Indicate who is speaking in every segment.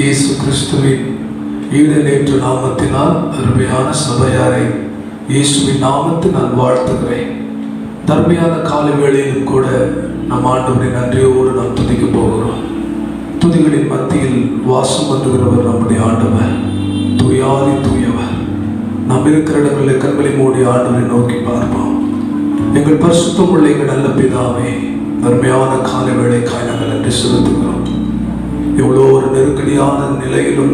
Speaker 1: இயேசு கிறிஸ்துவின் ஈடேற்ற நாமத்தினால் அருமையான சபையாரை இயேசுவின் நாமத்தில் நான் வாழ்த்துகிறேன். தர்மையான கால வேளையிலும் கூட நம் ஆண்டவரை நன்றியோடு நாம் துதிக்க போகிறோம். துதிகளின் மத்தியில் வாசம் பண்ணுகிறவர் நம்முடைய ஆண்டவர், தூயாதி தூயவர். நாம் இருக்கிற இடங்களில் கண்களை மூடி ஆண்டவரை நோக்கி பார்ப்போம். எங்கள் பரிசுத்தமுள்ள எங்கள் நல்ல பிதாவே, தர்மையான கால வேளைக்காய் நாங்கள் நன்றி செலுத்துகிறோம். எவ்வளோ ஒரு நெருக்கடியான நிலையிலும்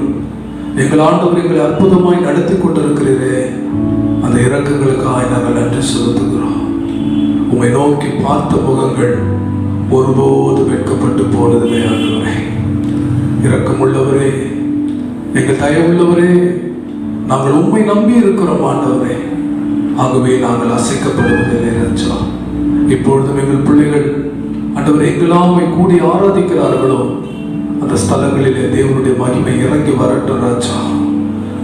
Speaker 1: எங்கள் ஆண்டவர் எங்களை அற்புதமாய் நடத்தி கொண்டிருக்கிறீரே, அந்த இரக்கங்களுக்காக நாங்கள் நன்றி செலுத்துகிறோம். உம்மை நோக்கி பார்த்த முகங்கள் ஒருபோது வெட்கப்பட்டு போனதில்லை ஆண்டவரே. இரக்கமுள்ளவரே, எங்கள் தயவுள்ளவரே, நாங்கள் உம்மை நம்பி இருக்கிறோம் ஆண்டவரே. ஆகவே நாங்கள் அசைக்கப்படுவதில்லை ராஜா. இப்பொழுதும் எங்கள் பிள்ளைகள் ஆண்டவரை எங்களாமை கூடி ஆராதிக்கிறார்களோ அந்த ஸ்தலங்களிலே தேவனுடைய மகிமை இறங்கி வரட்டும் ராஜா.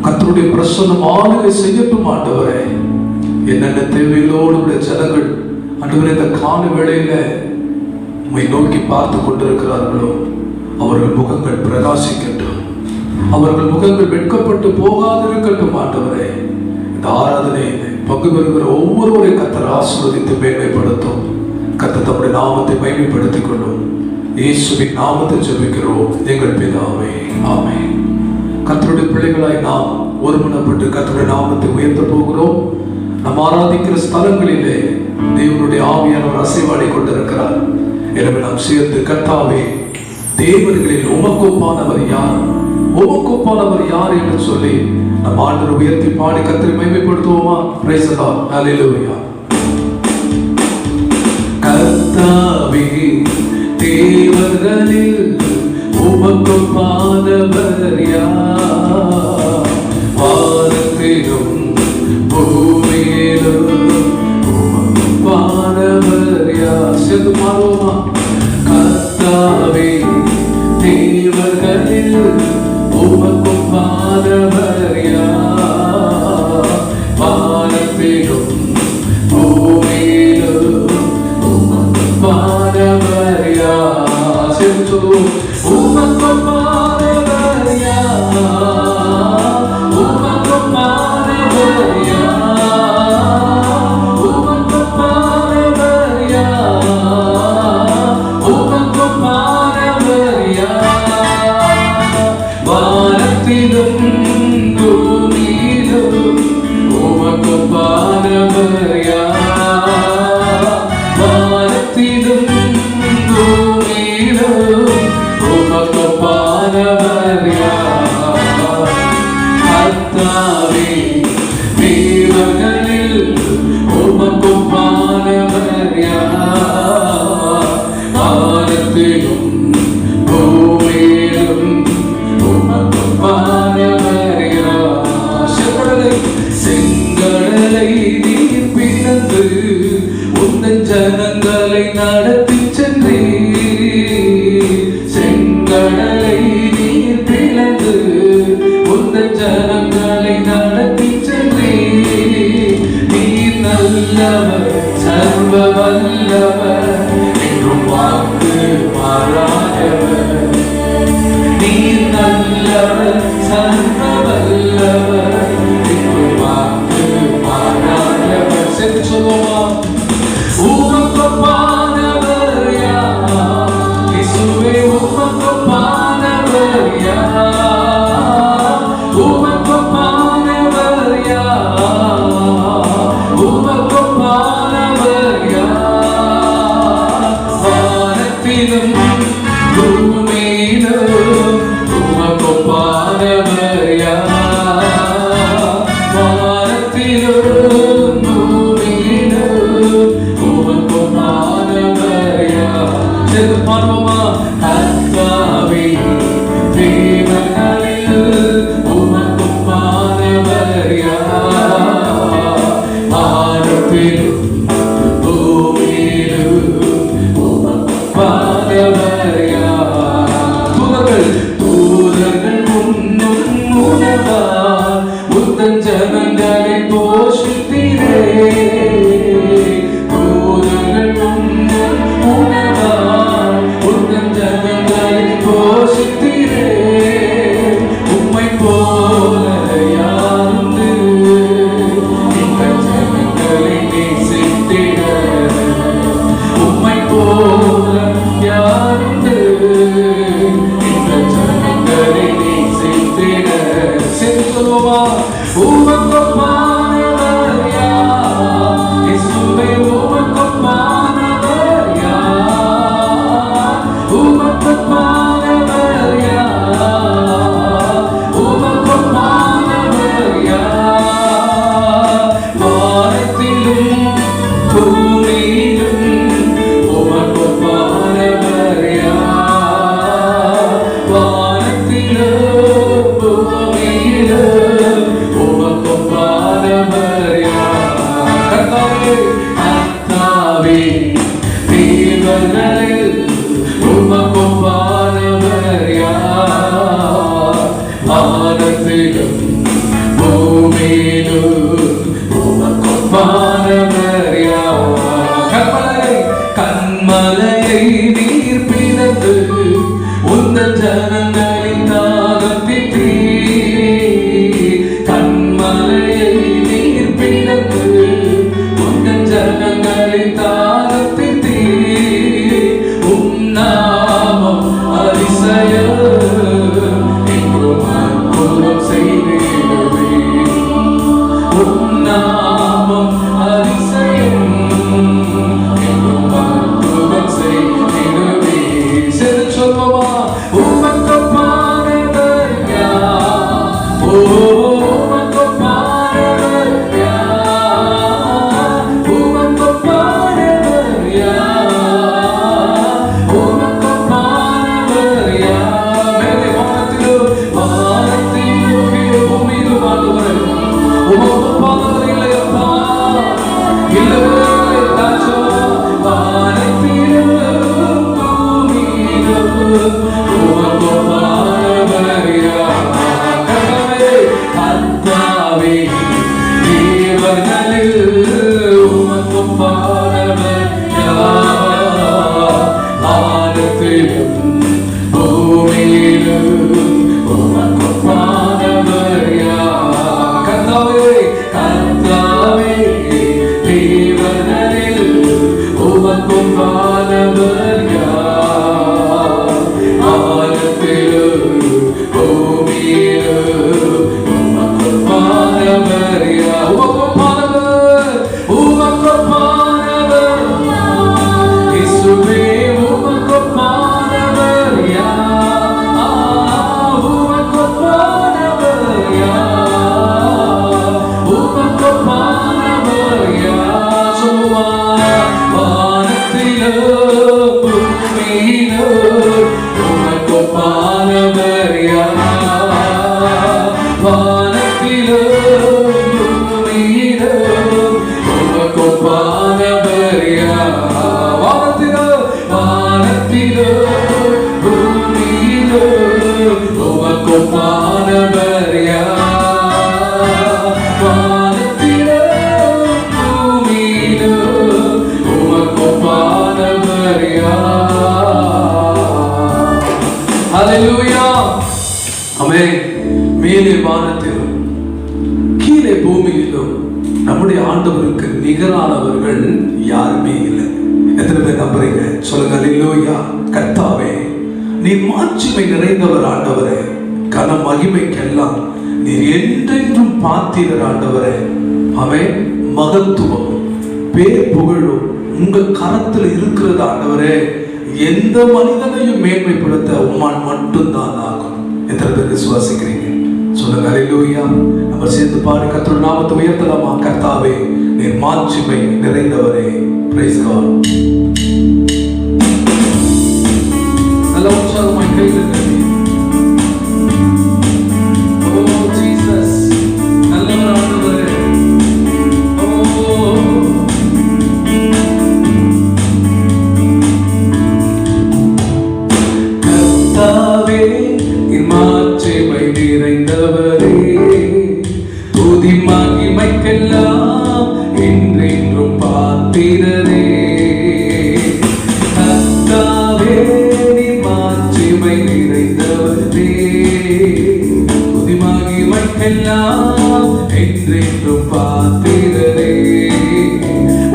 Speaker 1: கர்த்தருடைய பிரசன்னம் ஆளுகை செய்யட்டும் ஆண்டவரே. என்னென்ன தேவைகளோடு ஜனங்கள் ஆண்டவரே இந்த கால வேளையில உம்மை நோக்கி பார்த்து கொண்டிருக்கிறார்களோ அவர்கள் முகங்கள் பிரகாசிக்கட்டும், அவர்கள் முகங்கள் வெட்கப்பட்டு போகாதிருக்கட்டும் ஆண்டவரே. இந்த ஆராதனையிலே பங்கு பெறுகிற ஒவ்வொருவரை கர்த்தர் ஆசீர்வதித்து மேன்மைப்படுத்தும். கர்த்தர் தம்முடைய நாமத்தை மகிமைப்படுத்திக் கொள்ளும். இயேசுவின் நாமத்தை ஜெபிக்கிறோம் எங்கள் பிதாவே, ஆமென். கர்த்தருடைய பிள்ளைகளாய் நாம் ஒருமனப்பட்டு கர்த்தருடைய நாமத்தை உயர்த்த போகிறோம். நாம் ஆராதிக்கிற ஸ்தலங்களிலே தேவனுடைய ஆவியானவர் அசைவாடி கொண்டிருக்கிறார். எனவே நாம் சேர்ந்து கர்த்தாவே, தேவர்களில் உமக்கொப்பானவர் யார், உமக்கொப்பானவர் யார் என்று சொல்லி நம் ஆண்டவரை உயர்த்தி பாடி கர்த்தரை மகிமைப்படுத்துவோமா? பிரைஸ் தி லார்ட், ஹல்லேலூயா. கர்த்தாவே, தேவர்களில் உமக்கொப்பானவர் யார், வானத்திலும் பூமியிலும் உமக்கொப்பானவர் யார். சேர்ந்து பாடுவோமா? கர்த்தாவே, தேவர்களில் உமக்கொப்பானவர் யார், வானத்திலும் பூமியிலும் உமக்கொப்பானவர் யார். சேர்ந்து சொல்லுவோம். உமக்கொப்பானவர் யார், உமக்கொப்பானவர் யார், உமக்கொப்பானவர் யார், உமக்கொப்பானவர் யார். வானத்திலும் பூமியிலும் உமக்கொப்பானவர் யார், வானத்திலும் பூமியிலும் உமக்கொப்பானவர் யார். கர்த்தாவே, தேவர்களில் உமக்கொப்பானவர் யார், வானத்திலும் பூமியிலும் உமக்கொப்பானவர் யார். செங்கடலை நீர் பிளந்து உந்தன் ஜனங்களை நடத்தி சென்றீர். செங்கடலை நீர் பிளந்து உந்தன் ஜனங்களை நடத்தி சென்றீர். நீர் நல்லவர், சர்வ வல்லவர், என்றும் வாக்கு மாறாதவர். நீர் நல்லவர், சர்வ வல்லவர், என்றும் வாக்கு மாறாதவர். சேர்த்து சொல்லுவோமா? உமக்கொப்பானவர் யார், இயேசுவே உமக்கொப்பானவர் யார், உமக்கொப்பானவர் யார், உமக்கொப்பானவர் வானத்திலும் பூமியிலும் உமக்கொப்பானவர் யார்? தூதர்கள் உண்ணும் உணவால் உந்தன் ஜனங்களை போஷித்தீரே. தூதர்கள் உண்ணும் உணவால் உந்தன் ஜனங்களை போஷித்தீரே. உம்மை போல யாருண்டு இந்த ஜனங்களை நேசித்திட? உம்மை போல யாருண்டு இந்த ஜனங்களை நேசித்திட? செல்வமா உமக்கொப்பானவர் யார்? இயேசுவே உமக்கொப்பானவர் யார்? உமக்கொப்பானவர் யார்? உமக்கொப்பானவர் யார்? வானத்திலும் பூமியிலும் உமக்கொப்பானவர் யார்? வானத்திலும் பூமியிலும் உமக்கொப்பானவர் யார்? கர்த்தாவே, கர்த்தாவே, தேவர்களில் உமக்கொப்பானவர் யார்? வானத்திலும் பூமியிலும் உமக்கொப்பானவர் யார்? கண்மலையை நீர் பிளந்து உந்தன் ஜனங்களின் தாகத்திட்டீ. கண்மலையை நீர் பிளந்து உந்தன் ஜனங்களின் தாகத்திட்டீ. உம் நாமம் அதிசயம் என்றும் அற்புதம் செய்திடுவே. உம் நாமம் அதிசயம் என்றும் அற்புதம் செய்திடுவே. சென்று சொல்லுமா உமக்கொப்பானவர் யார்? ஓ உமக்கொப்பானவர் யார்? உமக்கொப்பானவர் யார்? உமக்கொப்பானவர் யார்? மேலே வானத்திலும் வானத்திலும் கீழே பூமியிலும் ஆண்டவரே, உமக்கொப்பானவர் இல்லையப்பா, இல்லவே ராஜா. வானத்திலும் பூமியிலும் உமக்கொப்பானவர் யார்? கர்த்தாவே, தேவர்களில் உமக்கொப்பானவர் யார்? வானத்திலும் பூமியிலும் உமக்கொப்பானவர் யார்? கர்த்தாவே, கர்த்தாவே, தேவர்களில் உமக்கொப்பானவர் யார்? வானத்திலும் பூமியிலும் உமக்கொப்பானவர் யார்? உமக்கொப்பானவர், உமக்கொப்பானவர் இயேசுவே, உமக்கொப்பானவர் யார்? உமக்கொப்பானவர் யார்? உமக்கொப்பானவர் யார்? சொல்லுவா வானத்திலும் பூமியிலும் உமக்கொப்பானவர் யார்? வானத்திலும் பூமியிலும் உமக்கொப்பானவர் யார்? வானத்திலும் வானத்திலும் பூமியிலும் உமக்கொப்பானவர் யார்? வானத்திலும் பூமியிலும் உமக்கொப்பானவர் யார்? ஹல்லேலூயா, ஆமென். மேலே வானத்திலும் கீழே பூமியிலும் நம்முடைய ஆண்டவருக்கு நிகரானவர்கள் யாருமே இல்லை. எத்தனை பேர் நம்புறீங்க? சொல்லுங்க ஹல்லேலூயா. கர்த்தாவே, நீ மாட்சிமை நிறைந்தவர் ஆண்டவரே. கன மகிமைக்கெல்லாம் நீர் என்றென்றும் பாத்திரர் ஆண்டவரே. ஆமென். மகத்துவம் பேர் புகழும் உங்கள் கரத்தில் இருக்கிறது ஆண்டவரே. எந்த மனிதனையும் மேன்மைப்படுத்த உம்மால் மட்டும்தான் ஆகும். எத்தனை பேர் விசுவாசிக்கிறீங்க? சொல்லுங்க ஹல்லேலூயா. நம்ம சேர்ந்து பாடி கர்த்தருடைய நாமத்தை உயர்த்தலாமா? கர்த்தாவே, நீர் மாட்சிமை நிறைந்தவரே. Praise God. நல்ல உற்சாகமாய் கையில் தட்டி, ஓ ஜீசஸ் நல்லவர் ஆண்டவரே. ஓ பாத்திரரே. கர்த்தாவே நீர் மாட்சிமை நிறைந்தவரே, துதி மகிமைக்கெல்லாம் என்றென்றும் பாத்திரரே.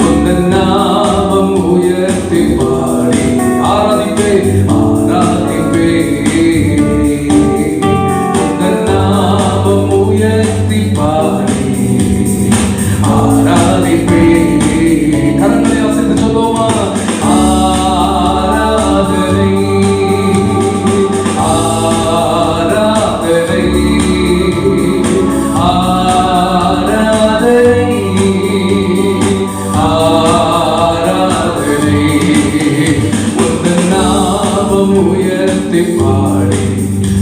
Speaker 1: உந்தன் நாமம் உயர்த்தி பாடி ஆராதிப்பே ஆராதிப்பே. உந்தன் நாமம் உயர்த்தி பாடி ஆராதிப்பே. கரங்களை அசைத்து சொல்லுவோமா? ஆராதனை ஆராதனை ஆராதனை ஆராதனை. உந்தன் நாமம் உயர்த்தி பாடி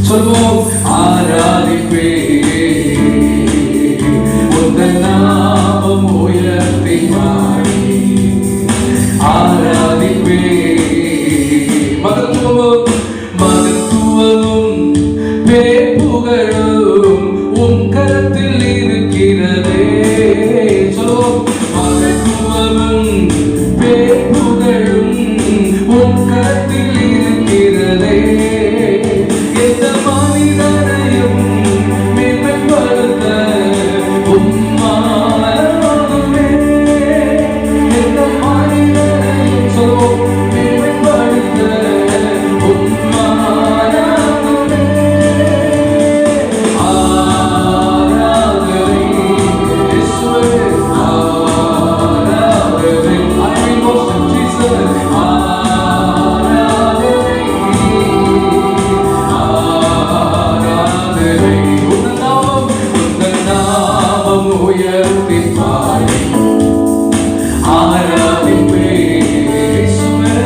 Speaker 1: சொல்வோம் ஆராதிப்பே. உந்தன் நாமம் உயர்த்தி பாடி ஆராதிப்பே. மகத்துவமும் மகத்துவமும் பேர்புகழும் உம் கரத்தில் இருக்கிறதே. சொல்வோம் மகத்துவமும் பேர்புகழும் உம் கரத்தில் இருக்கிறதே. எந்த மனிதனையும் மேன்மைப்படுத்த உம்மாலாகுமே. எந்த மனிதனையும் சொல்வோம் மேன்மைப்படுத்த உம்மாலாகுமே. ஆராதனை இயேசுவே ஆராதனை. I will worship Jesus. ஆராதனை ஆராதனை. உந்தன் நாமம் உயர்த்தி பாடி ஆராதிப்பே. இயேசுவே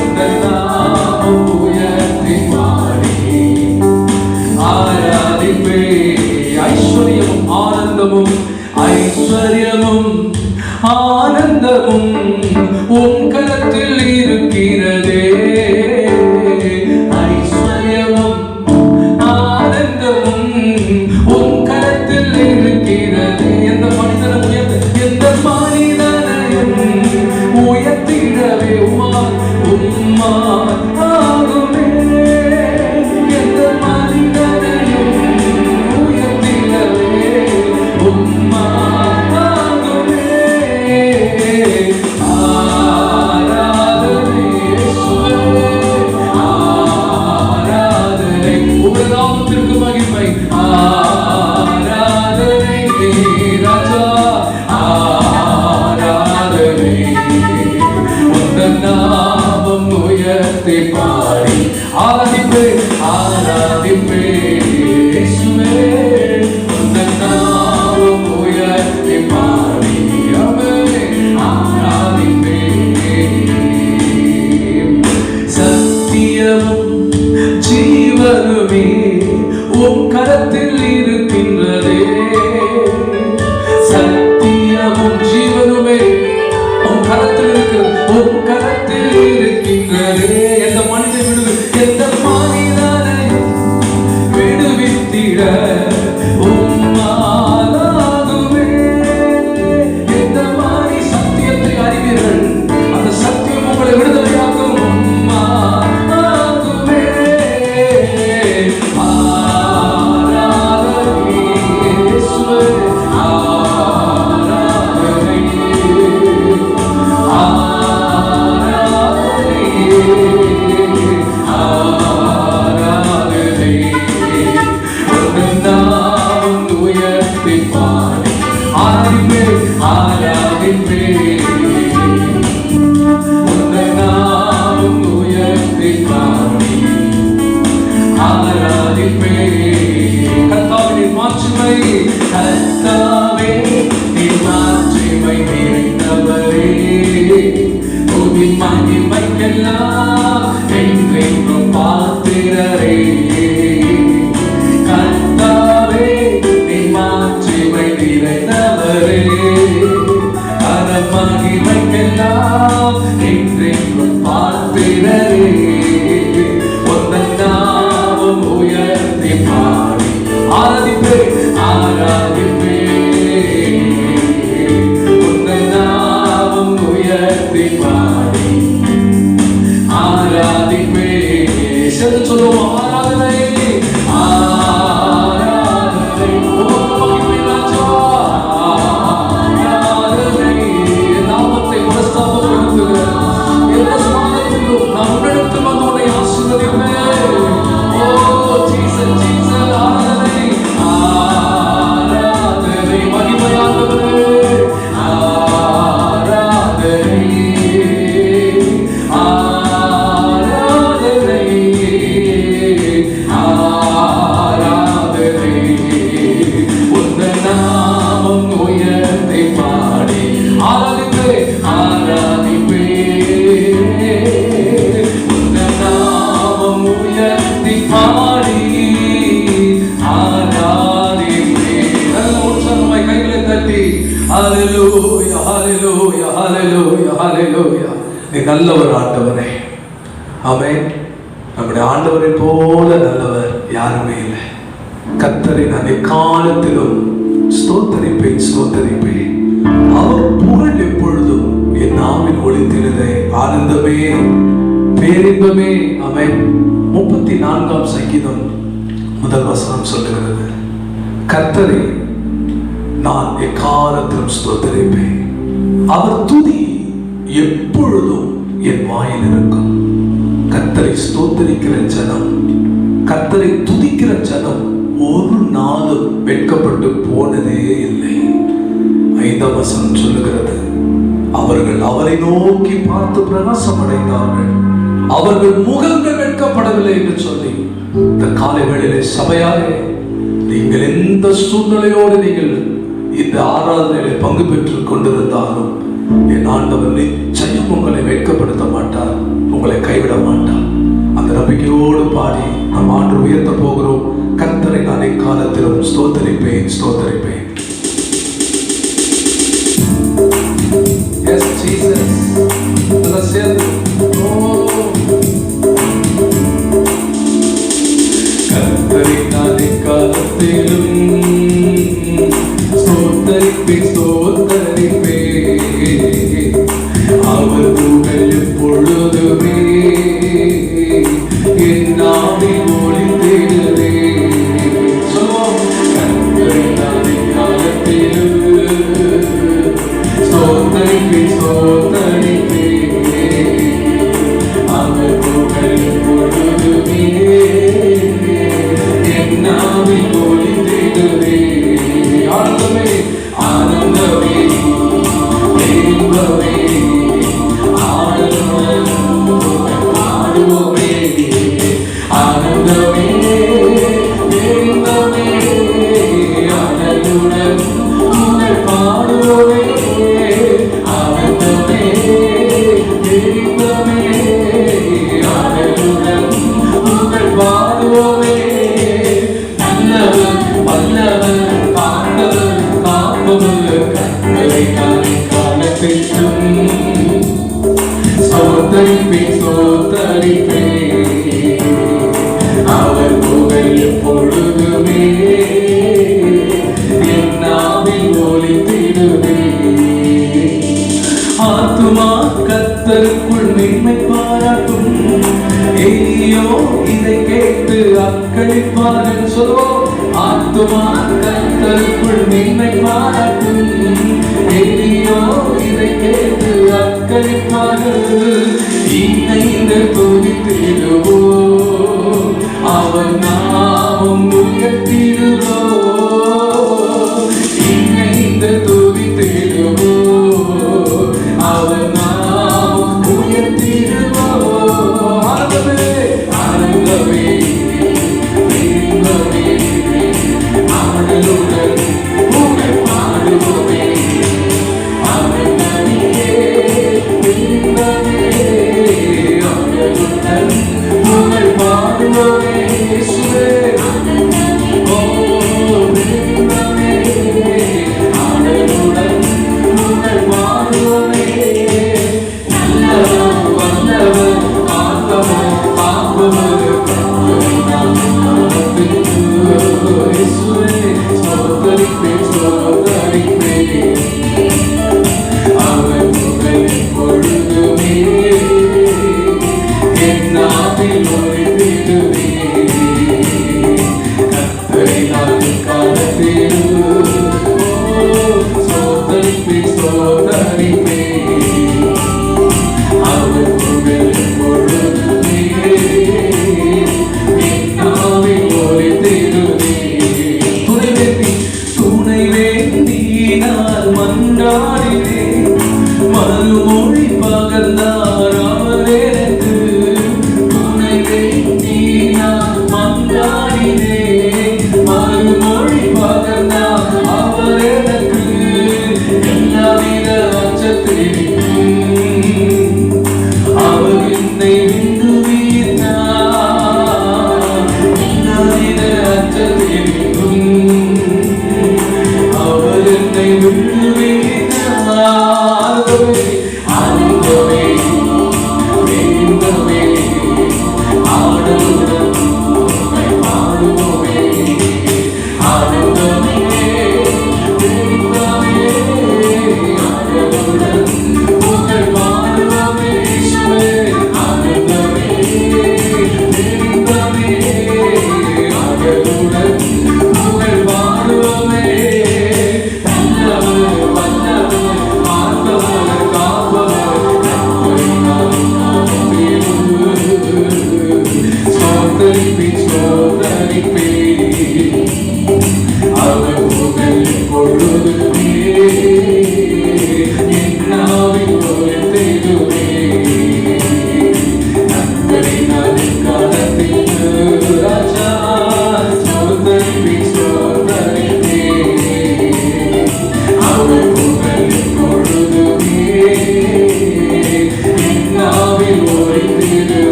Speaker 1: உந்தன் நாமம் உயர்த்தி பாடி ஆராதிப்பே. ஐஸ்வர்யமும் ஆனந்தமும் ஐஸ்வர்யமும் ஆனந்தமும் உம் கரத்தில் இருக்கிறதே. ஐஸ்வர்யமும் ஆனந்தமும் உம் கரத்தில் இருக்கிறதே. எந்த மனிதனும் எந்த மனிதனையும் உயர்த்திடவே உம்மால் ஆகுமே. எந்த மனிதனையும் உயர்த்திடவே உம்மால் ஆகுமே. ஆராதனை இயேசுவே ஆராதனை. உங்கள் நாமத்திற்கு மகிமை. ஆராதனை ராஜா ஆராதனை. உந்தன் நாமம் உயர்த்தி பாடி ஆராதிப்பே ஆராதிப்பே. இயேசுவே உந்தன் நாமம் உயர்த்தி பாடி ஆராதிப்பே. சத்தியமும் ஜீவனுமே உம் கரத்தில் இருக்கின்றதே. சத்தியமும் ஜீவனுமே உம் கரத்தில் இருக்கிறது. உம் கரத்தில் இருக்கின்றதே. எந்த மனிதன் எந்த மனிதனையும் விடுவித்திட உம்மாலாகுமே. எந்த மாதிரி சத்தியத்தை அறிவீர்கள், அந்த சத்தியம் உங்களை விடுதலையாக்கும். உம்மாலாகுமே. ஆராதனை இயேசுவே ஆராதனை ஆராதனை ஆராதனை. உந்தன் நாமம் உயர்த்தி பாடி ஆராதிப்பே ஆராதிப்பே. உந்தன் நாமம் உயர்த்தி பாடி ஆராதிப்பே. கர்த்தாவே நீர் மாட்சிமை. கர்த்தாவே நீர் மாட்சிமை நிறைந்தவரே, துதி மகிமைக்கெல்லாம் என்றென்றும் பாத்திரரே. கர்த்தாவே நீர் மாட்சிமை நிறைந்தவரே, கரம் மகிமைக்கெல்லாம் என்றென்றும் பாத்திரரே. உந்தன் நாமம் உயர்த்தி பாடி ஆராதிப்பே ஆராதிப்பே. உயர்த்தி பாடி ஆராதிப்பே. சேர்ந்து சொல்லுவோம், ஆராதனை ஆராதனை உமக்கு ராஜா, ஆராதனை. நாமத்தை பிரஸ்தாபப்படுத்துக எந்த ஸ்தானத்திலும் நான் உன்னிடத்தில் வந்து உன்னை ஆசீர்வதிப்பேன். ஓ ஜீசஸ் ஜீசஸ், ஆராதனை ஆராதனை மகிமையானவரே, ஆராதனை ஆராதனை ஆராதனை. உந்த நாமம் உயர்த்தி பாடி ஆராதிப்பே ஆராதிப்பே. உந்த நாமம் உயர்த்தி பாடி ஆராதிப்பே. நல்ல உற்சாகமாய் கைகளை தட்டி ஹல்லேலூயா ஹல்லேலூயா ஹல்லேலூயா ஹல்லேலூயா. நீ நல்லவர் ஆண்டவரே. ஆமென். நம்முடைய ஆண்டவரை போல நல்லவர் யாருமே இல்லை. கர்த்தரை நான் எக்காலத்திலும் ஸ்தோத்தரிப்பேன் ஸ்தோத்தரிப்பேன். அவர் புகழ் எப்பொழுதும் என் நாவில் ஒலித்திருந்தே. ஆனந்தமே பேரின்பமே. ஆமென். 34ஆம் சங்கீதம் முதல் வசனம் சொல்லுகிறது, கர்த்தரை நான் எக்காலத்திலும் ஸ்தோத்தரிப்பேன். அவர் துதி எப்பொழுதும் என் வாயில் இருக்கும். கர்த்தரை ஸ்தோத்தரிக்கிற ஜனம், கர்த்தரை துதிக்கிற ஜனம் ஒரு நாளும் வெட்கப்பட்டு போனதே இல்லை. 5ஆம் வசனம் சொல்லுகிறது, அவர்கள் அவரை நோக்கி பார்த்து பிரகாசம் அடைந்தார்கள், அவர்கள் முகங்கள் வெட்கப்படவில்லை என்று சொல்லி இந்த காலை வேளையிலே சபையாரே, நீங்கள் எந்த சூழ்நிலையோடு நீங்கள் இந்த ஆராதனையிலே பங்கு பெற்றுக் கொண்டிருந்தாலும் என் ஆண்டவர் நிச்சயம் உங்களை வெட்கப்படுத்த மாட்டார், உங்களை கைவிட மாட்டார். அந்த நம்பிக்கையோடு பாடி நம் ஆண்டு உயர்த்த போகிறோம். கர்த்தரை நான் எக்காலத்திலும் ஸ்தோத்தரிப்பேன் ஸ்தோத்தரிப்பேன். Yes, Jesus. கர்த்தரை நான் எக்காலத்திலும் ஸ்தோத்தரிப்பேன் ஸ்தோத்தரிப்பேன். அவர் புகழ் எப்பொழுதுமே என் நாவில் ஒலித்திடுதே. கர்த்தரை நான் எக்காலத்திலும் ஸ்தோத்தரிப்பேன் ஸ்தோத்தரிப்பேன். அவர் புகழ் எப்பொழுதுமே என் நாவில் ஒலித்திடுதே. ஆனந்தமே ஆனந்தமே இன்பமே ஆனந்தமே பாடுவோமே. ஆனந்தமே இன்பமே ஆனந்துடன் உங்கள் பாடுவோமே. ஆனந்தமே இன்பமே ஆனந்துடன் உங்கள் பாடுவோமே. நல்லவர் வல்லவர் காண்டவர் காப்பவர் கர்த்தரை நான் காலத்திலும் ஸ்தோத்தரிப்பேன் ஸ்தோத்தரிப்பேன். அவர் புகழ் எப்பொழுதுமே என் நாவில் ஒலித்திடுதே. ஆத்துமா கர்த்தருக்குள் மேன்மை பாராட்டும், ஏலியோ இதை கேட்டு அக்களிப்பார்கள். சொல்லுவோம், ஆத்துமா கர்த்தருக்குள் மேன்மை பாராட்டும், ஏலியோ இதை கேட்டு அக்களிப்பார்கள். இணைந்து துதித்திடுவோம், அவர் நாமம் உயர்த்திடுவோம். இணைந்து துதித்திடுவோம், அவர் நாமம் உயர்த்திடுவோம். ஆனந்தமே ஆனந்தமே இன்பமே ஆனந்துடன் உங்கள் பாடுவோமே. ஆனந்தமே இன்பமே ஆனந்துடன் உங்கள் பாடுவோமே. கொண்டாடினேன். மறுமொழி பகர்ந்தார் அவர் எனக்கு. உன்னை வைத்தே நான் மன்றாடினேன். மறுமொழி பகர்ந்தார் அவர் எனக்கு. எல்லாவித அச்சத்திலும் அவர் என்னை விடுவித்தார். எல்லாவித அச்சத்திலும் அவர் என்னை விடுவித்தார். ஆனந்தமே இன்பமே ஆடலுடன் உம்மை பாடுவோமே. ஆனந்தமே இன்பமே ஆடலுடன் உம்மை பாடுவோமே. இயேசுவே ஆனந்தமே இன்பமே ஆடலுடன் உம்மை பாடுவோமே.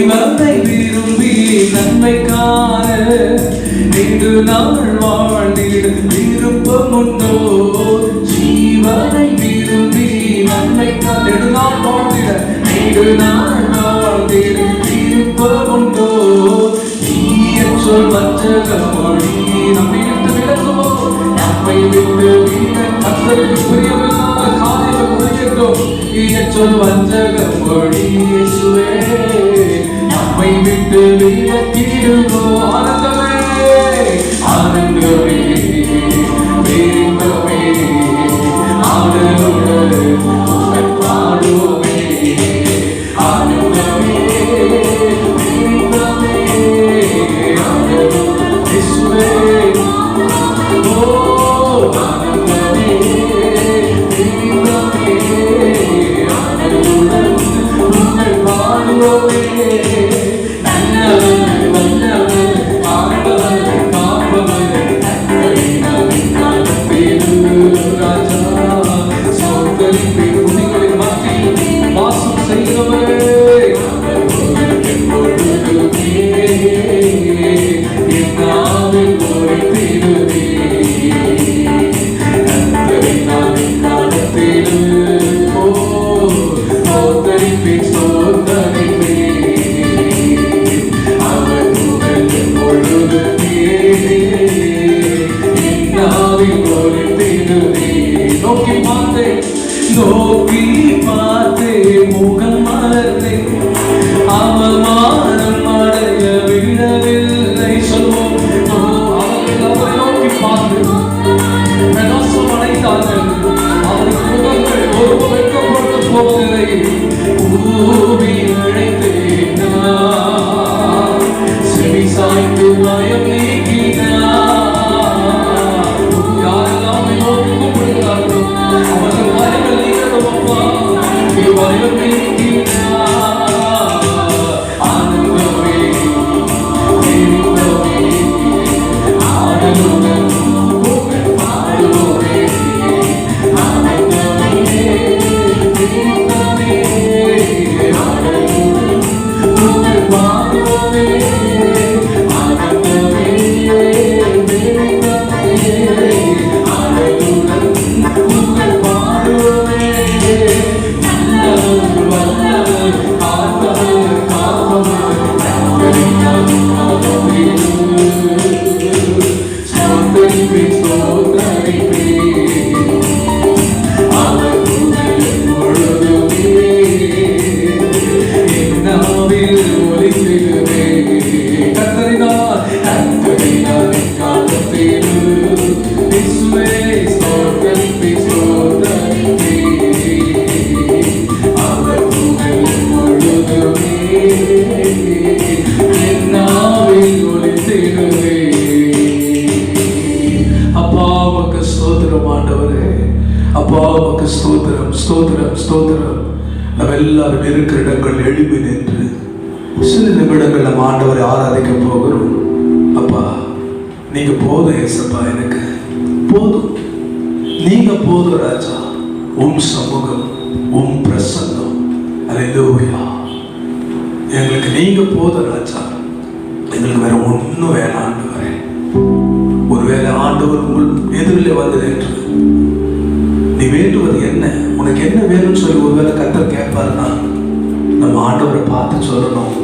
Speaker 1: ஜீவனை விரும்பி நன்மை காண நீடு நாள் வாழ்ந்திட விருப்பம் உண்டோ? ஜீவனை விரும்பி நன்மை காண நெடுநாள் வாழ்ந்திட நீடு நாள் வாழ்ந்திட விருப்பம் உண்டோ? தீய சொல் வஞ்சகம் மொழி நம்மை விட்டு விலகுமோ? நம்மை விட்டு விட கர்த்தருக்கு பிரியமில்லாத காரியங்கள் புரியட்டும். தீய சொல் வஞ்சகம் மொழி இயேசுவே நம்மை விட்டு விலக்கிடுமோ? ஆனந்தமே ஆனந்தமே இன்பமே ஆடலுடன் உம்மை பாடுவோமே. ஆனந்தமே இன்பமே ஆடலுடன் இயேசுவே ஓ ஆனந்தமே இன்பமே ஆடலுடன் உம்மை பாடுவோமே. நோக்கி பார்த்து முகம் மலர்ந்தே அவமானம் அடைய விடவில்லை. சொல்வோம் அவர்கள் அவரை நோக்கி பார்த்து பிரகாசம் அடைந்தார்கள். அவருக்கு முகங்கள் ஒருவர் வைக்கப்பட்டு போவதில்லை. பூமி அழைத்தேனார் செவி சாய்த்து பயம் நீக்கினார். யாரெல்லாம் நோக்கி கூப்பிடுகிறார்களோ அவர்கள் பயங்கள் நீக்கிறப்பா பயம் நீக்கினார். ஆனந்தமே இன்பமே ஆடலுடன் உம்மை பாடுவோமே. ஆனந்தமே இன்பமே ஆடலுடன் உம்மை பாடுவோமே. ஆனந்தமே இன்பமே ஆடலுடன் உம்மை பாடுவோமே. அப்பா உமக்கு ஸ்தோத்திரம் ஆண்டவரே. அப்பா உமக்கு ஸ்தோத்திரம் ஸ்தோத்திரம் ஸ்தோத்திரம். நம்ம எல்லாரும் இருக்கிற இடங்கள் எழுப்பி நின்று சில நிமிடங்கள் நம்ம ஆண்டவரை ஆராதிக்க போகிறோம். அப்பா நீங்க போதும் ஏசப்பா, எனக்கு போதும், நீங்க போதும் ராஜா. உம் சமூகம், உம் பிரசன்னம், அல்லேலூயா. எங்களுக்கு நீங்க போதும் ராஜா, எங்களுக்கு வேற ஒன்றும் வேணாம் ஆண்டவரே. ஒருவேளை ஆண்டவர் உங்கள் எதிரிலே வந்து நின்று நீ வேண்டுவது என்ன, உனக்கு என்ன வேணும்னு சொல்லி ஒருவேளை கர்த்தர் கேட்பாருன்னா நம்ம ஆண்டவரை பார்த்து சொல்லணும்,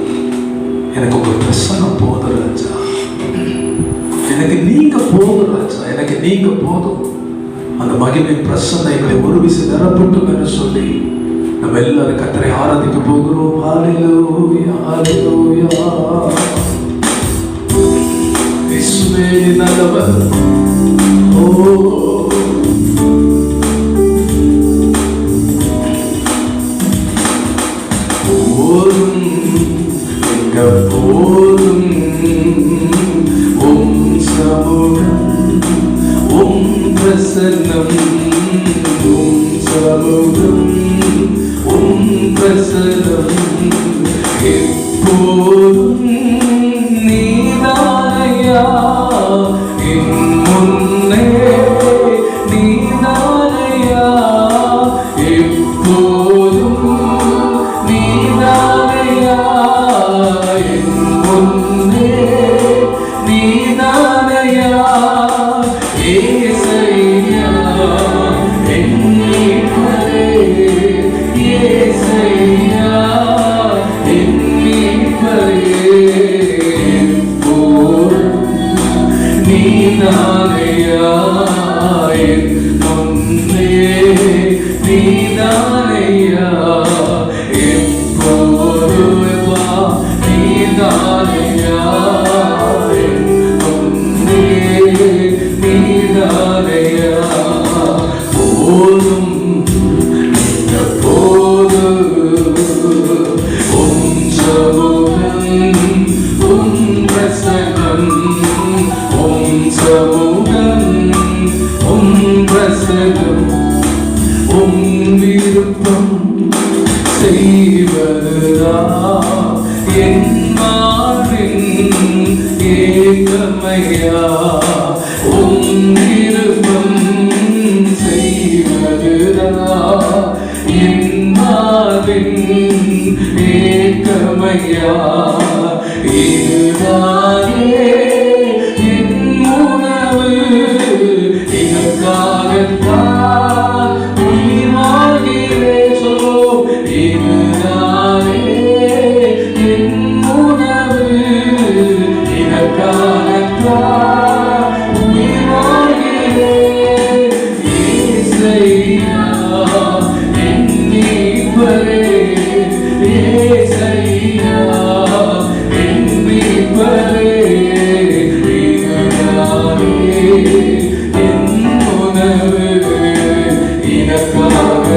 Speaker 1: எனக்கு உங்க பிரசன்னம் போதும் ராஜா, எனக்கு நீங்க போதும் ராஜா, எனக்கு நீங்க போதும். அந்த மகிமை பிரசன்னம் எங்களை ஒரு விசை நிரப்பட்டும் என்று சொல்லி நம்ம எல்லாரும் கர்த்தரை ஆராதிக்க போகிறோம். ஹல்லேலூயா ஹல்லேலூயா. இயேசுவே நல்லவர். ஓ போதும், எங்க போதும், உம் சமூகம், உம் பிரசன்னம், உம் சமூகம், உம் பிரசன்னம், எப்போதும் நீதானையா, என் முன்னே நீதானையா, எப்போதும் நீதானையா, என் முன்னே நீதானையா, ஏசையா என் மீட்பரே, ஏசையா என் மீட்பரே, நீதானையா, என் முன்னே நீதானையா, எப்போதுவா நீதானையா, என் முன்னே நீதானையா, போதும் போதும், உம் சமூகம், உம் பிரசன்னம், உம் சமூகம், உம் பிரசன்னம், உம் விருப்பம் செய்வதுதான் என் வாழ்வின் ஏகமையா, உம் விருப்பம் செய்வதுதான் என் வாழ்வின் ஏகமையா, இதுதானே என் உணவு, இதற்காகத்தான் உயிர் வாழ்கிறேன். சொல்வோம், இதுதானே என் உணவு, இதற்காகத்தான் உயிர் வாழ்கிறேன். ஏசையா என் மீட்பரே, ஏசையா என் மீட்பரே, இதுதானே என் உணவு,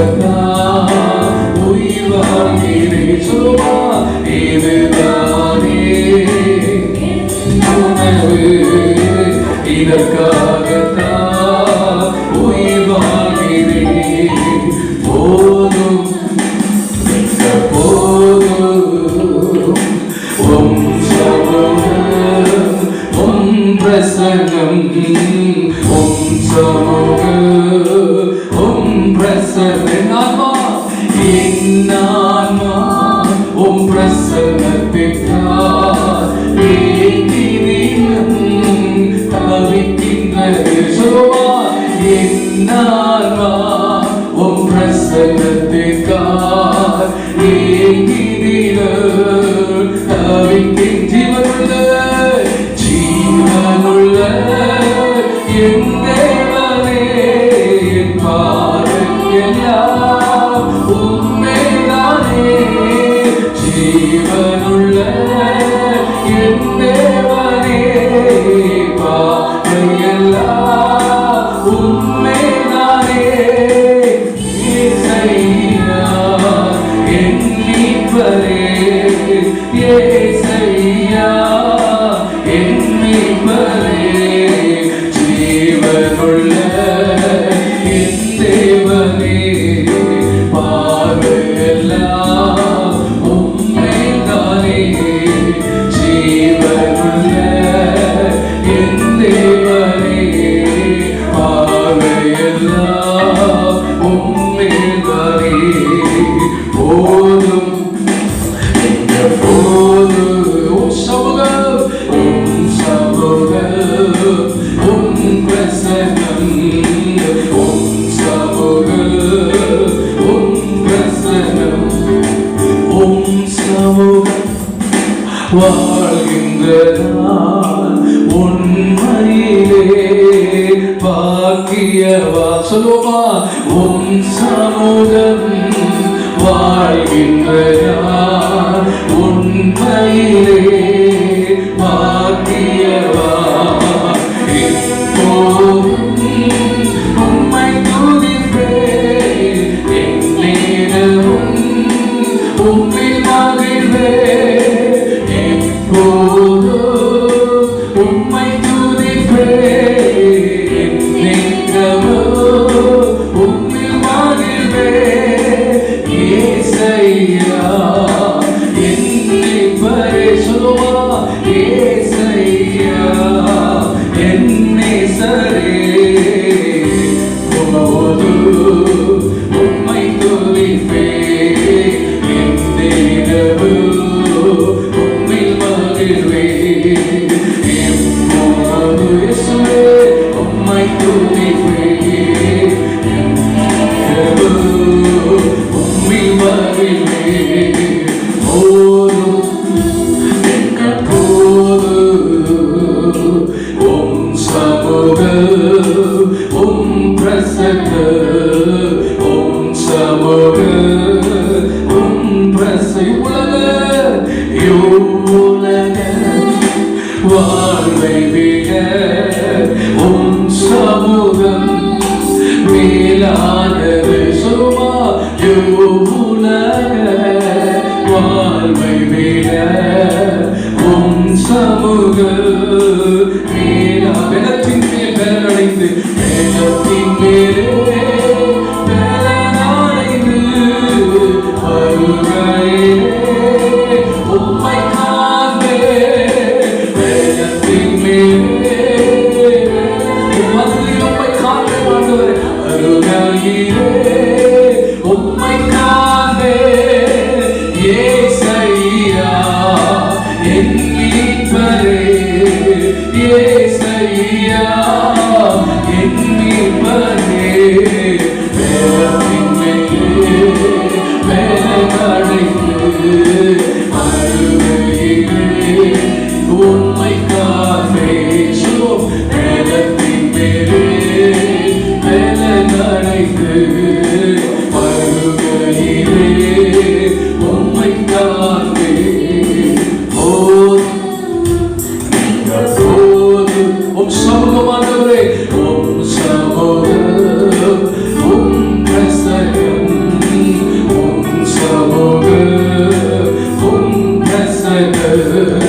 Speaker 1: இதற்காகத்தான் உயிர் வாழ்கிறேன். சொல்லுவா, இதுதானே உணவு, இதற்காகத்தான் உயிர் வாழ்கிறேன். போதும் போதும், உம் சமூகம், உம் பிரசன்னம், உம் சமூகம், உம் பிரசன்னம், என் ஆன்மா உம் பிரசன்னத்திற்காக ஏங்கினீனம் தவிக்கின்றது. சொல்லுவா, என் ஆன்மா உம் பிரசன்னத்திற்காக ஏங்கினீனம் தவிக்கின். ஜீவனுள்ள ஜீவனுள்ள என் தேவனே, என் பாதையெல்லாம் உம்மைதானே, ஜீவனுள்ள என் தேவனே, பாதையெல்லாம் உம்மைதானே, ஏசையா என் மீட்பரே, ஏசையா என் மீட்பரே, ஜீவனுள்ள பிரசன்னம் உம் சமூகம் உம் பிரசன்னம் உம் சமூகம் வாழ்கின்ற நான் உண்மையிலே பாக்கியவா சொல்லுமா உம் சமூகம் வாழ்கின்ற நான் உண்மையிலே பாக்கியவா உம்மை துதிப்பேன் எந்நேரமும் உம்மில் மகிழ்வேன் எப்போதும் உம்மை துதிப்பேன் எந்நேரமும் உம்மில் மகிழ்வேன் ஏசையா என்னை பரே சொல்லுவா ஏசையா என்னை சரே போது உம்மை துதிப்பேன் எந்நேரமும் உம்மில் மகிழ்வேன் எப்போது இயேசுவே உம்மை துதிப்பேன் எந்நேரமும் உம்மில் மகிழ்வேன் போதும் எங்கள் போதும் உம் சமூகம் உம் பிரசன்னம் உம் சமூகம் உம் உலக வாழ்வை விட உம் சமூகம் மேலானது சொல்லுமா உலக வாழ்வை விட உம் சமூகம் மேலா வெள்ளத்தின் மேல் பலனடைந்து வெள்ளத்தின் மேலே பலனடைந்து வருகையிலே உம்மை காண்பேன் வெள்ளத்தின் மேலே உம்மை காண்பேன் ஆண்டவரே வருகையிலே உம்மை காண்பேன் ஏசையா என் மீட்பரே ஏசையா என் மீட்பரே வெள்ளத்தின் மேலே பலனடைந்து வருகையிலே உம்மை காண்பேன் சொல்லுவோம் வெள்ளத்தின் மேலே பலனடைந்து வருகையிலே உம்மை காண்பேன் போது உம் சமூகமானவரே உம் சமூகம் உம் பிரசன்னம் உம் சமூகம் உம் பிரசன்னம்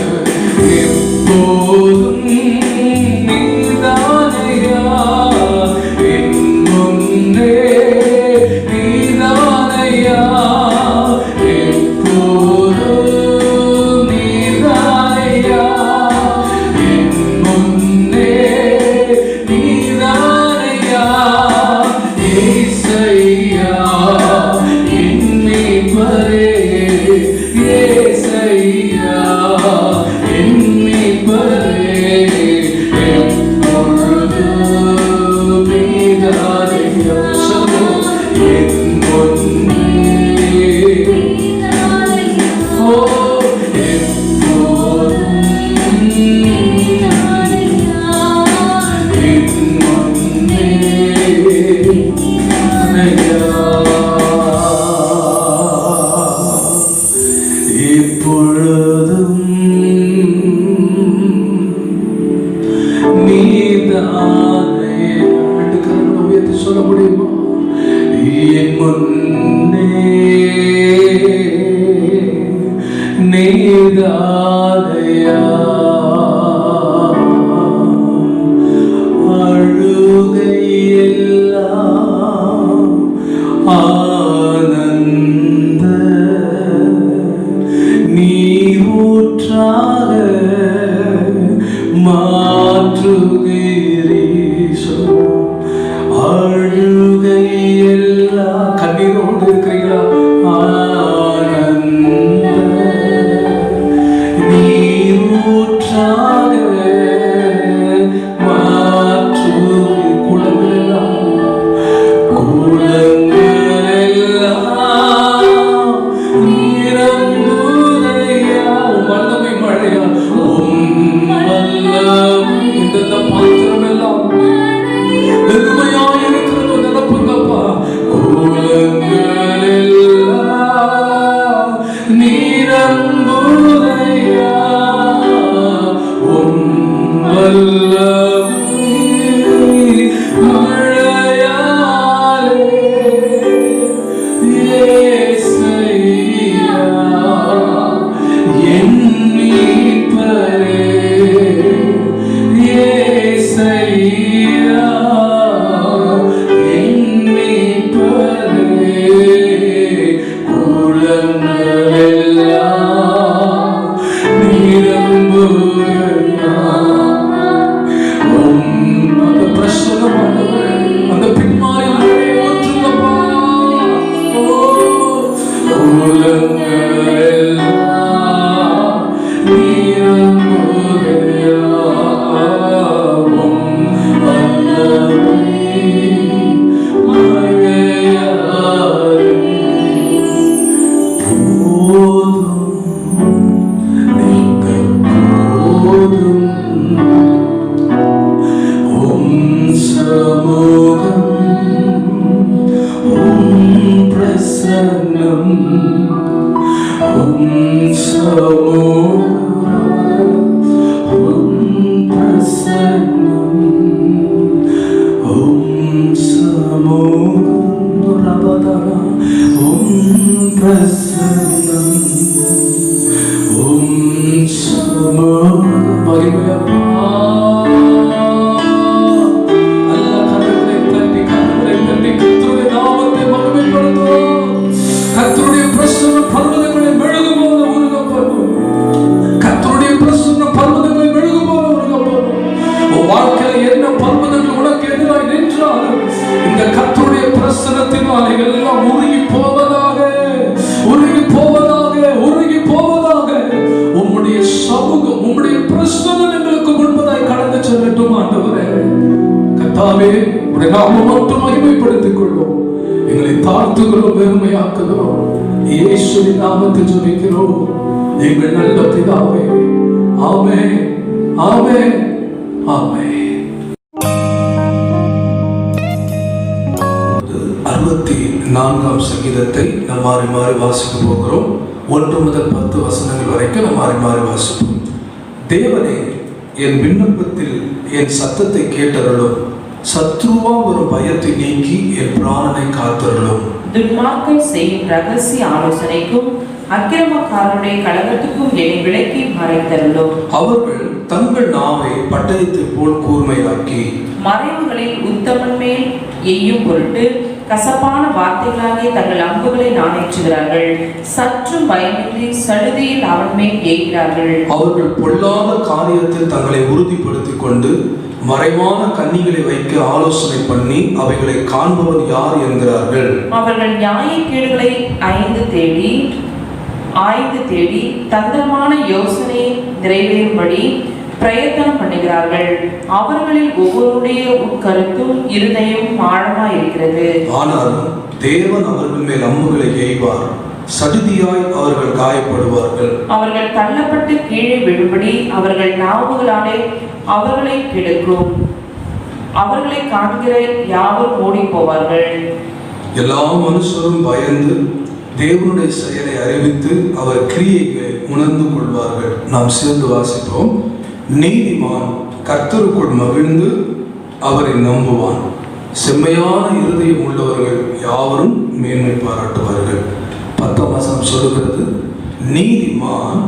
Speaker 1: எப்போதும் நீதானையா என் முன்னே நீதானையா எப்போதும் நீதானையா என் முன்னே நீதானையா ஏசையா என் மீட்பரே ஏசையா என் மீட்பரே எப்பொழுதும் நீதானையா சொல்லு என் முன்னே ஓ எப்போதும் என் முன்னே எப்பொழுதும் நீதானே உயர்த்தி சொல்ல முடியுமா என் முன்னே நீதானையா அழுகையெல்லாம் ஆனந்த நீரூற்றாக மாற்றுகிறீசோ அழுகையெல்லாம் கண்ணீரோடு இருக்கிறீங்களா ஆனந்த நீரூற்றாக மாற்று சமூகம் உம் பிரசன்னம் உம் சமூகம் உம் பிரசன்னம் உம் சமூகம் ரபதா உம் பிரசன்னம் உம் சமூகம் மகிமையா கர்த்தருடைய பிரசன்னம் பர்வதங்களை மெழுகு போல உருகப்படும். கர்த்தருடைய பிரசன்னம் பர்வதங்களை மெழுகு போல உருகப்படும். உன் வாழ்க்கையில் என்ன பர்வதங்கள் உனக்கு எதிராக நின்றாலும் இந்த கர்த்தருடைய பிரசன்னத்தினால் எல்லாம் உருகி போவதாக, உருகி போவதாக, உருகி போவதாக. உம்முடைய சமூகம், உம்முடைய பிரசன்னம் எங்களுக்கு முன்பதாய் கடந்து செல்லட்டும் ஆண்டவரே. கர்த்தாவே, உடைய நாமம் மட்டும் மகிமைப்படுத்திக் கொள்வோம். எங்களை தாழ்த்துகிறோம், பெருமையாக்குகிறோம். இயேசுவின் நாமத்தில் ஜெபிக்கிறோம் எங்கள் நல்ல பிதாவே. ஆமென், ஆமென், ஆமென். 64ஆம் சங்கீதத்தை நாம் மாறி மாறி வாசிக்க போகிறோம். 1 முதல் 10 வசனங்கள் வரைக்கும் நாம் மாறி மாறி வாசிப்போம். தேவனே, என் விண்ணப்பத்தில் என் சத்தத்தை கேட்டருளும். சத்ருவா ஒரு பயத்தை நீக்கி என் பிராணனை காத்தருளும்.
Speaker 2: துன்மார்க்கர் செய்யும் ரகசிய ஆலோசனைக்கும் அக்கிரமக்காரருடைய கலகத்துக்கும் என்னை விலக்கி மறைத்தருளும்.
Speaker 1: அவர்கள் தங்கள் நாவை பட்டயத்தை போல் கூர்மையாக்கி
Speaker 2: மறைவுகளில் உத்தமன் மேல் எய்யும் பொருட்டு கசப்பான வார்த்தைகளாகிய தங்கள் அம்புகளை நாணேற்றுகிறார்கள். சற்றும் பயமின்றி சடுதியில் அவன் மேல் எய்கிறார்கள்.
Speaker 1: அவர்கள் பொல்லாத காரியத்தில் தங்களை உறுதிப்படுத்திக் கொண்டு மறைவான கன்னிகளை வைக்க ஆலோசனை பண்ணி அவைகளை காண்பவன் யார் என்கிறார்கள்.
Speaker 2: அவர்கள் நியாயக்கேடுகளை ஆய்ந்து தேடி தந்திரமான யோசனை நிறைவேறும்படி பிரயத்தனம் பண்ணுகிறார்கள். அவர்களில் ஒவ்வொருடைய உட்கருத்தும் இருதயம் ஆழமாய் இருக்கிறது.
Speaker 1: ஆனாலும் தேவன் அவர்கள் மேல் அம்புகளை எய்வார். சடுதியாய் அவர்கள் காயப்படுவார்கள்.
Speaker 2: அவர்கள் தள்ளப்பட்டு கீழே விழும்படி அவர்கள் நாவுகளாலே அவர்களை கெடுக்கும். அவர்களை காண்கிற யாவர் ஓடி போவார்கள்.
Speaker 1: எல்லா மனுஷரும் பயந்து தேவனுடைய செயலை அறிவித்து அவர் கிரியைகளை உணர்ந்து கொள்வார்கள். நாம் சேர்ந்து வாசிப்போம். நீதிமான் கர்த்தருக்குள் மகிழ்ந்து அவரை நம்புவான். செம்மையான இருதயம் உள்ளவர்கள் யாவரும் மேன்மை பாராட்டுவார்கள். 10ஆம் வசனம் சொல்லுகிறது, நீதிமான்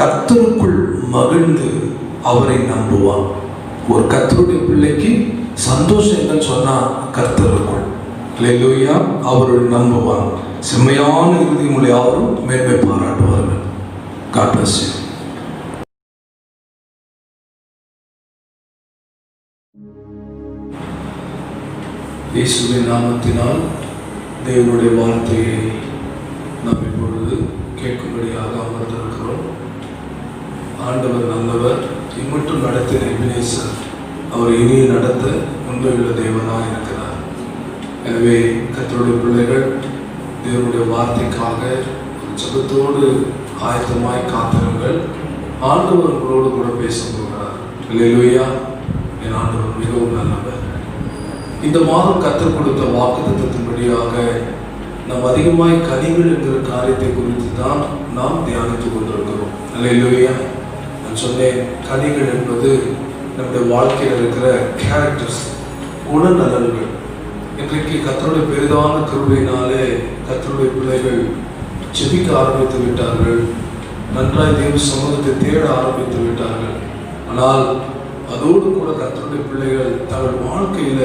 Speaker 1: கர்த்தருக்குள் மகிழ்ந்து அவரை நம்புவான். ஒரு கர்த்தருடைய பிள்ளைக்கு சந்தோஷம் என்னன்னு சொன்னா கர்த்தருக்குள் அல்லேலூயா அவரை நம்புவான். செம்மையான இருதயம் உள்ள யாவரும் மேன்மை பாராட்டுவார்கள். God bless you. இயேசுவின் நாமத்தினால் தேவனுடைய வார்த்தையை நாம் இப்பொழுது கேட்கும்படியாக அமர்ந்திருக்கிறோம். ஆண்டவர் நல்லவர், இம்மட்டும் நடத்தின எபினேசர் அவர் இனிய நடத்த உண்மையுள்ள தேவனாக இருக்கிறார். எனவே கர்த்தருடைய பிள்ளைகள் தேவனுடைய வார்த்தைக்காக ஜெபத்தோடு ஆயத்தமாய் காத்திருங்கள். ஆண்டவர் உங்களோடு கூட பேச போகிறார். அல்லேலூயா. என் ஆண்டவர் மிகவும் நல்லவர். இந்த மாதம் கற்றுக் கொடுத்த வாக்குத்தத்தத்தின்படியாக நாம் அதிகமாய் கனிகள் என்கிற காரியத்தை குறித்து தான் நாம் தியானித்துக் கொண்டிருக்கிறோம். அல்லேலூயா. நான் சொன்னேன், கனிகள் என்பது நம்முடைய வாழ்க்கையில் இருக்கிற கேரக்டர்ஸ், குணநலன்கள். இன்றைக்கு கர்த்தருடைய பெரிதான கிருபையினாலே கர்த்தருடைய பிள்ளைகள் ஜெபிக்க ஆரம்பித்து விட்டார்கள். நன்றாய் தேவ சமூகத்தை தேட ஆரம்பித்து விட்டார்கள். ஆனால் அதோடு கூட கர்த்தருடைய பிள்ளைகள் தங்கள் வாழ்க்கையில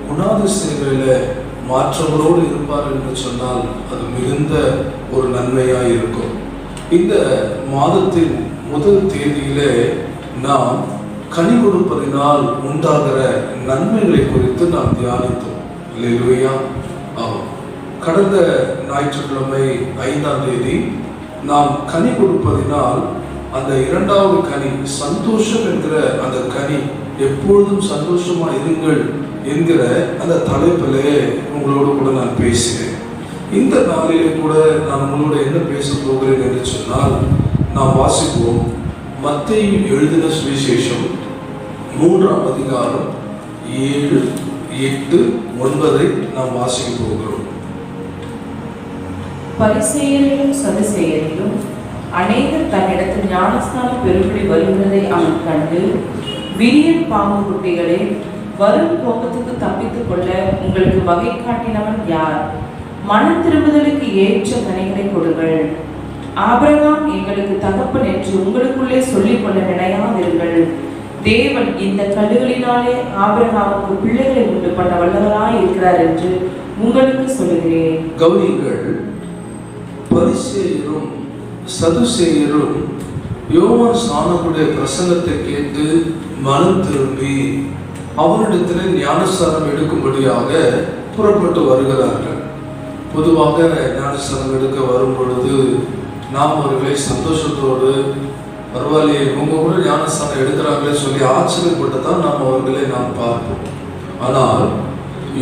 Speaker 1: குணாதிசயங்களில் மாற்றங்களோடு இருப்பார்கள் என்று சொன்னால் அது மிகுந்த ஒரு நன்மையாக இருக்கும். இந்த மாதத்தின் முதல் தேதியிலே நாம் கனி கொடுப்பதினால் உண்டாகிற நன்மைகளை குறித்து நாம் தியானித்தோம். அல்லேலூயா. கடந்த ஞாயிற்றுக்கிழமை 5ஆம் தேதி நாம் கனி கொடுப்பதினால் அந்த 2வது கனி சந்தோஷம் என்கிற அந்த கனி, எப்பொழுதும் சந்தோஷமா இருங்கள் என்கிற அந்த தலைப்பிலே உங்களோடு கூட நான் பேசினேன். இந்த நாளிலே கூட நான் உங்களோட என்ன பேச போகிறேன் என்று சொன்னால், நாம் வாசிப்போம் மத்தேயு எழுதின சுவிசேஷம் 3ஆம் அதிகாரம் 7, 8, 9 நாம் வாசிக்க போகிறோம்.
Speaker 2: பரிசேயரிலும் சதுசேயரிலும் அநேகர் தன்னிடத்தில் ஞானஸ்நானம் பெறும்படி வருகிறதை அவன் கண்டு, விரியன் பாம்பு குட்டிகளே, வரும் கோபத்துக்கு தப்பித்துக் கொள்ள உங்களுக்கு வகை காட்டினவன் யார்? மனம் திரும்புதலுக்கு ஏற்ற கனிகளை கொடுங்கள். ஆபிரகாம் எங்களுக்கு தகப்பன் என்று உங்களுக்குள்ளே சொல்லிக் கொள்ள நினையாதிருங்கள். தேவன் இந்த கல்லுகளினாலே ஆபிரகாமுக்கு பிள்ளைகளை உண்டு பண்ண வல்லவராய் இருக்கிறார் என்று உங்களுக்கு சொல்லுகிறேன்.
Speaker 1: கவனிங்கள், பரிசேயரும் சதுசேயரும் யோவான் ஸ்நானனுடைய பிரசங்கத்தை கேட்டு மனம் திரும்பி அவரிடத்தில் ஞானஸ்நானம் எடுக்கும்படியாக புறப்பட்டு வருகிறார்கள். பொதுவாக ஞானஸ்நானம் எடுக்க வரும் பொழுது நாம் அவர்களை சந்தோஷத்தோடு, பரவாயில்லையே இவங்க கூட ஞானஸ்நானம் எடுக்கிறாங்களே சொல்லி ஆச்சரியப்பட்டு தான் நாம் அவர்களை நாம் பார்ப்போம். ஆனால்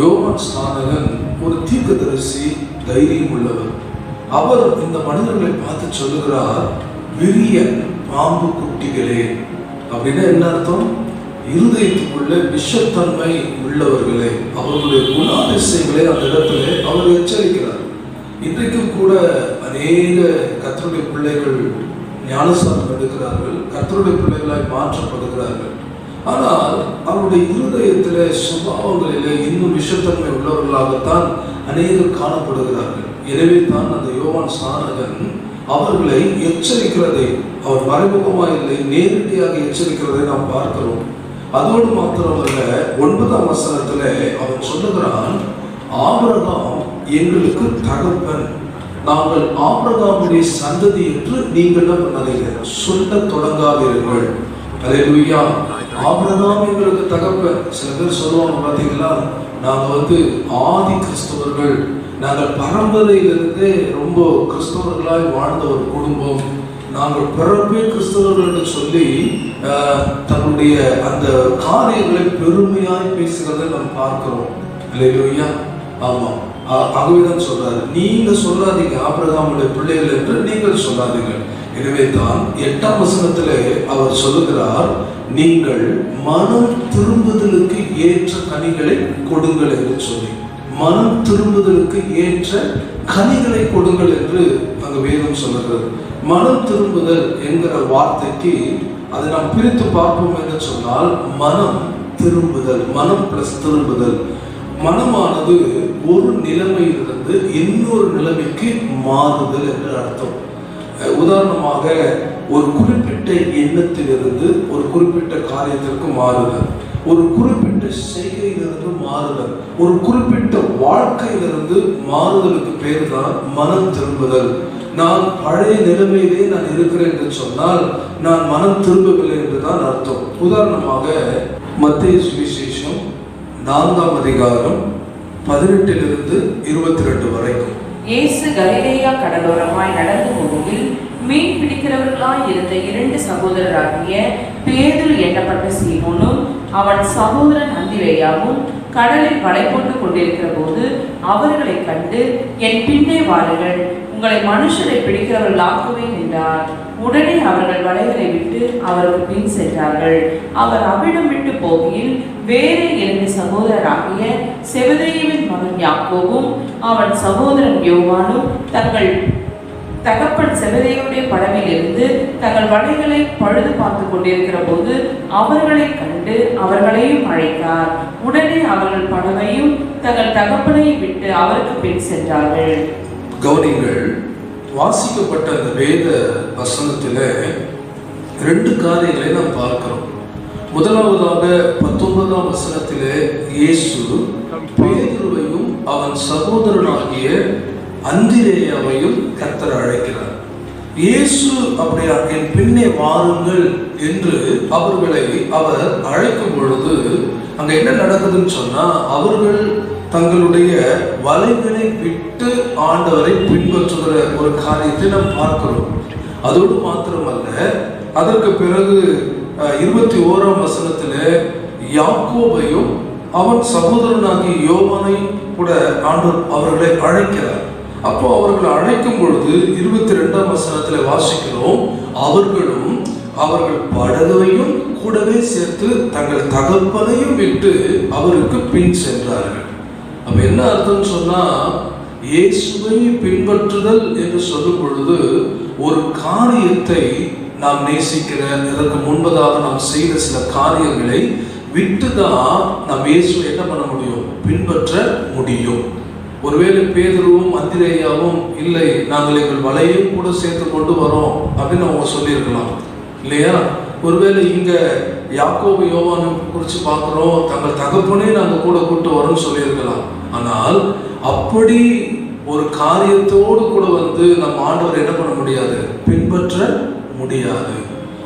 Speaker 1: யோவான் ஸ்நானகன் ஒரு தீர்க்கதரிசி, தைரியம் உள்ளவர். அவர் இந்த மனிதர்களை பார்த்து சொல்லுகிறார், விரிய பாம்பு குட்டிகளே. அப்படின்னா என்ன அர்த்தம்? இருதயத்துக்குள்ள விஷத்தன்மை உள்ளவர்களே, அவர்களுடைய குணாதிசயங்களை அந்த இடத்துல அவர் எச்சரிக்கிறார். இன்றைக்கும் கூட அநேக கர்த்தருடைய பிள்ளைகள் ஞானஸ்நானம் எடுக்கிறார்கள், கர்த்தருடைய பிள்ளைகளாய் மாற்றப்படுகிறார்கள். ஆனால் அவருடைய இருதயத்தில சுபாவங்களிலே இன்னும் விஷத்தன்மை உள்ளவர்களாகத்தான் அநேகர் காணப்படுகிறார்கள். எனவே தான் அந்த யோவான் ஸ்நானகன் அவர்களை எச்சரிக்கிறதை, அவர் மறைமுகமாக இல்லை, நேரடியாக எச்சரிக்கிறதை நாம் பார்க்கிறோம். அதோடு மாத்திரமல்ல, 9ஆம் வசனத்துல அவன் சொல்லுகிறான், ஆபிரகாம் எங்களுக்கு தகப்பன், நாங்கள் ஆபிரகாமுடைய சந்ததி என்று நீங்கள் சொல்ல தொடங்காதீர்கள். அல்லேலூயா. ஆபிரகாம் எங்களுக்கு தகப்பன். சில பேர் சொல்லுவாங்க பார்த்தீங்களா, நாங்கள் ஆதி கிறிஸ்தவர்கள், நாங்கள் பரம்பரையிலிருந்தே ரொம்ப கிறிஸ்தவர்களாய் வாழ்ந்த ஒரு குடும்பம், நாங்கள் பிறப்பே கிறிஸ்தவர்கள் என்று சொல்லி தன்னுடைய அந்த காரியங்களை பெருமையாய் பேசுகிறதை நாம் பார்க்கிறோம். அல்லேலூயா. ஆமாம், ஆகவேதான் சொல்றாரு, நீங்க சொல்லாதீங்க ஆபிரகாமுடைய பிள்ளைகள் என்று நீங்கள் சொல்லாதீங்க. எனவே தான் 8ஆம் வசனத்திலே அவர் சொல்லுகிறார், நீங்கள் மனம் திரும்புதலுக்கு ஏற்ற கனிகளை கொடுங்கள் என்று சொல்லி, மனம் திரும்புதலுக்கு ஏற்ற கனிகளை கொடுங்கள் என்று அங்கு வேதம் சொல்லுகிறது. மனம் திரும்புதல் என்கிற வார்த்தைக்கு அதை நாம் பிரித்து பார்ப்போம் என்று சொன்னால், மனம் திரும்புதல், மனம் பிளஸ் திரும்புதல். மனமானது ஒரு நிலைமையிலிருந்து இன்னொரு நிலைமைக்கு மாறுதல் என்று அர்த்தம். உதாரணமாக, ஒரு குறிப்பிட்ட எண்ணத்திலிருந்து ஒரு குறிப்பிட்ட காரியத்திற்கு மாறுதல், ஒரு குறிப்பிட்ட செய்கையிலிருந்து மாறுதல், ஒரு குறிப்பிட்ட வாழ்க்கையிலிருந்து மாறுதலுக்கு பேர் தான் மனம் திரும்புதல். நான் பழைய நிலைமையிலே நான் இருக்கிறேன் என்று சொன்னால் நான் மனம் திரும்பவில்லை என்றுதான் அர்த்தம். உதாரணமாக, மத்தேயு சுவிசேஷம் 4ஆம் அதிகாரம் 18 to 22 வரைக்கும்.
Speaker 2: இயேசு கலிலேயா கடலோரமாய் நடந்து போகையில் மீன் பிடிக்கிறவர்களாய் இருந்த 2 சகோதரராகிய பேதுரு எண்ணப்பட்ட சீமோனும் அவன் சகோதரன் அந்திரேயாவும் கடலில் வலை போட்டு கொண்டிருக்கிற போது அவர்களை கண்டு, என் பின்னே வாருங்கள், உங்களை மனுஷரை பிடிக்கிறவர்களாக்குவேன் என்றார். உடனே அவர்கள் வலைகளை விட்டு அவருக்கு பின் சென்றார்கள். அவர் அவ்விடம் விட்டு போகையில் வேறு 2 சகோதரராகிய செபதேயுவின் மகன் யாக்கோபும் அவன் சகோதரன் யோவானும் தங்கள் தகப்பன் செபதேயுடைய படவில் இருந்து தங்கள் வலைகளை பழுது பார்த்து கொண்டிருக்கிற போது அவர்களை கண்டு அவர்களையும் அழைத்தார். உடனே அவர்கள் படவையும் தங்கள் தகப்பனையும் விட்டு அவருக்கு பின் சென்றார்கள்.
Speaker 1: கவனிங்கள், வாசிக்கப்பட்ட அந்த வேத வசனத்தில் 2 காரியங்களை நாம் பார்க்கிறோம். முதலாவதாக 19ஆம் வசனத்திலே இயேசு பேதுருவையும் அவன் சகோதரனாகிய அந்திரேயாவையும் கர்த்தர் அழைக்கிறார். இயேசு அப்படியா என் பின்னே வாருங்கள் என்று அவர்களை அவர் அழைக்கும் பொழுது அங்க என்ன நடக்குதுன்னு சொன்னா, அவர்கள் தங்களுடைய வலைகளை விட்டு ஆண்டவரை பின்பற்றுகிற ஒரு காரியத்தை நாம் பார்க்கிறோம். அதோடு மாத்திரமல்ல, அதற்கு பிறகு 21ஆம் வசனத்துல யாக்கோபையும் அவன் சகோதரனாகிய யோவானையும் கூட ஆண்டவர் அவர்களை அழைக்கிறார். அப்போ அவர்களை அழைக்கும் பொழுது 22ஆம் வசனத்துல வாசிக்கிறோம், அவர்களும் அவர்கள் படகையும் கூடவே சேர்த்து தங்கள் தகப்பனையும் விட்டு அவருக்கு பின் சென்றார்கள். அப்ப என்ன அர்த்தம் சொன்னா, இயேசுவை பின்பற்றுதல் என்று சொல்லும் பொழுது ஒரு காரியத்தை நாம் நேசிக்கிற, இதற்கு முன்பதாக நாம் செய்த சில காரியங்களை விட்டுதான் நாம் இயேசுவை என்ன பண்ண முடியும், பின்பற்ற முடியும். ஒருவேளை பேதுருவும் அந்திரேயாவும் இல்லை, நாங்கள் எங்கள் வலையும் கூட சேர்த்து கொண்டு வரோம் அப்படின்னு அவங்க சொல்லியிருக்கலாம் இல்லையா? ஒருவேளை இங்க யாக்கோபு யோவானை குறித்து பார்க்கிறோம், தங்கள் தகப்பனே நாங்கள் கூட கூட்டு வரோம்னு சொல்லியிருக்கலாம். ஆனால் அப்படி ஒரு காரியத்தோடு கூட நம்ம ஆண்டவர் என்ன பண்ண முடியாது, பின்பற்ற முடியாது.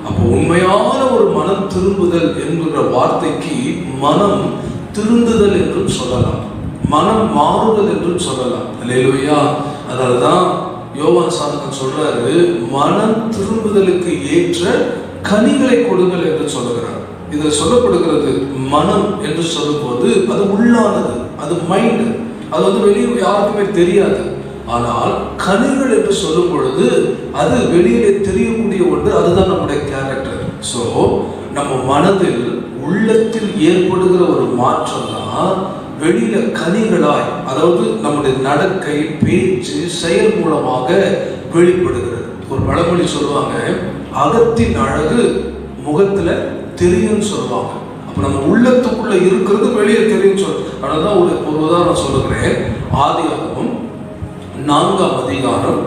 Speaker 1: அப்போ உண்மையான ஒரு மனம் திரும்புதல் என்கிற வார்த்தைக்கு மனம் திருந்துதல் என்றும் சொல்லலாம், மனம் மாறுதல் என்றும் சொல்லலாம். அல்லேலூயா. அதனால்தான் யோவான் சாணகன் சொல்றாரு, மனம் திரும்புதலுக்கு ஏற்ற கனிகளை கொடுங்கள் என்று சொல்லுகிறார். இதில் சொல்லப்படுகிறது மனம் என்று சொல்லும்போது அது உள்ளானது, அது மைண்ட், அது வெளியே யாருக்குமே தெரியாது. ஆனால் கனிகள் என்று சொல்லும் பொழுது அது வெளியிலே தெரியக்கூடிய ஒன்று, அதுதான் நம்முடைய கேரக்டர். ஸோ நம்ம மனதில் உள்ளத்தில் ஏற்படுகிற ஒரு மாற்றம் தான் வெளியில கனிகளாய், அதாவது நம்முடைய நடக்கை, பேச்சு, செயல் மூலமாக வெளிப்படுகிறது. ஒரு பழமொழி சொல்லுவாங்க, அகத்தின் அழகு முகத்துல தெரியும் சொல்லுவாங்க. அப்ப நம்ம உள்ளத்துக்குள்ள இருக்கிறது வெளியே தெரியும் சொல்ல. அதனாலதான் ஒரு உதாரணம் சொல்லுகிறேன். ஆதியாகமம் 4ஆம் அதிகாரம்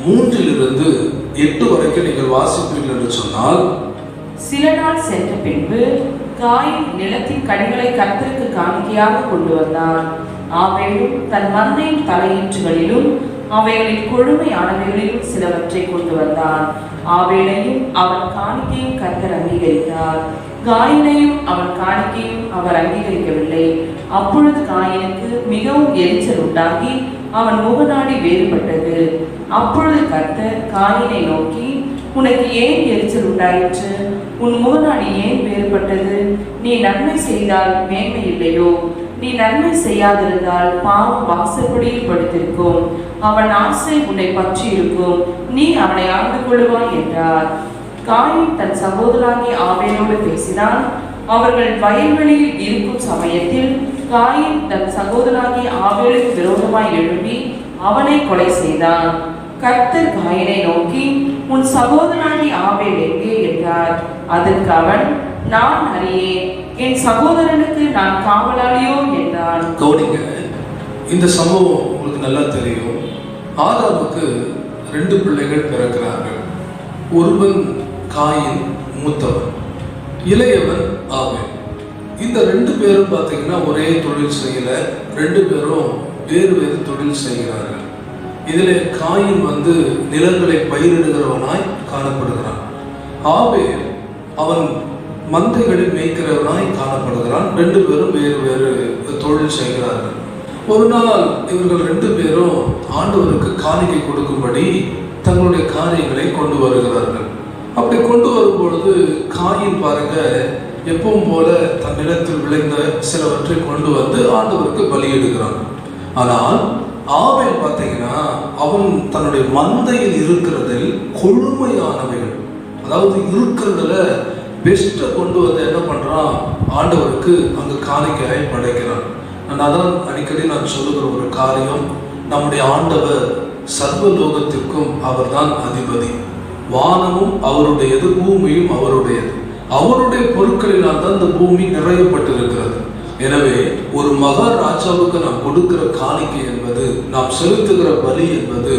Speaker 1: 3-8 வரைக்கும் நீங்கள் வாசிப்பீர்கள் என்று சொன்னால்,
Speaker 2: சில நாள் சென்ற பின்பு காயின் நிலத்தின் கனிகளை கர்த்தருக்கு காணிக்கையாக கொண்டு வந்தான். ஆபேலும் தன் மந்தையின் தலையீற்றுகளிலும் அவைகளின் கொழுமையானவைகளிலும் சிலவற்றை கொண்டு வந்தான். ஆபேலையும் அவன் காணிக்கையும் கர்த்தர் அங்கீகரித்தார், காயினையும் அவன் காணிக்கையும் அவர் அங்கீகரிக்கவில்லை. அப்பொழுது காயினுக்கு மிகவும் எரிச்சல் உண்டாகி அவன் முகநாடி வேறுபட்டது. அப்பொழுது கர்த்தர் காயினை நோக்கி, உனக்கு ஏன் எரிச்சல் உண்டாயிற்று? உன் முகநாடி ஏன் வேறுபட்டது? நீ நன்மை செய்தால் மேன்மை இல்லையோ? நீ நன்மை செய்யாதிருந்தால் பாவம் வாசற்படியில் படுத்திருக்கும். அவன் ஆசை உன்னை பற்றி இருக்கும், நீ அவனை ஆண்டு கொள்ளுவாய் என்றார். காயின் தன் சகோதரனாகிய ஆபேலோடு பேசினான். அவர்கள் வயல்வெளியில் இருக்கும் சமயத்தில் காயின் தன் சகோதரனாகிய ஆபேலுக்கு விரோதமாய் எழும்பி அவனை கொலை செய்தான். கர்த்தர் காயினை நோக்கி, உன் சகோதரனாகிய ஆபேல் எங்கே என்றார். அதற்கு அவன், நான் அறியேன், என் சகோதரனுக்கு நான் காவலாளியோ என்றான்.
Speaker 1: கவனிங்க, இந்த சம்பவம் உங்களுக்கு நல்லா தெரியும். ஆதாமுக்கு 2 பிள்ளைகள் பிறக்கிறார்கள். ஒருவன் காயின், மூத்தவன், இளையவன் ஆபேல். இந்த 2 பேரும் பார்த்தீங்கன்னா ஒரே தொழில் செய்யல, 2 பேரும் வேறு வேறு தொழில் செய்கிறார்கள். இதில் காயின் நிலங்களை பயிரிடுகிறவனாய் காணப்படுகிறான். ஆபேல் அவன் மந்தைகளில் மேய்க்கிறவனாய் காணப்படுகிறான். 2 பேரும் வேறு வேறு தொழில் செய்கிறார்கள். ஒரு நாள் இவர்கள் 2 பேரும் ஆண்டவருக்கு காணிக்கை கொடுக்கும்படி தங்களுடைய காரியங்களை கொண்டு வருகிறார்கள். அப்படி கொண்டு வரும் பொழுது காயின் பாருங்க, எப்பவும் போல தன் நிலத்தில் விளைந்த சிலவற்றை கொண்டு ஆண்டவருக்கு பலியிடுகிறான். ஆனால் ஆபேல் பார்த்தீங்கன்னா அவன் தன்னுடைய மந்தையில் இருக்கிறதில் கொழுமையானவைகள், அதாவது இருக்கிறதுல பெஸ்ட்டை கொண்டு என்ன பண்றான், ஆண்டவருக்கு அங்கு காணிக்கையாய் படைக்கிறான். அதான் அடிக்கடி நான் சொல்லுகிற ஒரு காரியம், நம்முடைய ஆண்டவர் சர்வலோகத்திற்கும் அவர்தான் அதிபதி. வானமும் அவருடையது, பூமியும் அவருடையது. அவருடைய பொருட்களினால் தான் இந்த பூமி நிறையப்பட்டிருக்கிறது. எனவே ஒரு மகாராஜாவுக்கு நாம் கொடுக்கிற காணிக்கை என்பது, நாம் செலுத்துகிற பலி என்பது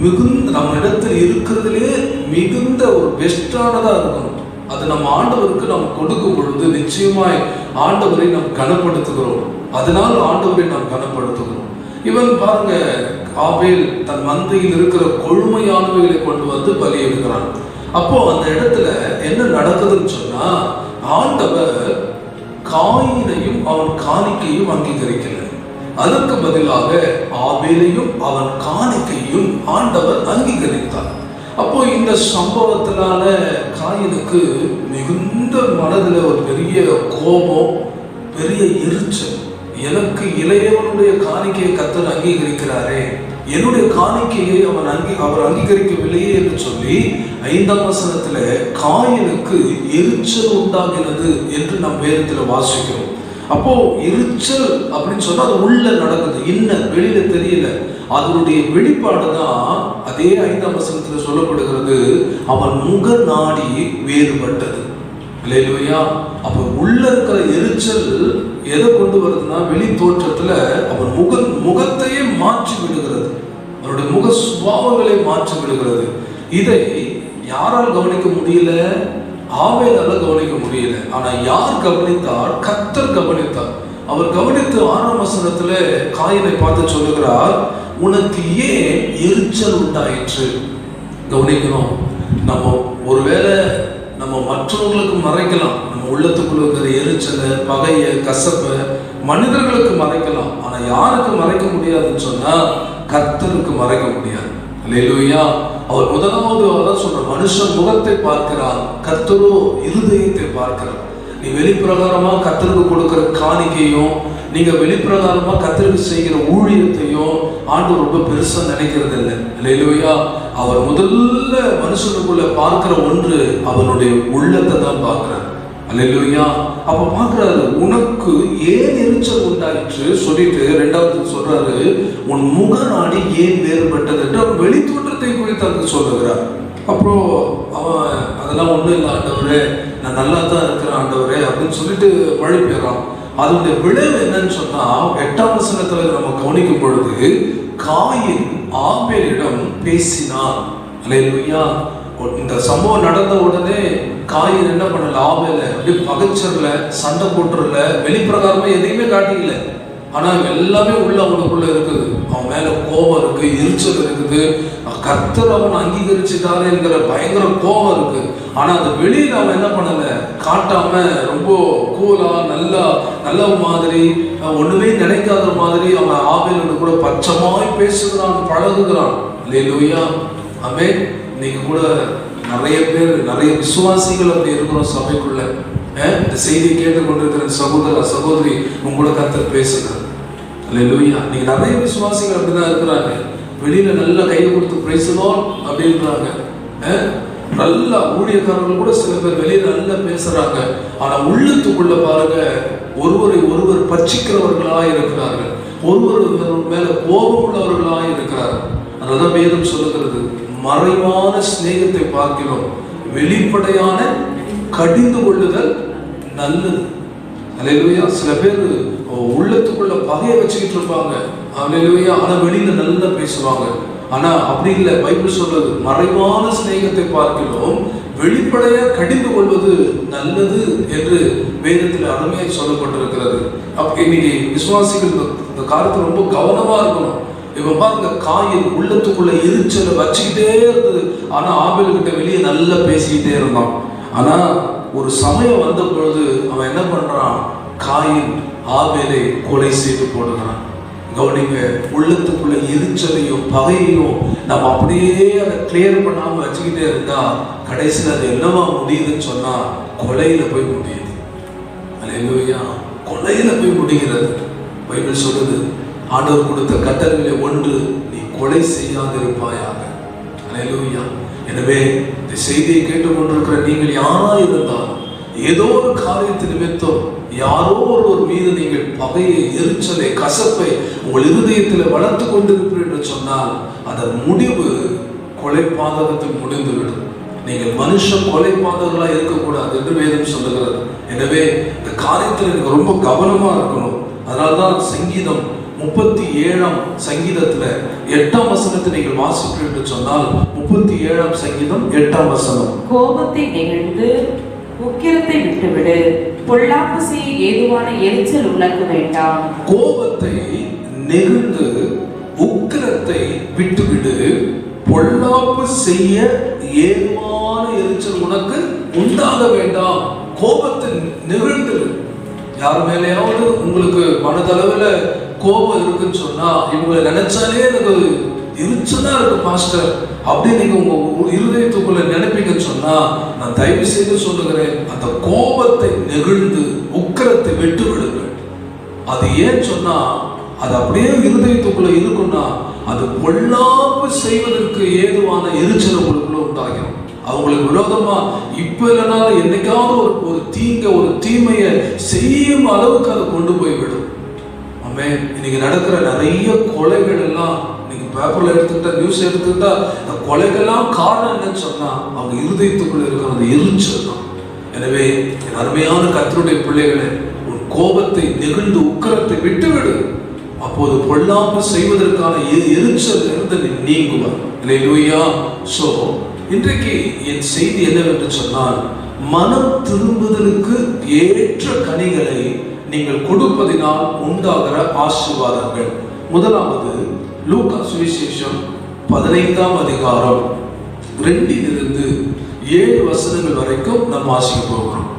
Speaker 1: மிகுந்த நம்ம இடத்தில் இருக்கிறதுலே மிகுந்த ஒரு பெஸ்டானதா இருக்கணும். அது நம்ம ஆண்டவருக்கு நாம் கொடுக்கும் பொழுது நிச்சயமாய் ஆண்டவரை நாம் கனப்படுத்துகிறோம். அதனால் ஆண்டவரை நாம் கனப்படுத்துகிறோம். இவன் பாருங்க, ஆபேல் தன் மந்தையில் இருக்கிற கொழுமையானவைகளை கொண்டு பலியிடுகிறான். அப்போ அந்த இடத்துல என்ன நடக்குதுன்னு சொன்னா, ஆண்டவர் காயினையும் அவன் காணிக்கையும் அங்கீகரிக்கல. அதற்கு பதிலாக ஆபேலையும் அவன் காணிக்கையும் ஆண்டவர் அங்கீகரித்தார். அப்போ இந்த சம்பவத்தினால காயினுக்கு மிகுந்த மனதில் ஒரு பெரிய கோபம், பெரிய எரிச்சல். எனக்கு இளையவனுடைய காணிக்கையை கர்த்தர் அங்கீகரிக்கிறாரே, என்னுடைய காணிக்கையை அவர் அங்கீகரிக்கவில்லையே என்று சொல்லி 5ஆம் வசனத்துல காயினுக்கு எரிச்சல் உண்டாகிறது என்று நம் வேதத்துல வாசிக்கிறோம். அப்போ எரிச்சல் அப்படின்னு சொன்னா அது உள்ள நடக்குது, இன்னும் வெளியில தெரியல. அதனுடைய வெளிப்பாடுதான் அதே 5ஆம் வசனத்துல சொல்லப்படுகிறது, அவன் முக நாடி வேறுபட்டது. அல்லேலூயா. அப்ப உள்ள இருக்கிற எரிச்சல் எதை கொண்டு வருதுன்னா, வெளி தோற்றத்துல அவன் முகத்தையே மாற்றி விடுகிறது, அவருடைய முக சுபாவங்களை மாற்றி விடுகிறது. இதை யாரால் கவனிக்க முடியல? ஆபேலால கவனிக்க முடியல. ஆனா யார் கவனித்தார்? கர்த்தர் கவனித்தார். அவர் கவனித்து 6ஆம் வசனத்துல காயினை பார்த்து சொல்லுகிறார், உனக்கு ஏன் எரிச்சல் உண்டாயிற்று? கவனிக்கணும். நம்ம ஒருவேளை நம்ம மற்றவங்களுக்கு மறைக்கலாம், நம்ம உள்ளத்துக்குள்ள இருக்கிற எரிச்சலை, பகையை, கசப்பை மனிதர்களுக்கு மறைக்கலாம். ஆனா யாருக்கு மறைக்க முடியாதுன்னு சொன்னா கர்த்தருக்கு மறைக்க முடியாது. அல்லேலூயா. அவர் முதலாவது அதான் சொல்ற, மனுஷன் முகத்தை பார்க்கிறார், கர்த்தரோ இருதயத்தை பார்க்கிறார். நீ வெளிப்பிரகாரமா கர்த்தருக்கு கொடுக்கிற காணிக்கையும், நீங்க வெளிப்பிரகாரமா கர்த்தருக்கு செய்கிற ஊழியத்தையும் ஆண்டவர் ரொம்ப பெருசா நினைக்கிறது இல்லை. அல்லேலூயா. அவர் முதல்ல மனுஷனுக்குள்ள பார்க்கிற ஒன்று அவனுடைய உள்ளத்தை தான் பார்க்கிறார். அல்லேலூயா. அப்ப பார்க்கிறாரு, உனக்கு ஏன் எரிச்சல் உண்டாயிற்று சொல்லிட்டு 2வது சொல்றாரு, உன் முக நாடி ஏன் வேறுபட்டது என்று அவன் வெளி தோற்றத்தை குறித்து அங்கு சொல்லுகிறார். அப்புறம் அவன் அதெல்லாம் ஒண்ணும் இல்லை ஆண்டவரே, நான் நல்லா தான் இருக்கிறேன் ஆண்டவரே அப்படின்னு சொல்லிட்டு மழை பெறான். அதனுடைய விளைவு என்னன்னு சொன்னா 8ஆம் வசனத்துல நம்ம கவனிக்கும் பொழுது, காயின் ஆபேலிடம் பேசினான். அல்லேலூயா. இந்த சம்பவம் நடந்த உடனே காயின் என்ன பண்ணல, ஆபேல அப்படியே பகைச்சர்ல, சண்டை போட்டுறல, வெளிப்பிரகாரமா எதையுமே காட்டிக்கல. ஆனா எல்லாமே உள்ள அவனுக்குள்ள இருக்குது. அவன் மேல கோபம் இருக்கு, எரிச்சல் இருக்குது, கர்த்தர் அவன் அங்கீகரிச்சுட்டாரு என்கிற பயங்கர கோபம் இருக்கு. ஆனா அது வெளியில அவன் என்ன பண்ணல, காட்டாம ரொம்ப கூலா நல்ல மாதிரி, ஒண்ணுமே நினைக்காத மாதிரி அவன் ஆபேலோடு கூட பச்சமாய் பேசுகிறான், பழகுகிறான். அல்லேலூயா. ஆமென். இன்னைக்கு கூட நிறைய பேர், நிறைய விசுவாசிகள் அப்படி இருக்கிறோம் சபைக்குள்ள. இந்த செய்தியை கேட்டுக்கொண்டிருக்கிற சகோதர சகோதரி, உங்களோட கர்த்தர் பேசுகிறார். அல்லேலூயா. நீங்க நிறைய விசுவாசிகள் அப்படிதான் இருக்கிறாங்க. வெளியில நல்லா கையை கொடுத்து பிரைஸ் தி லார்ட் அப்படின்றாங்க. நல்ல ஊழியக்காரர்கள் கூட சில பேர் வெளியில நல்லா பேசுறாங்க. ஆனா உள்ளத்துக்குள்ள பாருங்க, ஒருவர் பட்சிக்கிறவர்களா இருக்கிறார்கள், ஒருவர் மேல கோபம் உள்ளவர்களா இருக்கிறார்கள். அதனால வேதம் சொல்லுகிறது, மறைவான சிநேகத்தை பார்க்கிறோம், வெளிப்படையான கடிந்து கொள்ளுதல் நல்லது. அல்லேலூயா. சில பேர் உள்ளத்துக்குள்ள பகையை வச்சுக்கிட்டு இருப்பாங்க. அல்லேலூயா. ஆனா வெளியில நல்லா பேசுவாங்க. ஆனா அப்படி இல்லை. பைபிள் சொல்றது, மறைவான சிநேகத்தை பார்க்கிறோம், வெளிப்படையா கடிந்து கொள்வது நல்லது என்று வேதத்தில் அருமையாக சொல்லப்பட்டிருக்கிறது. அப்ப இன்னைக்கு விசுவாசிகள் இந்த காரியத்தில் ரொம்ப கவனமா இருக்கணும். இவன் பாருங்க, காயின் உள்ளத்துக்குள்ள எரிச்சலை வச்சுக்கிட்டே இருந்தது. ஆனா ஆபேல் கிட்ட வெளியே நல்லா பேசிக்கிட்டே இருந்தான். ஆனா ஒரு சமயம் வந்த பொழுது அவன் என்ன பண்றான், காயின் ஆபேலை கொலை செய்து போடுகிறான். கவனிங்க, உள்ளத்துக்குள்ள எரிச்சலையும் பகையையும் நம்ம அப்படியே அதை கிளியர் பண்ணாம வச்சுக்கிட்டே இருந்தா கடைசியில் அது என்னவா முடியுதுன்னு சொன்னா கொலையில போய் முடியுது. அல்லேலூயா. கொலையில போய் முடிகிறது. பைபிள் சொல்லுது, ஆண்டவர் கொடுத்த கட்டளைகளை ஒன்று, நீ கொலை செய்யாதிருப்பாயாக. அல்லேலூயா. எனவே இந்த செய்தியை கேட்டுக்கொண்டிருக்கிற நீங்கள் யாரா இருந்தால், ஏதோ ஒரு காரியத்தின் நிமித்தம் யாரோ ஒருவர் மீது நீங்கள் பகையை, எரிச்சலை, கசப்பை உங்கள் இருதயத்தில் வளர்த்து கொண்டிருப்பீர்கள் என்று சொன்னால் அதன் முடிவு கொலை பாதகத்தில் முடிந்துவிடும். நீங்கள் மனுஷன் கொலை பாதகங்களா இருக்கக்கூடாது என்று வேதம் சொல்லுகிறது. எனவே இந்த காரியத்தில் எனக்கு ரொம்ப கவனமா இருக்கணும். அதனால்தான் சங்கீதம் 37ஆம் சங்கீதத்துல 8ஆம் வசனத்தை நீங்கள் வாசிப்பீர்கள் என்று சொன்னால், 37ஆம் சங்கீதம் 8ஆம் வசனம்,
Speaker 2: கோபத்தை நெகிழ்ந்து உக்கிரத்தை விட்டுவிடு, பொல்லாப்பு செய்ய ஏதுவான எரிச்சல் உனக்கு வேண்டாம்.
Speaker 1: கோபத்தை நெகிழ்ந்து உக்கிரத்தை விட்டுவிடு, பொல்லாப்பு செய்ய ஏதுவான எரிச்சல் உனக்கு உண்டாக வேண்டாம். கோபத்தை நெகிழ்ந்து, யார் மேலேயாவது உங்களுக்கு மனதளவில் கோபம் இருக்குன்னு சொன்னா, இவங்களை நினைச்சாலே எனக்கு எரிச்சலா இருக்கு பாஸ்டர் அப்படின்னு நீங்க உங்க இருதயத்துக்குள்ள நினைப்பீங்கன்னு சொன்னா, நான் தயவு செய்து சொல்லுகிறேன், அந்த கோபத்தை நெகிழ்ந்து உக்கிரத்தை விட்டு விடுங்கள். அது ஏன் சொன்னா, அது அப்படியே இருதயத்துக்குள்ள இருக்குன்னா அது பொல்லாப்பு செய்வதற்கு ஏதுவான எரிச்சல் உங்களுக்குள்ள உண்டாகும். அவங்களுக்கு விரோதமா இப்ப இல்லைனா என்னைக்காவது ஒரு தீங்க ஒரு தீமையை செய்யும் அளவுக்கு அதை கொண்டு போய்விடும். ஆமே. இன்னைக்கு நடக்கிற நிறைய கொலைகள் எல்லாம் நீங்க பேப்பர்ல எடுத்துக்கிட்டா, நியூஸ் எடுத்துக்கிட்டா, இந்த கொலைகள்லாம் காரணம் என்னன்னு சொன்னா அவங்க இருதயத்துக்குள்ள இருக்கிற அந்த எரிச்சல் தான். எனவே என் அருமையான கர்த்தருடைய பிள்ளைகளை, உன் கோபத்தை, நெகிழ்ந்து உக்கிரத்தை விட்டுவிடு. அப்போது பொல்லாப்பு செய்வதற்கான எரிச்சல் இருந்து நீ நீங்குவார். அல்லேலூயா. சோ இன்றைக்கு என் செய்தி என்னவென்று சொன்னால், மனம் திரும்புதலுக்கு ஏற்ற கனிகளை நீங்கள் கொடுப்பதினால் உண்டாகிற ஆசீர்வாதங்கள். முதலாவது லூக்கா சுவிசேஷம் 15ஆம் அதிகாரம் 2 to 7 வசனங்கள் வரைக்கும் நாம் வாசிக்க போகிறோம்.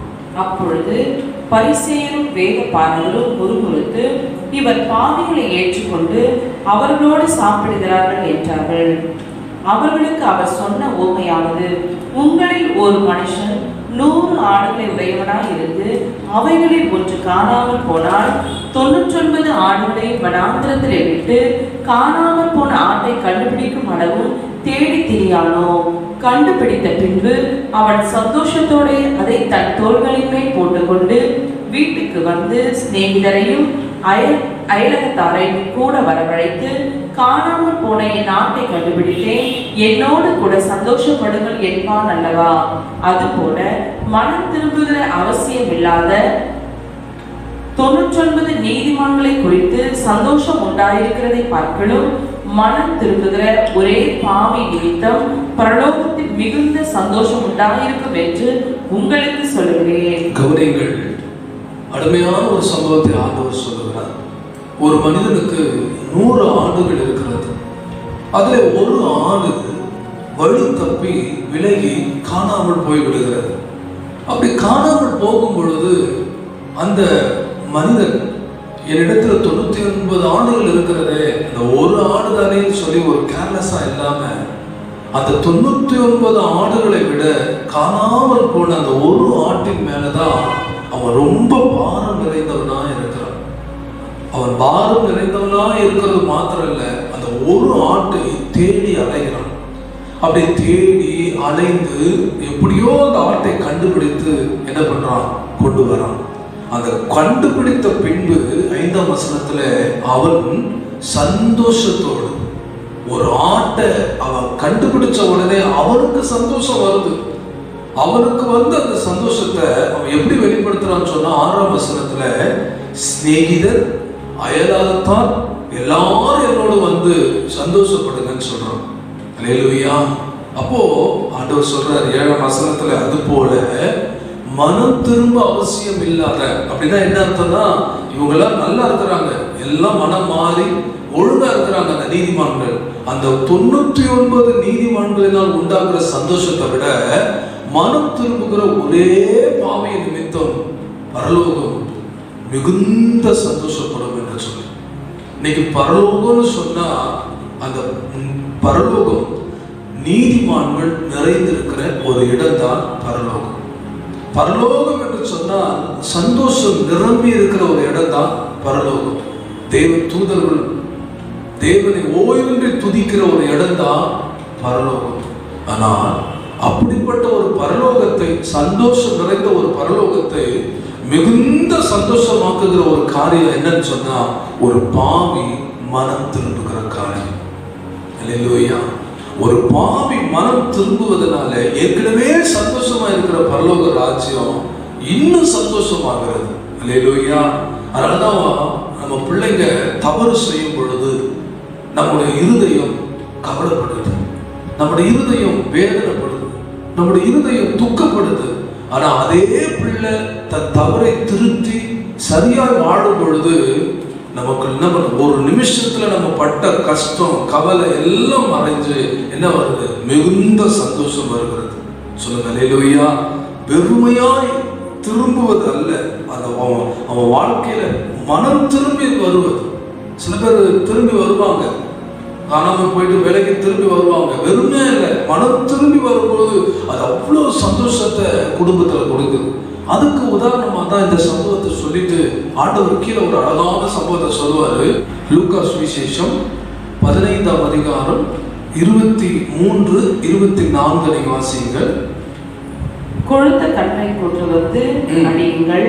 Speaker 2: அப்பொழுது பரிசேயரும் வேதபாரகரும் முறுமுறுத்து, இவர் பாவிகளை ஏற்றுக்கொண்டு அவர்களோடு சாப்பிடுகிறார்கள் என்றார்கள். அவர்களுக்கு அவர் சொன்ன உவமையாவது, உங்களில் ஒரு மனுஷன் 100 ஆடுகளை உடையவனாய் இருந்து அவைகளில் ஒன்று காணாமல் போனால் 99 ஆடுகளை வனாந்திரத்திலே விட்டு காணாமல் போன ஆட்டை கண்டுபிடிக்கும் அளவும் தேடி திரியானோ? கண்டுபிடித்த பின்பு அவன் சந்தோஷத்தோடு அதை தன் தோள்களின் மேல் போட்டுக்கொண்டு வீட்டுக்கு வந்து சிநேகிதரையும் அயலகத்தாரையும் கூட வரவழைத்து, காணாமல் போன என் ஆட்டை கண்டுபிடித்தேன், என்னோடு கூட சந்தோஷப்படுங்கள் என்பான் அல்லவா? அதுபோல மனம் திரும்புகிற அவசியம் இல்லாத 99 நீதிமான்களை குறித்து சந்தோஷம் உண்டாயிருக்கிறதை பார்க்கலும், மனம் திரும்புகிற ஒரே பாவி நிமித்தம் பரலோகத்தில் மிகுந்த சந்தோஷம் உண்டாயிருக்கும் என்று உங்களுக்கு சொல்லுகிறேன்.
Speaker 1: கவனிங்கள், அருமையான ஒரு சம்பவத்தை ஆண்டவர் சொல்லுகிறார். ஒரு மனிதனுக்கு 100 ஆடுகள் இருக்கிறது. அதுல ஒரு ஆடு வழி தப்பி விலகி காணாமல் போய்விடுகிறது. அப்படி காணாமல் போகும் பொழுது அந்த மனிதன், என்னிடத்துல 99 ஆடுகள் இருக்கிறதே, அந்த ஒரு ஆடு தானே சொல்லி ஒரு கேர்லெஸ்ஸா இல்லாம அந்த 99 ஆடுகளை விட காணாமல் போன அந்த ஒரு ஆட்டின் மேலதான் அவன் ரொம்ப பாரம் நிறைந்தவனா இருக்கிறான். அவன் பாரம் நிறைந்தவனா இருக்கிறது மாத்திரம் இல்ல, அந்த ஒரு ஆட்டை தேடி அலைகிறான். அப்படி தேடி அலைந்து எப்படியோ அந்த ஆட்டை கண்டுபிடித்து என்ன பண்றான், கொண்டு வரான். அந்த கண்டுபிடித்த பின்பு 5ஆம் வசனத்துல அவன் சந்தோஷத்தோடு, ஒரு ஆட்டை அவன் கண்டுபிடிச்ச உடனே அவனுக்கு சந்தோஷம் வருது. அவனுக்கு வந்து அந்த சந்தோஷத்தை அவன் எப்படி வெளிப்படுத்துறான்னு சொன்னா 6ஆம் வசனத்துல, சிநேகிதர் அயலாகத்தான் எல்லாரும் என்னோட வந்து சந்தோஷப்படுங்கன்னு சொல்றான். அல்லேலூயா. அப்போ ஆண்டவர் சொல்றார் 7ஆம் வசனத்துல, அது போல மனம் திரும்ப அவசியம் இல்லாத, அப்படின்னா என்ன அர்த்தம்னா, இவங்க எல்லாம் நல்லா இருக்கிறாங்க, எல்லாம் மனம் மாறி ஒழுங்கா இருக்கிறாங்க அந்த நீதிமான்கள். அந்த 99 நீதிமான்களினால் உண்டாக்குற சந்தோஷத்தை விட மனம் திரும்புகிற ஒரே பாவை நிமித்தம் பரலோகம் மிகுந்த சந்தோஷப்படும் என்று சொல்லி. இன்னைக்கு பரலோகம்னு சொன்னா அந்த பரலோகம் நீதிமான்கள் நிறைந்திருக்கிற ஒரு இடம் தான் பரலோகம். பரலோகம் என்று சொன்னால் சந்தோஷம் நிரம்பி இருக்கிற ஒரு இடம் தான் பரலோகம். தேவ தூதர்கள் தேவனை ஓய்வின்றி துதிக்கிற ஒரு இடம் தான் பரலோகம். ஆனால் அப்படிப்பட்ட ஒரு பரலோகத்தை, சந்தோஷம் நிறைந்த ஒரு பரலோகத்தை மிகுந்த சந்தோஷமாக்குகிற ஒரு காரியம் என்னன்னு சொன்னா, ஒரு பாவி மனம் திரும்புகிற காரியம். அல்லேலூயா. ஒரு பாவி மனம் திரும்புவதனால ஏற்கனவே சந்தோஷமா இருக்கிற பரலோக ராஜ்யம் இன்னும் சந்தோஷமாகிறது. அல்லேலூயா. அதனாலதான் நம்ம பிள்ளைங்க தவறு செய்யும் பொழுது நம்முடைய இருதயம் கவலைப்படுது, நம்முடைய இருதயம் வேதனைப்படுது, நம்முடைய இருதயம் துக்கப்படுது. ஆனா அதே பிள்ளை தன் தவறை திருத்தி சரியாய் வாழும் பொழுது நமக்கு என்ன பண்ணும், ஒரு நிமிஷத்துல நம்ம பட்ட கஷ்டம் கவலை எல்லாம் மறைஞ்சு என்ன வருது, மிகுந்த சந்தோஷம் வருகிறது. சொல்லுங்க அல்லேலூயா. வெறுமையாய் திரும்புவது அல்ல, அந்த அவன் வாழ்க்கையில மனம் திரும்பி வருவது. சில பேர் திரும்பி வருவாங்க, காணாம போயிட்டு விலைக்கு திரும்பி வருவாங்க, வெறுமே இல்லை, மனம் திரும்பி வரும்போது அது அவ்வளவு சந்தோஷத்தை குடும்பத்துல கொடுக்குது. அதுக்கு உதாரணமா தான் இந்த சம்பவத்தை சொல்லி சொல்லிட்டு ஆண்டவர் கீழே ஒரு அழகான சம்பவத்தை சொல்லுவாரு. லூக்கா சுவிசேஷம் 15ஆம் அதிகாரம் 23, 24 வாசியுங்கள்.
Speaker 2: கொழுத்த கட்டை கொண்டு வந்து அடியுங்கள்,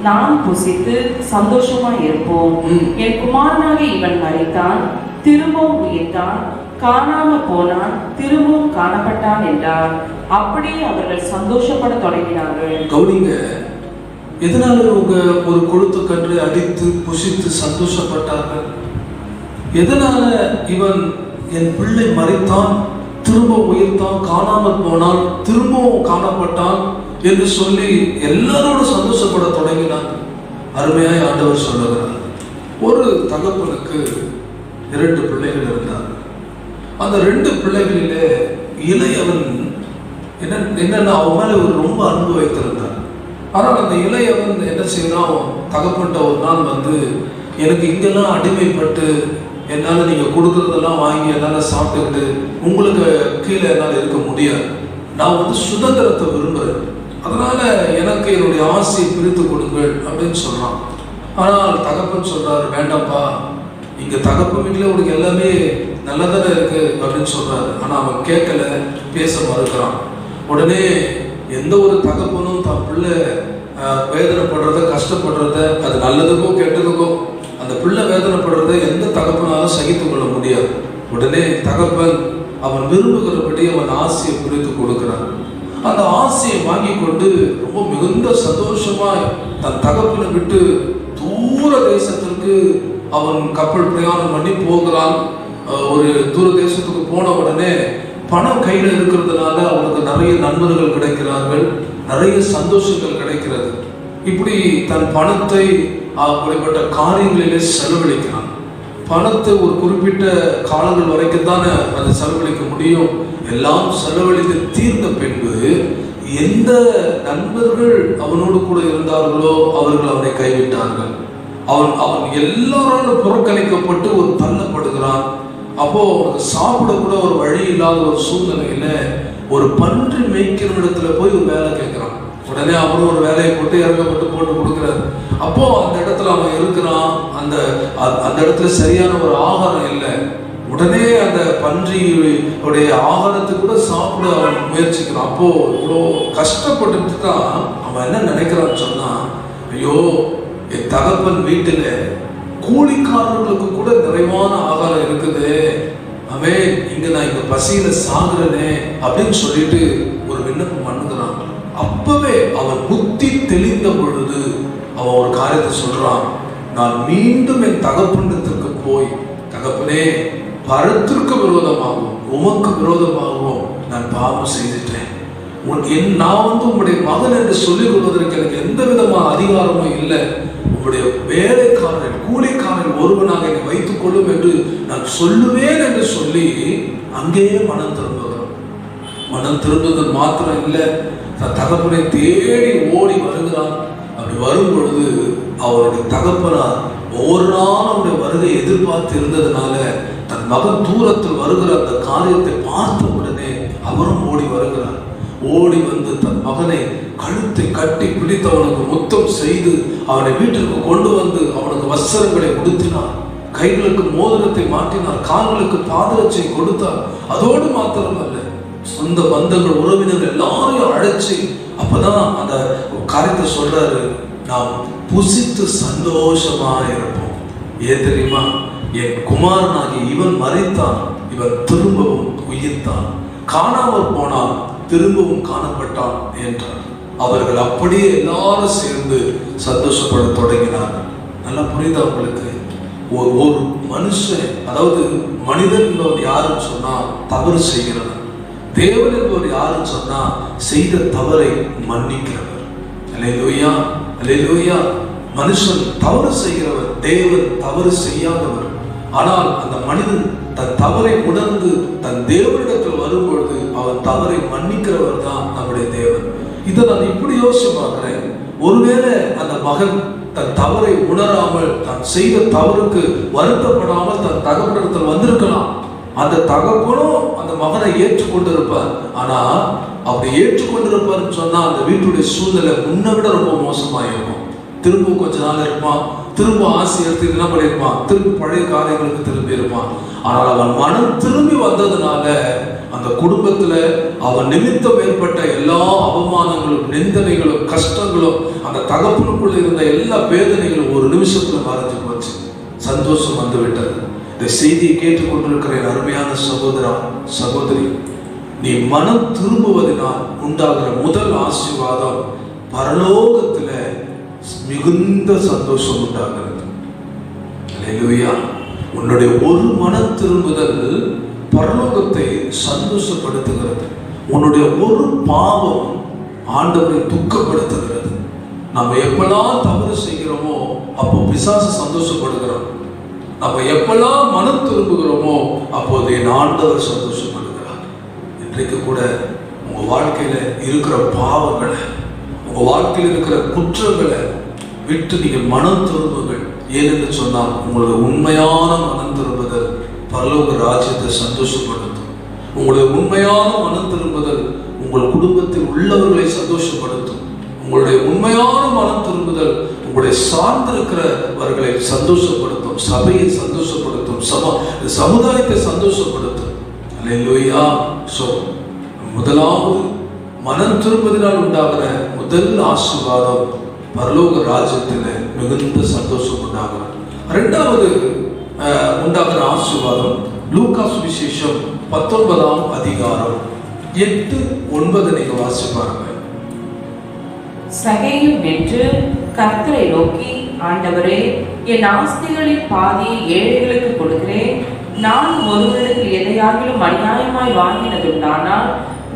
Speaker 2: நாம் புசித்து சந்தோஷமாய் இருப்போம். என் குமாரனாக இவன் மரித்தான், திரும்பவும் உயிர்த்தான், காணாமல் போனான், திரும்பவும் காணப்பட்டான் என்றார். அப்படியே அவர்கள் சந்தோஷப்பட தொடங்கினார்கள்.
Speaker 1: கவுனிங்க, எதனால இவங்க ஒரு கொழுத்த கன்றை அடித்து புசித்து சந்தோஷப்பட்டார்கள்? எதனால இவன் என் பிள்ளை மரித்தான், திரும்ப உயிர்த்தான், காணாமல் போனான், திரும்பவும் காணப்பட்டான் என்று சொல்லி எல்லாரோட சந்தோஷப்பட தொடங்கினார்? அருமையாய் ஆண்டவர் சொல்லுகிறார். ஒரு தகப்பனுக்கு 2 பிள்ளைகள் இருந்தார். அந்த 2 பிள்ளைகளிலே இளையவன் என்னன்னா அவன் மேல ஒரு ரொம்ப அன்பு வைத்திருந்தார். ஆனால் அந்த இளையவன் என்ன செய்யறான், தகப்பன்ட்ட ஒரு நாள் வந்து, எனக்கு இங்கெல்லாம் அடிமைப்பட்டு என்னால் நீங்கள் கொடுக்குறதெல்லாம் வாங்கி என்னால் சாப்பிட்டுக்கிட்டு உங்களுக்கு கீழே என்னால் இருக்க முடியாது. நான் வந்து சுதந்திரத்தை விரும்புகிறேன். அதனால எனக்கு என்னுடைய ஆசையை பிரித்து கொடுங்கள் அப்படின்னு சொல்கிறான். ஆனால் தகப்பன் சொல்கிறாரு, வேண்டாம்ப்பா, இங்கே தகப்பன் வீட்டில் உனக்கு எல்லாமே நல்லதானே இருக்கு அப்படின்னு சொல்கிறாரு. ஆனால் அவன் கேட்கல, பேச மறுக்கிறான். உடனே எந்த ஒரு தகப்பனும் தான் பிள்ளை வேதனைப்படுறத, கஷ்டப்படுறத, அது நல்லதுக்கோ கெட்டதுக்கோ, அந்த பிள்ளை வேதனைப்படுறத எந்த தகப்பனாலும் சகித்து கொள்ள முடியாது. உடனே தகப்பன் அவன் விரும்புகிறபடி அவன் ஆசையை குறித்து கொடுக்கிறான். அந்த ஆசையை வாங்கி கொண்டு ரொம்ப மிகுந்த சந்தோஷமாய் தன் தகப்பனை விட்டு தூர தேசத்திற்கு அவன் கப்பல் பிரயாணம் பண்ணி போகிறான். ஒரு தூர தேசத்துக்கு போன உடனே பணம் கையில் இருக்கிறதுனால அவனுக்கு நிறைய நண்பர்கள் கிடைக்கிறார்கள், நிறைய சந்தோஷங்கள் கிடைக்கிறது. இப்படி தன் பணத்தை அப்படிப்பட்ட காரியங்களிலே செலவழிக்கிறான். பணத்தை ஒரு குறிப்பிட்ட காலங்கள் வரைக்கும் தானே அதை செலவழிக்க முடியும். எல்லாம் செலவழித்து தீர்ந்த பின்பு எந்த நண்பர்கள் அவனோடு கூட இருந்தார்களோ அவர்கள் அவனை கைவிட்டார்கள். அவன் எல்லாராலும் புறக்கணிக்கப்பட்டு ஒரு தள்ளப்படுகிறான். அப்போ அவனுக்கு சாப்பிட கூட ஒரு வழி இல்லாத ஒரு சூழ்நிலையில ஒரு பன்றி மேய்க்கிற இடத்துல போய் ஒரு வேலை கேட்கிறான். உடனே அவனும் ஒரு வேலையை போட்டு இறக்கப்பட்டு போட்டு கொடுக்குறாரு. அப்போ அந்த இடத்துல அவன் இருக்கிறான். அந்த இடத்துல சரியான ஒரு ஆகாரம் இல்லை. உடனே அந்த பன்றியுடைய ஆகாரத்தை கூட சாப்பிட அவன் முயற்சிக்கிறான். அப்போ இவ்வளோ கஷ்டப்பட்டு தான் அவன் என்ன நினைக்கிறான்னு சொன்னா, ஐயோ, என் தகப்பன் வீட்டுல கூலிக்காரர்களுக்கு கூட நிறைவான ஆகாரம் இருக்குது, அவன் இங்க நான் இங்க பசியில சாகுறனே அப்படின்னு சொல்லிட்டு ஒரு விண்ணப்பம் பண்ணுகிறான். அப்பவே அவன் புத்தி தெளிந்த பொழுது அவன் ஒரு காரியத்தை சொல்றான், நான் மீண்டும் என் தகப்பனிடத்திற்கு போய், தகப்பனே, பரத்திற்கு விரோதமாகவும் உமக்கு விரோதமாகவும் நான் பாவம் செய்துட்டேன். நான் வந்து உங்களுடைய மகன் என்று சொல்லிக் கொள்வதற்கு எனக்கு எந்த விதமான அதிகாரமும் இல்லை. உங்களுடைய வேலைக்காரன் கூலிக்காரன் ஒருவனாக என்னை வைத்துக் கொள்ளும் என்று நான் சொல்லுவேன் என்று சொல்லி அங்கேயே மனம் திரும்புகிறான். மனம் திரும்புவது மாத்திரம் இல்லை, தன் தகப்பனை தேடி ஓடி வருகிறான். அப்படி வரும் பொழுது அவருடைய தகப்பனார் ஒவ்வொரு நாளும் அவருடைய வருகை எதிர்பார்த்து இருந்ததுனால தன் மகன் தூரத்தில் வருகிற அந்த காரியத்தை பார்த்த உடனே அவரும் ஓடி வருகிறார். ஓடி வந்து தன் மகனை கழுத்தை கட்டி பிடித்து அவனுக்கு முத்தம் செய்து அவனை வீட்டிற்கு கொண்டு வந்து அவனுக்கு வஸ்திரங்களை உடுத்தினார், கைகளுக்கு மோதிரத்தை மாட்டினார், கால்களுக்கு பாதரட்சை கொடுத்தார். அதோடு மாத்திரமல்ல, சொந்த பந்தங்கள் உறவினர்கள் எல்லாரையும் அழைச்சி அப்பதான் அந்த காரியத்தை சொல்றாரு, நாம் புசித்து சந்தோஷமா இருப்போம். ஏன் தெரியுமா? என் குமாரனாகி இவன் மரித்தான், இவன் திரும்பவும் உயிர்த்தான், காணாமல் போனான், திரும்பவும் காணப்பட்டான் என்றார். அவர்கள் அப்படியே எல்லாரும் சேர்ந்து சந்தோஷப்பட தொடங்கினார்கள். நல்லா புரியுதா உங்களுக்கு? ஒரு மனுஷன், அதாவது மனிதன் என்பவர் யாருன்னு சொன்னா தவறு செய்கிறவர், தேவன் என்பவர் யாருன்னு சொன்னா செய்த தவறை மன்னிக்கிறவர். அல்லேலூயா, அல்லேலூயா. மனுஷன் தவறு செய்கிறவர், தேவன் தவறு செய்யாதவர். ஆனால் அந்த மனிதன் தன் தவறை உணர்ந்து தன் தேவனிடத்தில் வரும்பொழுது அவன் தவறை மன்னிக்கிறவர் தான் நம்முடைய தேவன். இதை நான் இப்படி யோசிச்சு பார்க்கிறேன். ஒருவேளை அந்த மகன் தன் தவறை உணராமல் தான் செய்த தவறுக்கு வருத்தப்படாமல் தன் தகப்பனிடத்தில் வந்திருக்கலாம். அந்த தகப்பனும் அந்த மகனை ஏற்றுக்கொண்டிருப்பார். ஆனா அப்படி ஏற்றுக்கொண்டிருப்பார்னு சொன்னா அந்த வீட்டுடைய சூழ்நிலை முன்ன விட ரொம்ப மோசமா இருக்கும். திரும்ப கொஞ்ச நாள் இருப்பான், திரும்ப ஆசை எடுத்து என்ன பண்ணியிருப்பான், திரும்ப பழைய காரியங்களுக்கு திரும்பி இருப்பான். ஆனால் அவன் மனம் திரும்பி வந்ததுனால அந்த குடும்பத்துல அவன் நிமித்தம் ஏற்பட்ட எல்லா அவமானங்களும், நிந்தனைகளும், கஷ்டங்களும், அந்த தகப்பனுக்குள்ள இருந்த எல்லா வேதனைகளும் ஒரு நிமிஷத்துல மறைஞ்சு போச்சு. சந்தோஷம் வந்து விட்டது. இந்த செய்தியை கேட்டுக்கொண்டிருக்கிற அருமையான சகோதரா, சகோதரி, நீ மனம் திரும்புவதனால் உண்டாகிற முதல் ஆசீர்வாதம் பரலோகத்துல மிகுந்த சந்தோஷம் உண்டாகிறது. அல்லேலூயா. உன்னுடைய ஒரு மனம் திரும்புதல் பரலோகத்தை சந்தோஷப்படுத்துகிறது. உன்னுடைய ஒரு பாவம் ஆண்டவரை துக்கப்படுத்துகிறது. நம்ம எப்பெல்லாம் தவறு செய்கிறோமோ அப்போ பிசாசு சந்தோஷப்படுகிறோம். நம்ம எப்பெல்லாம் மனம் திரும்புகிறோமோ அப்போது என் ஆண்டவர் சந்தோஷப்படுகிறார். இன்றைக்கு கூட உங்க வாழ்க்கையில இருக்கிற பாவங்களை, உங்க வாழ்க்கையில் இருக்கிற குற்றங்களை விட்டு நீங்கள் மனம் திரும்புங்கள். ஏனென்று சொன்னால் உங்களுடைய உண்மையான மனம் திரும்புதல் பரலோக ராஜ்யத்தை சந்தோஷப்படுத்தும். உங்களுடைய உண்மையான மனம் திரும்புதல் உங்கள் குடும்பத்தில் உள்ளவர்களை சந்தோஷப்படுத்தும். உங்களுடைய உண்மையான மனம் திரும்புதல் உங்களுடைய சார்ந்திருக்கிறவர்களை சந்தோஷப்படுத்தும், சபையை சந்தோஷப்படுத்தும், சமுதாயத்தை சந்தோஷப்படுத்தும். அல்லேலூயா. சோ முதலாவது மனம் திரும்புவதனால் உண்டாகிற முதல் ஆசீர்வாதம் பரலோக ராஜ்யத்தில் மிகுந்த சந்தோஷம் உண்டாகிறது. இரண்டாவது உண்டாகிற ஆசீர்வாதம் லூக்கா சுவிசேஷம் 19ஆம் அதிகாரம் 8-9 நீங்க வாசிப்பாருங்க.
Speaker 2: சகேயு நின்று கர்த்தரை நோக்கி, ஆண்டவரே, என் ஆஸ்திகளில் பாதியை ஏழைகளுக்கு கொடுக்கிறேன். நான் ஒருவரிடத்தில் எதையாகிலும் அநியாயமாய் வாங்கினதுண்டானால்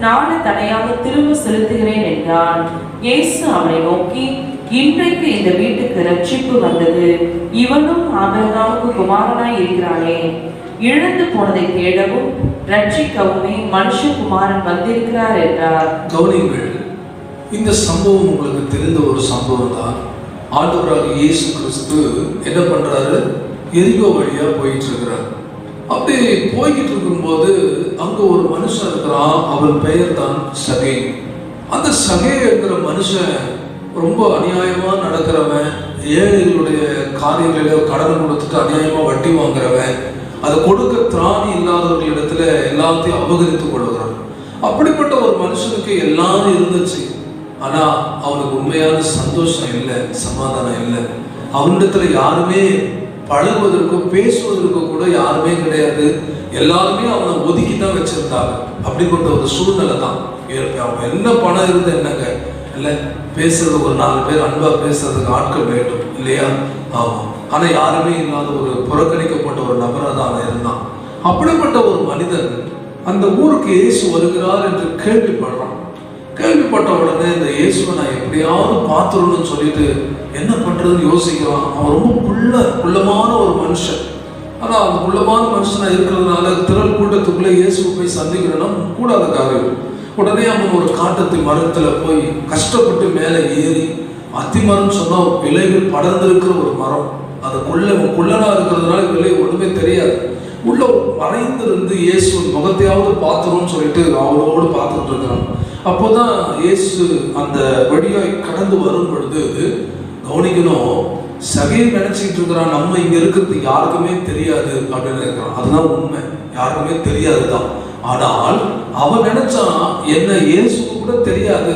Speaker 2: நானே தடையாக திரும்ப செலுத்துகிறேன் என்றான். இயேசு அவனை நோக்கி, இன்றைக்கு இந்த வீட்டுக்கு ரட்சிப்பு வந்தது, இவனும் ஆபிரகாமுக்கு குமாரனாய் இருக்கிறானே. இழந்து போனதை தேடவும் ரட்சிக்கவுமே மனுஷகுமாரன் வந்திருக்கிறார் என்றார்.
Speaker 1: கவனிங்கள், இந்த சம்பவம் உங்களுக்கு தெரிந்த ஒரு சம்பவம் தான். ஆண்டவராக இயேசு கிறிஸ்து என்ன பண்றாரு, எரிகோ வழியா போயிட்டு இருக்கிறார். அப்படி போய்கிட்டு இருக்கும்போது அங்க ஒரு மனுஷன் இருக்கிறான். அவன் பெயர் தான் சகே. அந்த சகே இருக்கிற மனுஷன் ரொம்ப அநியாயமா நடக்கிறவன், ஏழைகளுடைய காரியங்களில கடன் கொடுத்துட்டு அநியாயமா வட்டி வாங்குறவன், அதை கொடுக்க திராணி இல்லாதவர்களிடத்துல எல்லாத்தையும் அபகரித்து கொள்கிறான். அப்படிப்பட்ட ஒரு மனுஷனுக்கு எல்லாரும் இருந்துச்சு. ஆனா அவனுக்கு உண்மையான சந்தோஷம் இல்லை, சமாதானம் இல்லை. அவனிடத்துல யாருமே பழகுவதற்கோ பேசுவதற்கோ கூட யாருமே கிடையாது. எல்லாருமே அவனை ஒதுக்கி தான் வச்சிருந்தாங்க. அப்படிப்பட்ட ஒரு சூழ்நிலை தான். அவன் என்ன பணம் இருந்து என்னங்க இல்லை, பேசுறது ஒரு 4 பேர் அன்பா பேசுறதுக்கு ஆட்கள் வேண்டும் இல்லையா? ஆமா. ஆனா யாருமே இல்லாத ஒரு புறக்கணிக்கப்பட்ட ஒரு நபராக தான் அவன் இருந்தான். அப்படிப்பட்ட ஒரு மனிதன் அந்த ஊருக்கு இயேசு வருகிறார் என்று கேள்விப்படுறான். கேள்விப்பட்ட உடனே இந்த இயேசுவை நான் எப்படியாவது பார்த்துடணும்னு சொல்லிட்டு என்ன பண்றதுன்னு யோசிக்கிறான். அவன் ரொம்ப குள்ளமான ஒரு மனுஷன். ஆனா அந்த குள்ளமான மனுஷனா இருக்கிறதுனால திரள் கூட்டத்துக்குள்ள இயேசுவை போய் சந்திக்கிறோம்னா கூடாத காரியம். உடனே அவன் ஒரு காட்டத்து மரத்துல போய் கஷ்டப்பட்டு மேலே ஏறி, அத்திமரம் சொன்னா விலைகள் படர்ந்திருக்கிற ஒரு மரம், அது குள்ளனா இருக்கிறதுனால விலை ஒண்ணுமே தெரியாது. உள்ள மறைந்திருந்து இயேசுவின் முகத்தையாவது பார்த்துரும்னு சொல்லிட்டு அவளோடு பார்த்துட்டு இருக்கிறான். அப்போதான் இயேசு அந்த வழியாய் கடந்து வரும் பொழுது கவனிக்கணும், சகே நினைச்சிட்டு இருக்கிறான் நம்ம இங்க இருக்கிறது யாருக்குமே தெரியாது அப்படின்னு இருக்கிறான். அதுதான் உண்மை, யாருக்குமே தெரியாதுதான். ஆனால் அவன் நினைச்சான் என்ன இயேசுக்கு கூட தெரியாது,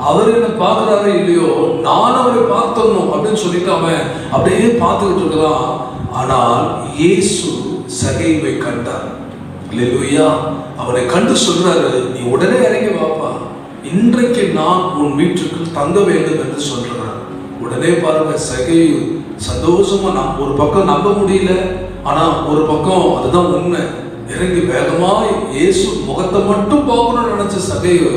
Speaker 1: அவர் என்ன பார்க்கிறாரே இல்லையோ, நான் அவரை பார்த்தணும் அப்படின்னு சொல்லிட்டு அவன் அப்படியே பார்த்துக்கிட்டு இருக்கிறான். ஆனால் இயேசு சகேவை கண்டார். அல்லேலூயா. அவனை கண்டு சொல்றாரு, நீ உடனே இறங்கி வாப்பா, இன்றைக்கு நான் உன் வீட்டுக்கு தங்க வேண்டும் என்று சொல்றார். உடனே பாருங்க, சகேயு சந்தோஷமா, ஒரு பக்கம் நம்ப முடியல, ஆனா ஒரு பக்கம் அதுதான் உண்மை. இறங்கி வேகமா இயேசு முகத்தை மட்டும் பார்க்கணும்னு நினைச்ச சகேயு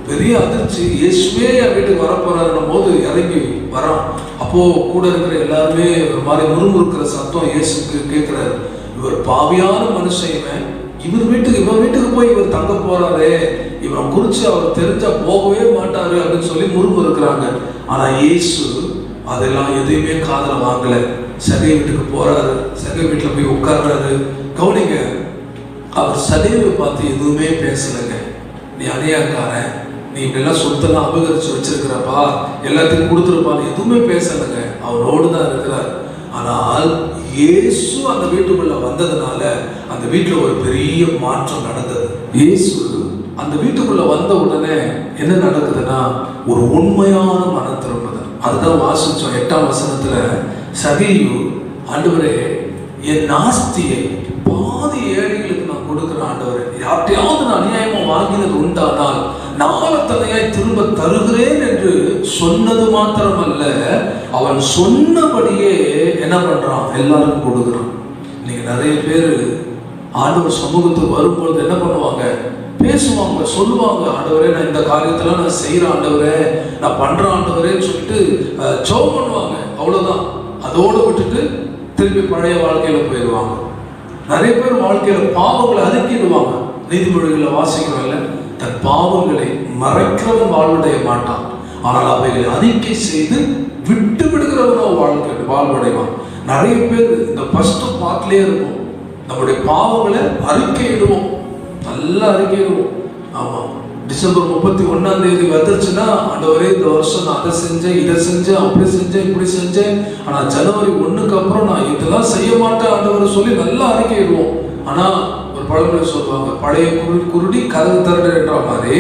Speaker 1: பெரிய அதிர்ச்சி. இயேசுவே என் வீட்டுக்கு வரப்போறாருன்னும் போது இறங்கி வரான். அப்போ கூட இருக்கிற எல்லாருமே ஒரு மாதிரி முறுமுறுக்கிற சத்தம் இயேசுக்கு கேட்கிறாரு. இவர் பாவியான மனுஷன், இவர் வீட்டுக்கு போய் இவர் தங்க போறாரே, இவன் குறிச்சு அவர் தெரிஞ்சா போகவே மாட்டாரு அப்படின்னு சொல்லி முறுமுறுக்கிறாங்க. ஆனா இயேசு அதெல்லாம் எதையுமே காதுல வாங்கல. சகே வீட்டுக்கு போறாரு, சகே வீட்டுல போய் உட்கார்றாரு. கவனிங்க, அவர் சகேவை பார்த்து எதுவுமே பேசலைங்க. நீ அநியாயக்காரன், நீ நீ இப்படிலாம் சொத்தெல்லாம் அபகரிச்சு வச்சிருக்கிறப்பா, எல்லாத்தையும் கொடுத்துருப்பான்னு எதுவுமே பேசலைங்க. அவரோடு தான் இருக்கிறார். ஆனால் இயேசு அந்த வீட்டுக்குள்ள வந்ததுனால அந்த வீட்டுல ஒரு பெரிய மாற்றம் நடந்தது. இயேசு அந்த வீட்டுக்குள்ள வந்த உடனே என்ன நடக்குதுன்னா, ஒரு உண்மையான மனம் திரும்புது. அதுதான் வாசிச்சோம் 8ஆம் வசனத்துல. சகேயு, ஆண்டவரே என் நாஸ்தியை பாதி ஏழைகளுக்கு நான் கொடுக்கிறேன் ஆண்டவரே, யார்ட்டையாவது நான் அநியாயமா வாங்கினது உண்டானால் நாளத்தனையாய் திரும்ப தருகிறேன் என்று சொன்னது மாத்திரமல்ல, அவன் சொன்னபடியே என்ன பண்றான், எல்லாருக்கும் கொடுக்குறான். நீங்க நிறைய பேர் ஆண்டவர் சமூகத்துக்கு வரும்பொழுது என்ன பண்ணுவாங்க, பேசுவாங்க, சொல்லுவாங்க, ஆண்டவரே நான் இந்த காரியத்தெல்லாம் நான் செய்யறேன் ஆண்டவரே, நான் பண்றேன் ஆண்டவரேன்னு சொல்லிட்டு ஜெபம் பண்ணுவாங்க. அவ்வளவுதான். அதோடு விட்டுட்டு திருப்பி பழைய வாழ்க்கையில போயிடுவாங்க. நிறைய பேர் வாழ்க்கையில பாவங்களை அறிக்கிடுவாங்க. நீதிமொழிகளை வாசிக்கிறோம்ல, தன் பாவங்களை மறைக்கிறவன் வாழ்வடைய மாட்டான், ஆனால் அவைகளை அறிக்கை செய்து விட்டு விடுகிறவனோ வாழ்வடைவான். நிறைய பேர் இந்த ஃபர்ஸ்ட் பார்ட்லயே இருப்போம், நம்முடைய பாவங்களை அறிக்கையிடுவோம், நல்லா அறிக்கையிடுவோம். ஆமா, டிசம்பர் 31 வந்துருச்சுன்னா, ஆண்டவரே இந்த வருஷம் நான் அதை செஞ்சேன், இதை செஞ்சேன், அப்படி செஞ்சேன், இப்படி செஞ்சேன், ஆனா ஜனவரி 1க்கு அப்புறம் நான் இதெல்லாம் செய்ய மாட்டேன் ஆண்டவரை சொல்லி நல்லா அறிக்கையிடுவோம். ஆனா ஒரு பழமொழி சொல்லுவாங்க, பழைய குருடி கதவு திறன்ற மாதிரி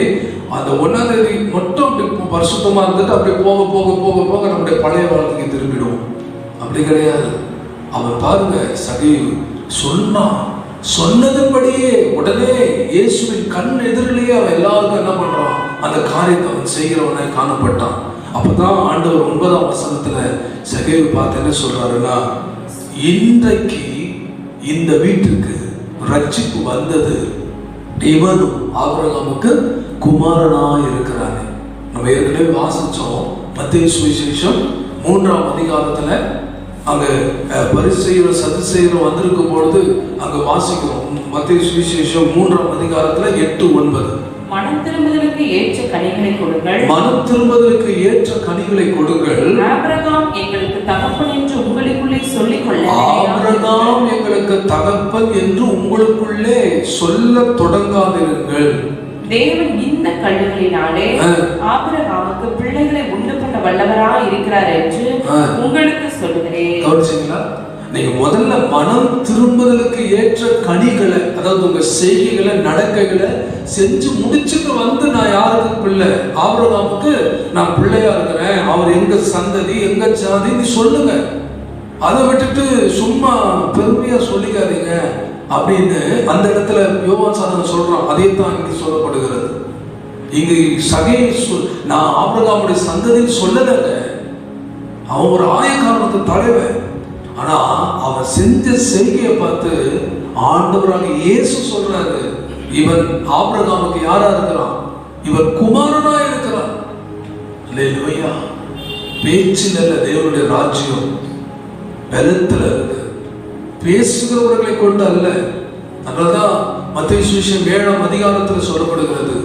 Speaker 1: அந்த 1ஆம் தேதி மட்டும் அப்படி பரிசுத்தமா இருந்துட்டு அப்படியே போக போக போக போக நம்முடைய பழைய வாழ்க்கைக்கு திரும்பிடுவோம். அப்படி கிடையாது. அவன் பாருங்க, சகேயு சொன்னான், சொன்னதுபடியே உடனே இயேசுவின் கண் எதிரிலேயே அவன் எல்லாருக்கும் என்ன பண்றான், அந்த காரியத்தை அவன் செய்கிறவனை காணப்பட்டான். அப்பதான் ஆண்டவர் 9ஆம் வசனத்துல சகேயு பார்த்து என்ன சொல்றாருன்னா, இன்றைக்கு இந்த வீட்டுக்கு ரட்சிப்பு வந்தது, இவனும் ஆபிரகாமுக்கு குமாரனா இருக்கிறானே. நம்ம ஏற்கனவே வாசிச்சோம் மத்தேயு சுவிசேஷம் 3ஆம் அதிகாரத்துல. அங்க பரிசேயரும் சதுசேயரும் வந்திருக்கும் பொழுது அங்க வாசிக்கிறோம். மத்தேயு சுவிசேஷம் 3ஆம் அதிகாரத்துல 8-9.
Speaker 2: மனம் திரும்புதலுக்கு ஏற்ற கனிகளை கொடுங்கள்,
Speaker 1: மனம் திரும்புதலுக்கு ஏற்ற கனிகளை கொடுங்கள்.
Speaker 2: ஆபிரகாம் எங்களுக்கு தகப்பன் என்று உங்களுக்குள்ளே சொல்லிக்கொள்ள,
Speaker 1: ஆபிரகாம் எங்களுக்கு தகப்பன் என்று உங்களுக்குள்ளே சொல்ல தொடங்காதிருங்கள்.
Speaker 2: தேவன் இந்த கல்லுகளினாலே ஆபிரகாமுக்கு பிள்ளைகளை உண்டு பண்ண வல்லவராய் இருக்கிறார் என்று உங்களுக்கு சொல்லுகிறேன்.
Speaker 1: கவனிச்சீங்களா? நீங்க முதல்ல மனம் திரும்புதலுக்கு ஏற்ற கனிகளை, அதாவது உங்க செய்கைகளை, நடக்கைகளை செஞ்சு முடிச்சுட்டு வந்து, நான் யாருக்கு பிள்ளை, ஆபிரகாமுக்கு நான் பிள்ளையா இருக்கிறேன், அவர் எங்க சந்ததி, எங்க ஜாதி, நீ சொல்லுங்க. அதை விட்டுட்டு சும்மா பெருமையா சொல்லிக்காதீங்க அப்படின்னு அந்த இடத்துல யோவான் சாணன் சொல்றான். அதே தான் இங்க சொல்லப்படுகிறது. இங்கு சகேயு நான் ஆபிரகாமுடைய சந்ததின்னு சொல்லலைங்க, அவன் ஒரு ஆயக்காரனுக்கு தலைவன். ஆனா அவன் செஞ்ச செய்கையை பார்த்து ஆண்டவராக இயேசு சொல்றாரு, இவன் ஆபிரகாமுக்கு யாரா இருக்கிறான், இவன் குமாரனா இருக்கிறான். அல்லேலூயா. பேச்சில் அல்ல தேவனுடைய ராஜ்யம், பலத்துல இருக்கு, பேசுகிறவர்களை கொண்டு அல்ல. அதனால்தான் மத்தேயு சுவிசேஷம் 7ஆம் அதிகாரத்தில் சொல்லப்படுகிறது,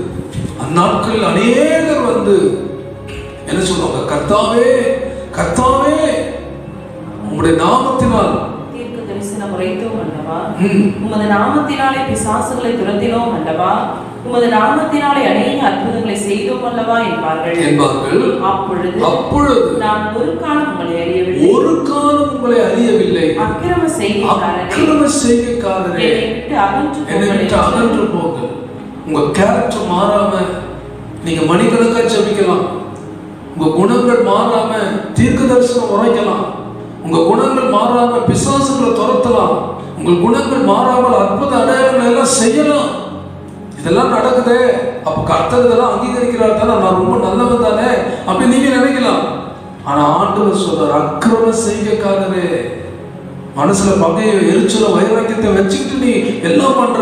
Speaker 1: அந்நாட்களில் அநேகர் வந்து என்ன சொல்லுவாங்க, கர்த்தாவே கர்த்தாவே உம்முடைய நாமத்தினால்
Speaker 2: தீர்க்க தரிசனம் உரைத்தோம் அல்லவா, உமது நாமத்தினாலே பிசாசுகளை துரத்தினோம் அல்லவா, உமது நாமத்தினாலே அநேக அற்புதங்களை செய்தோம் அல்லவா என்பார்கள். அப்பொழுது நான் ஒரு காலம் உங்களை அறியவில்லை, அக்கிரம செய்கைக்காரரே என்னை விட்டு அகன்று போங்கள். உங்க கேரக்டர் மாறாம நீங்க மணிக்கணக்கா ஜெபிக்கலாம், உங்க குணங்கள் மாறாம தீர்க்க தரிசனம் உரைக்கலாம், உங்க குணங்கள் மாறாம பிசாசுகளை துரத்தலாம், உங்கள் குணங்கள் மாறாமல் அற்புத அடையாளங்கள் எல்லாம் செய்யலாம். இதெல்லாம் நடக்குதே, அப்ப கர்த்தர் இதெல்லாம் அங்கீகரிக்கிறார் தானே, நான் ரொம்ப நல்லவன் தானே அப்படி நீங்க நினைக்கலாம். ஆனா ஆண்டவர் சொல்றார், அக்கிரம செய்கைக்காரரே, மனசுல பகையை, எரிச்சல, வைராக்கியத்தை வச்சுக்கிட்டு நீ எல்லாம் பண்ற,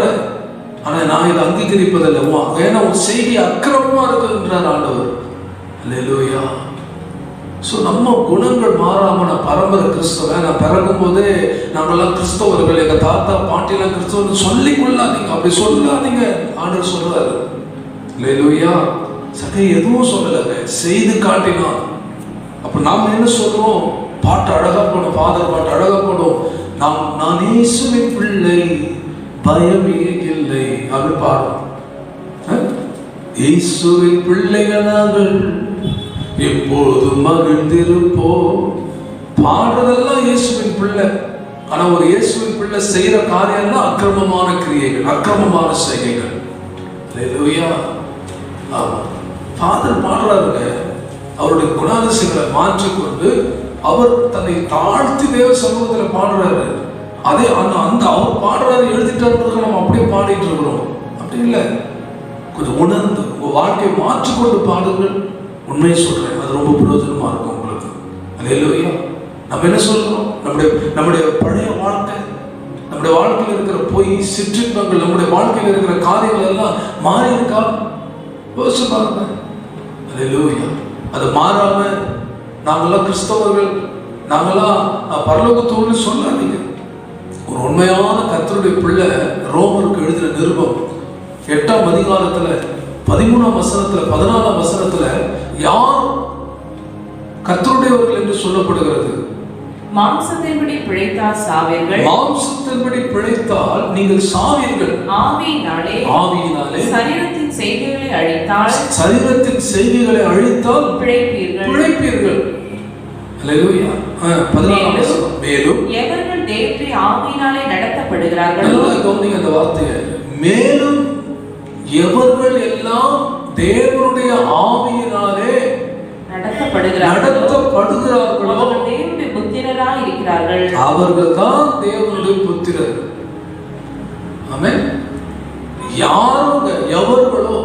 Speaker 2: ஆனா நான் இதை அங்கீகரிப்பதில்லை, ஏன்னா உன் செய்கை அக்கிரமமா இருக்குன்றார் ஆண்டவர். அல்லேலூயா. ஸோ நம்ம குணங்கள் மாறாம, நான் பரம்பரை கிறிஸ்தவன், நான் பிறக்கும் போதே நாங்கெல்லாம் கிறிஸ்தவர்கள், எங்க தாத்தா பாட்டிலாம் கிறிஸ்தவன் சொல்லி கொள்ளாதீங்க, அப்படி சொல்லாதீங்க ஆண்டவர் சொல்றாரு. அல்லேலூயா. சகேயு எதுவும் சொல்லலைங்க, செய்து காட்டினான். அப்ப நாம என்ன சொல்றோம், பாட்டு அழகா போடும், ஃபாதர் பாட்டு அழகா போடும், நான் இயேசுவின் பிள்ளை பயமே இல்லை அப்படி பாடும்.
Speaker 1: இயேசுவின் பிள்ளைகள் நாங்கள் எப்போதும் மகிழ்ந்திருப்போம். பாடுறதெல்லாம் இயேசுவின் பிள்ளை. ஆனா ஒரு இயேசுவின் பிள்ளை செய்யற காரியம்லாம் அக்கிரமமான கிரியைகள், அக்கிரமமான செய்கைகள். அல்லேலூயா. ஃபாதர் பாடுறாருங்க, அவருடைய குணாதிசயங்களை மாற்றிக்கொண்டு அவர் தன்னை தாழ்த்தி தேவ சமூகத்தில் பாடுறாரு. அதே அந்த அவர் பாடுறாரு எழுதிட்டாரு, நம்ம அப்படியே பாடிட்டு இருக்கிறோம். அப்படி இல்லை, கொஞ்சம் உணர்ந்து உங்க வாழ்க்கையை மாற்றிக்கொண்டு பாடுங்கள். உண்மையை சொல்றேன், அது ரொம்ப பிரயோஜனமா இருக்கும் உங்களுக்கு. அல்லேலூயா. நம்ம என்ன சொல்றோம்? நம்முடைய பழைய வாழ்க்கை, நம்முடைய வாழ்க்கையில் இருக்கிற பொய், சிற்றின்பங்கள், நம்முடைய வாழ்க்கையில் இருக்கிற காரியங்கள் எல்லாம் மாறி இருக்கா? யோசிச்சு பாருங்க. அல்லேலூயா. அது மாறாம நாங்கெல்லாம் கிறிஸ்தவர்கள், நாங்கெல்லாம் பரலோகத்தோடு சொல்லாதீங்க. ஒரு உண்மையான கர்த்தருடைய பிள்ளை ரோமருக்கு எழுதின நிருபம் 8ஆம் அதிகாரத்துல 13ஆம் வசனத்துல 14ஆம் வசனத்துல யார் கர்த்தருடையவர்கள் என்று சொல்லப்படுகிறது?
Speaker 2: மாம்சத்தின்படி பிழைத்தால் சாவீர்கள்.
Speaker 1: மாம்சத்தின்படி பிழைத்தால் நீங்கள் சாவீர்கள்.
Speaker 2: ஆவியினாலே சரீரத்தின் செய்கைகளை அழித்தால் பிழைப்பீர்கள்.
Speaker 1: அல்லேலூயா. 14ஆம் வசனம். மேலும்
Speaker 2: எவர்கள் தேவனுடைய ஆவியினாலே நடத்தப்படுகிறார்களோ,
Speaker 1: கவனிங்க அந்த வார்த்தையை, மேலும் எவர்கள் எல்லாம் தேவனுடைய ஆவியினாலே நடத்தப்படுகிறார்களோ அவர்கள் தேவனுடைய புத்திரராய் இருக்கிறார்கள். அவர்கள் தான் தேவனுடைய புத்திரர்கள். ஆமென். யாருங்க எவர்களோ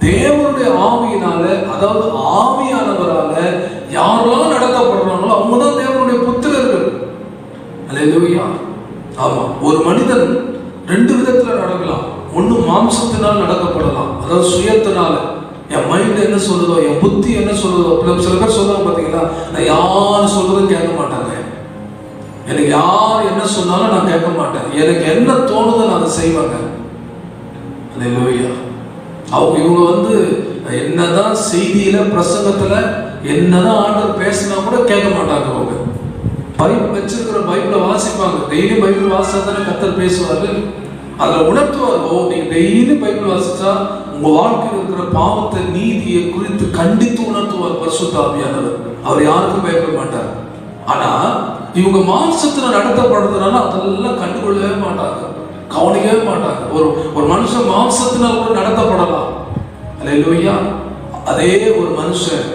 Speaker 1: தேவனுடைய ஆவியினால, அதாவது ஆவியானவரால யாரெல்லாம் நடத்தப்படுறாங்களோ அவங்க தான் தேவனுடைய புத்திரர்கள். அல்லேலூயா. ஆமா, ஒரு மனிதன் ரெண்டு விதத்துல நடக்கலாம். ஒண்ணு மாம்சத்தினால் நடக்கப்படலாம், அதாவது சுயத்தினால, என் மைண்ட் என்ன சொல்லுதோ, என் புத்தி என்ன சொல்லுதோ. சில பேர் சொல்லுவாங்க பாத்தீங்களா, நான் யார் சொல்றதும் கேட்க மாட்டாங்க, எனக்கு யார் என்ன சொன்னாலும் நான் கேட்க மாட்டேன், எனக்கு என்ன தோணுதோ நான் அதை செய்வாங்க. அல்லேலூயா. இவங்க என்னதான் செய்தியில பிரசங்கத்துல என்னதான் ஆண்டவர் பேசினா கூட கேட்க மாட்டாங்க. அவங்க பைபிள் வச்சிருக்கிற பைபிளை வாசிப்பாங்க, டெய்லி பைபிள் வாசிச்சா தானே கர்த்தர் பேசுவாரு, அதுல உணர்த்துவார். நீங்க டெய்லி பைபிள் வாசிச்சா உங்க வாழ்க்கையில் இருக்கிற பாவத்தை, நீதியை குறித்து கண்டித்து உணர்த்துவார் பரிசுத்த ஆவியானவர். அவர் யாருக்கும் பயப்பட மாட்டார். ஆனா இவங்க மாம்சத்துல நடத்தப்படுறதுனால அதெல்லாம் கண்டுகொள்ளவே மாட்டாங்க, கவனிக்கவே மாட்டாங்க. ஒரு மனுஷன் மாம்சத்தினால் கூட நடத்தப்படலாம். அல்லேலூயா. அதே ஒரு மனுஷன்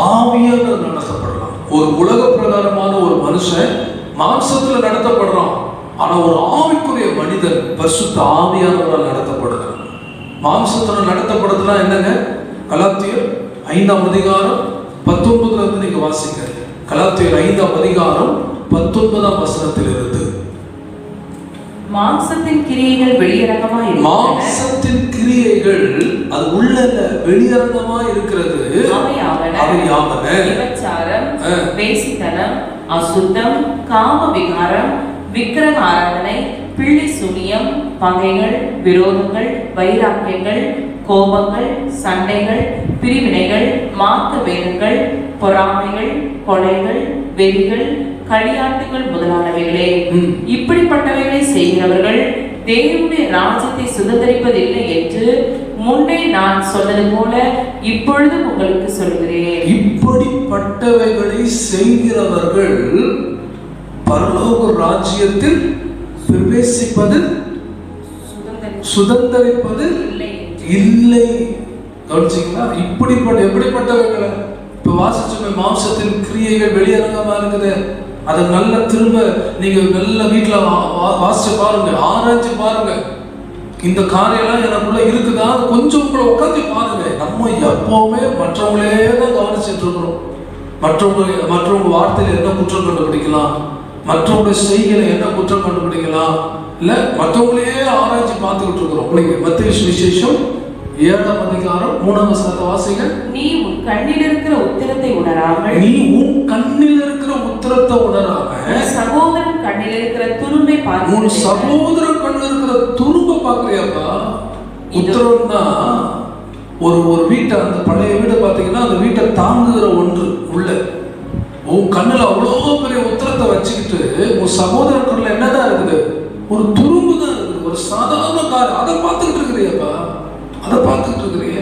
Speaker 1: ஆவியானவர் நடத்தப்படலாம். ஒரு உலக பிரகாரமான ஒரு மனுஷன் மாம்சத்துல நடத்தப்படுறான், ஆனா ஒரு ஆவிக்குரிய மனிதன் பரிசுத்த ஆவியானவரால் நடத்தப்படுகிறான். மாம்சத்துல நடத்தப்படுறதுனா என்னங்க? கலாத்தியர் 5ஆம் அதிகாரம் 19 இருந்து நீங்க வாசிங்க. கலாத்தியர் 5ஆம் அதிகாரம் 19ஆம் வசனத்தில் இருந்து.
Speaker 2: மாம்சத்தின் கிரியைகள் வெளியரங்கமா இருக்கிறது.
Speaker 1: மாம்சத்தின் கிரியைகள் அது உள்ளல்ல, வெளியரங்கமா இருக்கிறது. அவையாவன
Speaker 2: விபச்சாரம், வேசித்தனம், அசுத்தம், காம விகாரம், விக்கிரக ஆராதனை, பிள்ளை சுனியம், பகைகள், விரோதங்கள், வைராக்கியங்கள், கோபங்கள், சண்டைகள், பிரிவினைகள், மார்க்க வேதங்கள், பொறாமைகள், கொலைகள், வெறிகள், களியாட்டுகள் முதலானவைகளே. இப்படிப்பட்டவைகளை செய்கிறவர்கள் தேவனுடைய ராஜ்யத்தை சுதந்தரிப்பதில்லை என்று முன்னே நான் சொன்னது போல இப்பொழுது உங்களுக்கு சொல்கிறேன்.
Speaker 1: இப்படிப்பட்டவைகளை செய்கிறவர்கள் பரலோக ராஜ்யத்தில் பிரவேசிப்பது, சுதந்தரிப்பது இல்லை. கவனிச்சீங்களா? எப்படிப்பட்டவர்களை இப்ப வாசிச்சுமே, மாம்சத்தின் கிரியைகள் வெளியரங்கமா இருக்குது. அதை நல்ல திரும்ப நீங்க நல்ல வீட்டுல வாசிச்சு பாருங்க, ஆராய்ச்சி பாருங்க. இந்த காரியெல்லாம் எனக்குள்ள இருக்குதா கொஞ்சம் உங்களை உட்காந்து பாருங்க. நம்ம எப்பவுமே மற்றவங்களே தான் கவனிச்சுட்டு இருக்கிறோம். மற்றவங்க வார்த்தையில என்ன குற்றம் கண்டுபிடிக்கலாம், மற்றவங்களுடைய செய்கையில என்ன குற்றம் கண்டுபிடிக்கலாம், இல்ல மற்றவங்களே ஆராய்ச்சி பார்த்துக்கிட்டு இருக்கிறோம். மத்தேயு சுவிசேஷம் 7ஆம் அதிகாரம் 3ஆம் வசனத்தை வாசிங்க.
Speaker 2: நீ உன் கண்ணில் இருக்கிற உத்திரத்தை உணராமல், சகோதரன் கண்ணில் இருக்கிற துரும்பை பார்க்க,
Speaker 1: உன் சகோதரன் கண்ணில் இருக்கிற துரும்பை பார்க்கறியாப்பா? உத்திரம்னா ஒரு வீட்டை, அந்த பழைய வீடை பார்த்தீங்கன்னா அந்த வீட்டை தாங்குகிற ஒன்று உள்ள. உன் கண்ணில் அவ்வளோ பெரிய உத்திரத்தை வச்சுக்கிட்டு உன் சகோதரன் கண்ணில் என்னதான் இருக்குது? ஒரு துரும்பு தான் இருக்குது, ஒரு சாதாரண கார். அதை பார்த்துக்கிட்டு இருக்கிறியாப்பா, அதை பார்த்துக்கிட்டு இருக்கிறீங்க.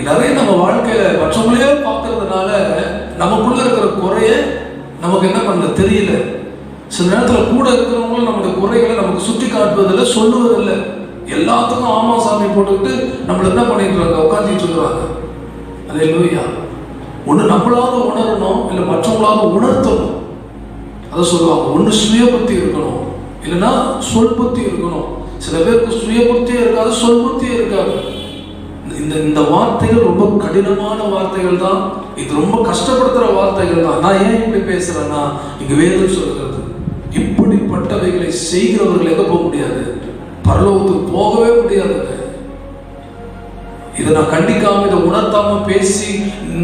Speaker 1: நிறைய நம்ம வாழ்க்கையில மற்றவங்களே பார்க்கறதுனால நமக்குள்ள இருக்கிற குறைய நமக்கு என்ன பண்ண தெரியல. சில நேரத்தில் கூட இருக்கிறவங்களும் நம்முடைய குறைகளை நமக்கு சுட்டி காட்டுவதில்லை, சொல்லுவதில்லை. எல்லாத்துக்கும் ஆமா சாமி போட்டுக்கிட்டு நம்மள என்ன பண்ணிட்டு இருக்காங்க, உட்காந்துட்டு இருக்கிறாங்க. அதே லூயா. ஒன்று நம்மளாவது உணரணும், இல்லை மற்றவங்களாவது உணர்த்தணும். அதை சொல்லுவாங்க, ஒன்று சுய புத்தி இருக்கணும், இல்லைன்னா சொல் புத்தி இருக்கணும். சில பேருக்கு சுய புத்தியே இருக்காது, சொல் புத்தியே இருக்காது. இந்த வார்த்தைகள் ரொம்ப கடினமான வார்த்தைகள் தான். இது ரொம்ப கஷ்டப்படுத்துற வார்த்தைகள் தான். நான் ஏன் இப்படி பேசுறேன்னா, இங்க வேதம் சொல்கிறது, இப்படிப்பட்டவைகளை செய்கிறவர்கள் எங்க போக முடியாது, பரலோகத்துக்கு போகவே முடியாதுங்க. இதை நான் கண்டிக்காம, இதை உணர்த்தாம பேசி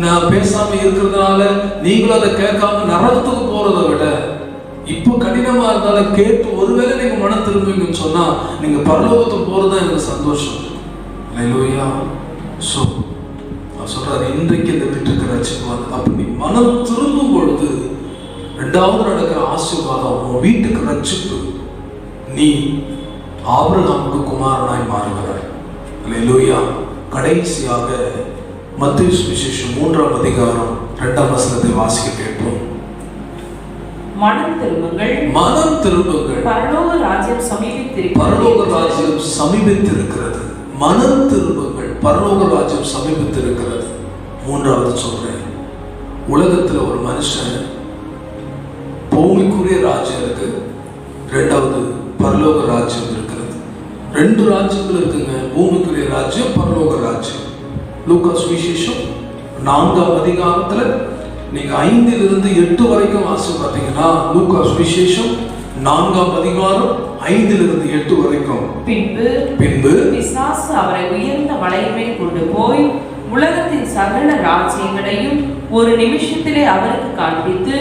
Speaker 1: நான் பேசாம இருக்கிறதுனால நீங்களும் அதை கேட்காம நரகத்துக்கு போறதை விட, இப்போ கடினமா இருந்தாலும் கேட்டு ஒருவேளை நீங்க மனம் திரும்புவீங்கன்னு சொன்னா நீங்க பரலோகத்துக்கு போறதுதான் எனக்கு சந்தோஷம். அல்லேலூயா. சோ சொல்றாரு, இன்றைக்கு இந்த வீட்டுக்கு ரட்சிப்பார். அப்படி நீ மனம் திரும்பும் பொழுது ரெண்டாவது நடக்கிற ஆசீர்வாதம் உன் வீட்டுக்கு ரட்சிப்பு. நீ ஆபிரகாமுக்கு குமாரனாய் மாறுகிறாய். அல்லேலூயா. கடைசியாக மத்தேயு சுவிசேஷம் 3ஆம் அதிகாரம் 2ஆம் வசனத்தை வாசிக்க கேட்போம்.
Speaker 2: மனம் திரும்புங்கள்,
Speaker 1: மனம் திரும்புங்கள்,
Speaker 2: பரலோக ராஜ்யம் சமீபித்திருக்கிறது.
Speaker 1: பரலோக ராஜ்யம் சமீபித்திருக்கிறது. மனம் திரும்புங்கள், பரலோக ராஜ்யம் சமீபித்திருக்கிறது. மூன்றாவது சொல்றேன், உலகத்துல ஒரு மனுஷன் பூமிக்குரிய ராஜ்யம் இருக்கு, ரெண்டாவது பரலோக ராஜ்யம் இருக்கிறது. ரெண்டு ராஜ்யங்கள் இருக்குங்க, பூமிக்குரிய ராஜ்யம், பரலோக ராஜ்யம். லூக்கா சுவிசேஷம் 4ஆம் அதிகாரத்துல நீங்க 5 to 8 வரைக்கும் வாசி பார்த்தீங்கன்னா, லூக்கா சுவிசேஷம் 4ஆம் அதிகாரம் 5 to 8 வரைக்கும். பின்பு
Speaker 2: பிசாசு அவரை உயர்ந்த மலையின் மேல் கொண்டு போய் உலகத்தின் சகல ராஜ்யங்களையும் ஒரு நிமிஷத்திலே அவருக்கு காண்பித்து,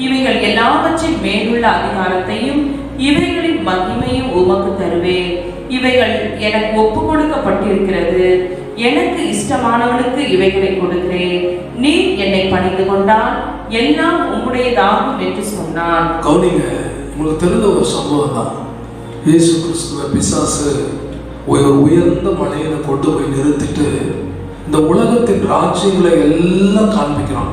Speaker 2: இவைகள் எல்லாவற்றின் மேலுள்ள அதிகாரத்தையும் இவைகளின் மகிமையும் உமக்கு தருவேன். இவைகள் எனக்கு ஒப்பு கொடுக்கப்பட்டிருக்கிறது. எனக்கு இஷ்டமானவனுக்கு இவைகளை கொடுக்கிறேன். நீ என்னை பணிந்து கொண்டால் எல்லாம் உம்முடையதாகும் என்று சொன்னான்.
Speaker 1: கவுனிங்க, உங்களுக்கு தெரிந்த ஒரு சம்பவம் தான். இயேசு கிறிஸ்துவ பிசாசு ஒரு உயர்ந்த மலையில கொண்டு போய் நிறுத்திட்டு இந்த உலகத்தின் ராஜ்யங்களை எல்லாம் காண்பிக்கிறான்.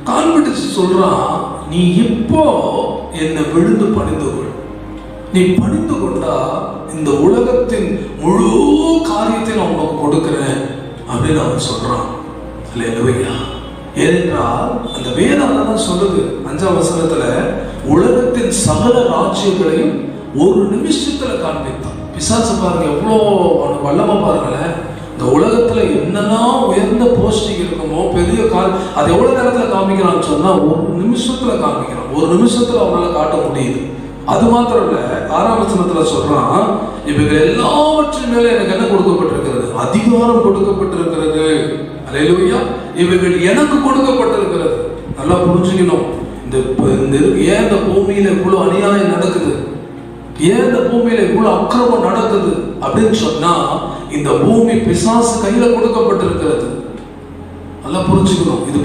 Speaker 1: காண்பிட்டு சொல்றான், நீ இப்போ என்னை விழுந்து பணிந்து கொள். நீ பணிந்து கொண்டா இந்த உலகத்தின் முழு காரியத்தை நான் உனக்கு கொடுக்கிறேன் அப்படின்னு அவன் சொல்றான். அல்லேலூயா. ஏனென்றால் அந்த வேதம் தான் சொல்லுது 5ஆம் வசனத்துல, உலகத்தின் சகல ராஜ்யங்களையும் ஒரு நிமிஷத்துல காண்பித்தான். பிசாசு பாருங்க எவ்வளோ வல்லமா பாருங்களேன். இந்த உலகத்துல என்னெல்லாம் உயர்ந்த போஸ்டிங் இருக்குமோ, பெரிய அது எவ்வளவு நேரத்துல காமிக்கிறான்னு சொன்னா ஒரு நிமிஷத்துல காமிக்கிறான். ஒரு நிமிஷத்துல அவனால காட்ட முடியுது. அது மாத்திரம் இல்ல, 6ஆம் வசனத்துல சொல்றான், இவைகள் எல்லாவற்றின் மேல எனக்கு என்ன கொடுக்கப்பட்டிருக்கிறது, அதிகாரம் கொடுக்கப்பட்டிருக்கிறது. அல்லேலூயா. இவைகள் எனக்கு கொடுக்கப்பட்டிருக்கிறது. நல்லா புரிஞ்சுக்கணும். ஏன் இந்த பூமியில இவ்வளவு அநியாயம் நடக்குது, ஏன் இந்த பூமியில இவ்வளவு அக்கிரமம் நடக்குது அப்படின்னு சொன்னா, இந்த பூமி பிசாசு கையில கொடுக்கப்பட்டிருக்கிறது. நல்லா புரிஞ்சுக்கணும். இது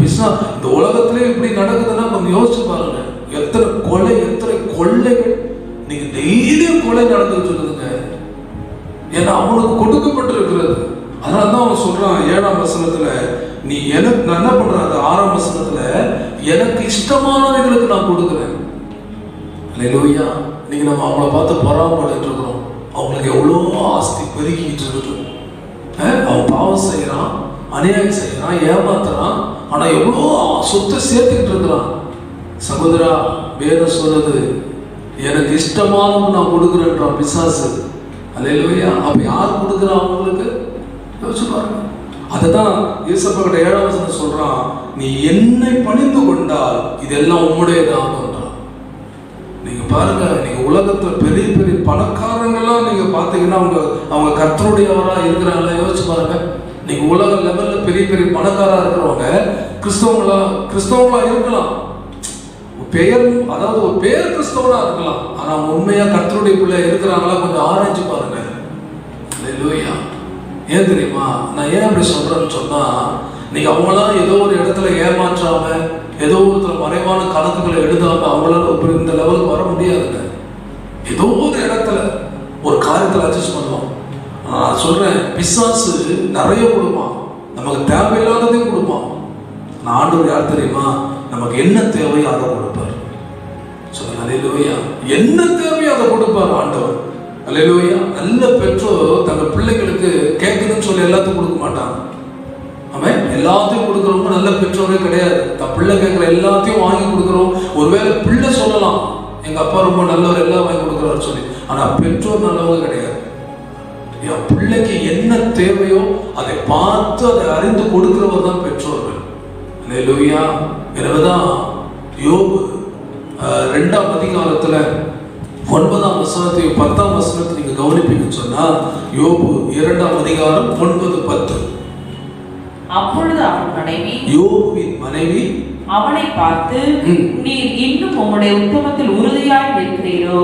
Speaker 1: இந்த உலகத்திலே இப்படி நடக்குதுன்னா கொஞ்சம் யோசிச்சு பாருங்க. எத்தனை கொலை, எத்தனை கொள்ளைகள் நீங்க டெய்லியும் கொலை நடந்துட்டு இருக்குதுங்க. ஏன்னா அவனுக்கு கொடுக்கப்பட்டிருக்கிறது. அதனாலதான் அவன் சொல்றான் 7ஆம் வசனத்துல, நீ எனக்கு நான் என்ன பண்றேன், 6ஆம் வசனத்துல, எனக்கு இஷ்டமானவர்களுக்கு நான் கொடுக்குறேன். அல்லேலூயா. நீங்க நம்ம அவங்கள பார்த்து பொறாமப்பட்டு இருக்கிறோம். அவங்களுக்கு எவ்வளோ ஆஸ்தி பெருகிட்டு இருக்கு. அவன் பாவம் செய்யறான், அநியாயம் செய்யறான், ஏமாத்துறான், ஆனா எவ்வளோ சொத்தை சேர்த்துக்கிட்டு இருக்கிறான். சகோதரா, வேதம் சொல்றது, எனக்கு இஷ்டமானவங்க நான் கொடுக்குறேன்றான் பிசாசு. அல்லேலூயா. அப்ப யார் கொடுக்குறான் அவங்களுக்கு யோசிச்சு பாருங்க. அதுதான் இயேசப்பா கிட்ட 7ஆம் வசனம் சொல்றான், நீ என்னை பணிந்து கொண்டால் இதெல்லாம் உம்முடையதாகன்றான். நீங்க பாருங்க, நீங்க உலகத்துல பெரிய பெரிய பணக்காரங்களாம் நீங்க பாத்தீங்கன்னா அவங்க கர்த்தருடையவரா இருக்கிறாங்களா யோசிச்சு பாருங்க. நீங்க உலக லெவல்ல பெரிய பெரிய பணக்காரா இருக்கிறவங்க கிறிஸ்தவங்களா இருக்கலாம், பெயர், அதாவது ஒரு பேர் கிறிஸ்தவனா இருக்கலாம், ஆனா உண்மையா கர்த்தருடைய பிள்ளை இருக்கிறாங்களா கொஞ்சம் ஆராய்ச்சி பாருங்க. அல்லேலூயா. ஏன் தெரியுமா நான் ஏன் அப்படி சொல்றேன்னு சொன்னா, நீங்க அவங்களாம் ஏதோ ஒரு இடத்துல ஏமாற்றாம, ஏதோ ஒருத்தர் மறைவான கணக்குகளை எழுதாம அவங்களால இந்த லெவலுக்கு வர முடியாதுங்க. ஏதோ ஒரு இடத்துல ஒரு காரியத்தில் அட்ஜஸ்ட் பண்ணுவோம். நான் சொல்றேன், பிசாசு நிறைய கொடுப்பான். நமக்கு தேவையில்லாததையும் கொடுப்பான். நான் ஆண்டவர் யார் தெரியுமா? நமக்கு என்ன தேவையோ அதை கொடுப்பார். சொல்லுங்க அல்லேலூயா. என்ன தேவையோ அதை கொடுப்பார் ஆண்டவர். அல்லேலூயா. நல்ல பெற்றோர் தங்கள் பிள்ளைகளுக்கு கேட்கணும்னு சொல்லி எல்லாத்தையும் கொடுக்க மாட்டாங்க. அவன் எல்லாத்தையும் கொடுக்குறவங்க நல்ல பெற்றோரே கிடையாது. தன் பிள்ளை கேட்குற எல்லாத்தையும் வாங்கி கொடுக்குறோம். ஒருவேளை பிள்ளை சொல்லலாம், எங்க அப்பா ரொம்ப நல்லவர், எல்லாம் வாங்கி கொடுக்குறாரு சொல்லி. ஆனா பெற்றோர் நல்லவங்க கிடையாது. என் பிள்ளைக்கு என்ன தேவையோ அதை பார்த்து அதை அறிந்து கொடுக்கிறவர் தான் பெற்றோர்கள். அல்லேலூயா. எனவேதான் யோபு 2ஆம் அதிகாரத்துல 9ஆம் வசனத்தையும் 10ஆம் வசனத்தை நீங்க கவனிப்பீங்கன்னு சொன்னா, யோபு 2ஆம் அதிகாரம் 9, 10.
Speaker 2: அப்பொழுது அவன் மனைவி,
Speaker 1: யோபுவின் மனைவி
Speaker 2: அவனை பார்த்து, நீர் இன்னும் உம்முடைய உத்தமத்தில் உறுதியாய் இருக்கிறீரோ?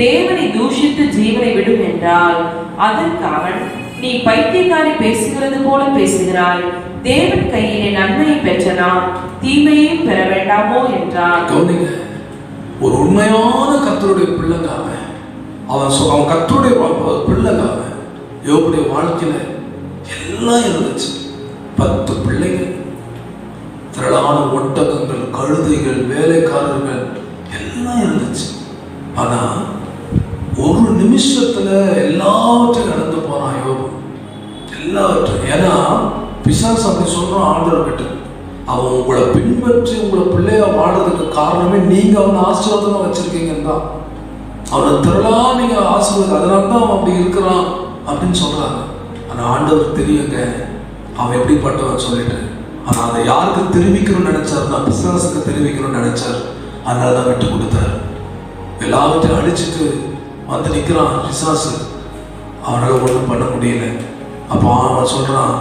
Speaker 2: தேவனை தூஷித்து ஜீவனை விடும் என்றால், அதற்கு அவன், நீ பைத்தியக்காரி பேசுகிறது போல பேசுகிறாய். தேவன் கையிலே நன்மையை பெற்ற நான் தீமையையும் பெற வேண்டாமோ என்றான்.
Speaker 1: கவனிங்க, ஒரு உண்மையான கர்த்தருடைய பிள்ளைங்க அவன் கர்த்தருடைய பிள்ளைங்க. யோபுடைய வாழ்க்கையில எல்லாம் இருந்துச்சு. 10 பிள்ளைகள், திரளான ஒட்டகங்கள், கழுதைகள், வேலைக்காரர்கள் எல்லாம் இருந்துச்சு. ஆனா ஒரு நிமிஷத்துல எல்லாவற்றையும் நடந்து போறான் யோபு. எல்லாவற்றையும். ஏன்னா பிசாசு அப்படி சொல்றான் ஆண்டவர்கிட்ட, அவன் உங்களை பின்பற்றி உங்களை பிள்ளையா வாடுறதுக்கு காரணமே நீங்க அவனை ஆசீர்வாதமா வச்சிருக்கீங்கன்னு தான். அவனை திரளா நீங்க ஆசீர்வாதம், அதனால்தான் அவன் அப்படி இருக்கிறான் அப்படின்னு சொல்றாங்க. ஆனா ஆண்டவர் தெரியுங்க அவன் எப்படிப்பட்டவன் சொல்லிட்டு. ஆனா அதை யாருக்கு தெரிவிக்கணும்னு நினைச்சாருன்னா பிசாசுக்கு தெரிவிக்கணும்னு நினைச்சார். அதனாலதான் விட்டு கொடுத்தாரு. எல்லாவற்றையும் அழிச்சிட்டு வந்து நிற்கிறான் பிசாசு. அவனால் ஒன்றும் பண்ண முடியல. அப்போ அவன் சொல்றான்,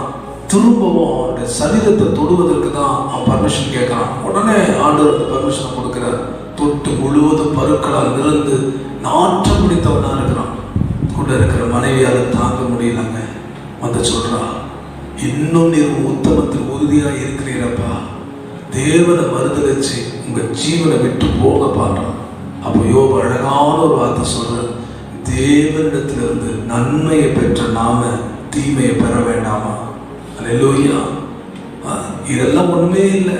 Speaker 1: திரும்பவும் அவனுடைய சரீரத்தை தொடுவதற்கு தான் அவன் பர்மிஷன் கேட்கறான். உடனே ஆண்டவர் பர்மிஷன் கொடுக்கிறார். தொட்டு முழுவதும் பருக்களால் நிறந்து நாற்றம் பிடித்தவனா இருக்கிறான். கூட இருக்கிற மனைவியால தாங்க முடியலங்க. வந்து சொல்றா, இன்னும் நீர் உத்தமத்தில் உறுதியா இருக்கிறீரப்பா, தேவனை மறுதலிச்சு உங்க ஜீவனை விட்டு போக பாடுறான். அப்போ யோபு அழகான ஒரு வார்த்தை சொல்ற, தேவனிடத்திலிருந்து நன்மையை பெற்ற நாம தீமையை பெற வேண்டாமா? அல்லேலூயா. இதெல்லாம் ஒண்ணுமே இல்லை.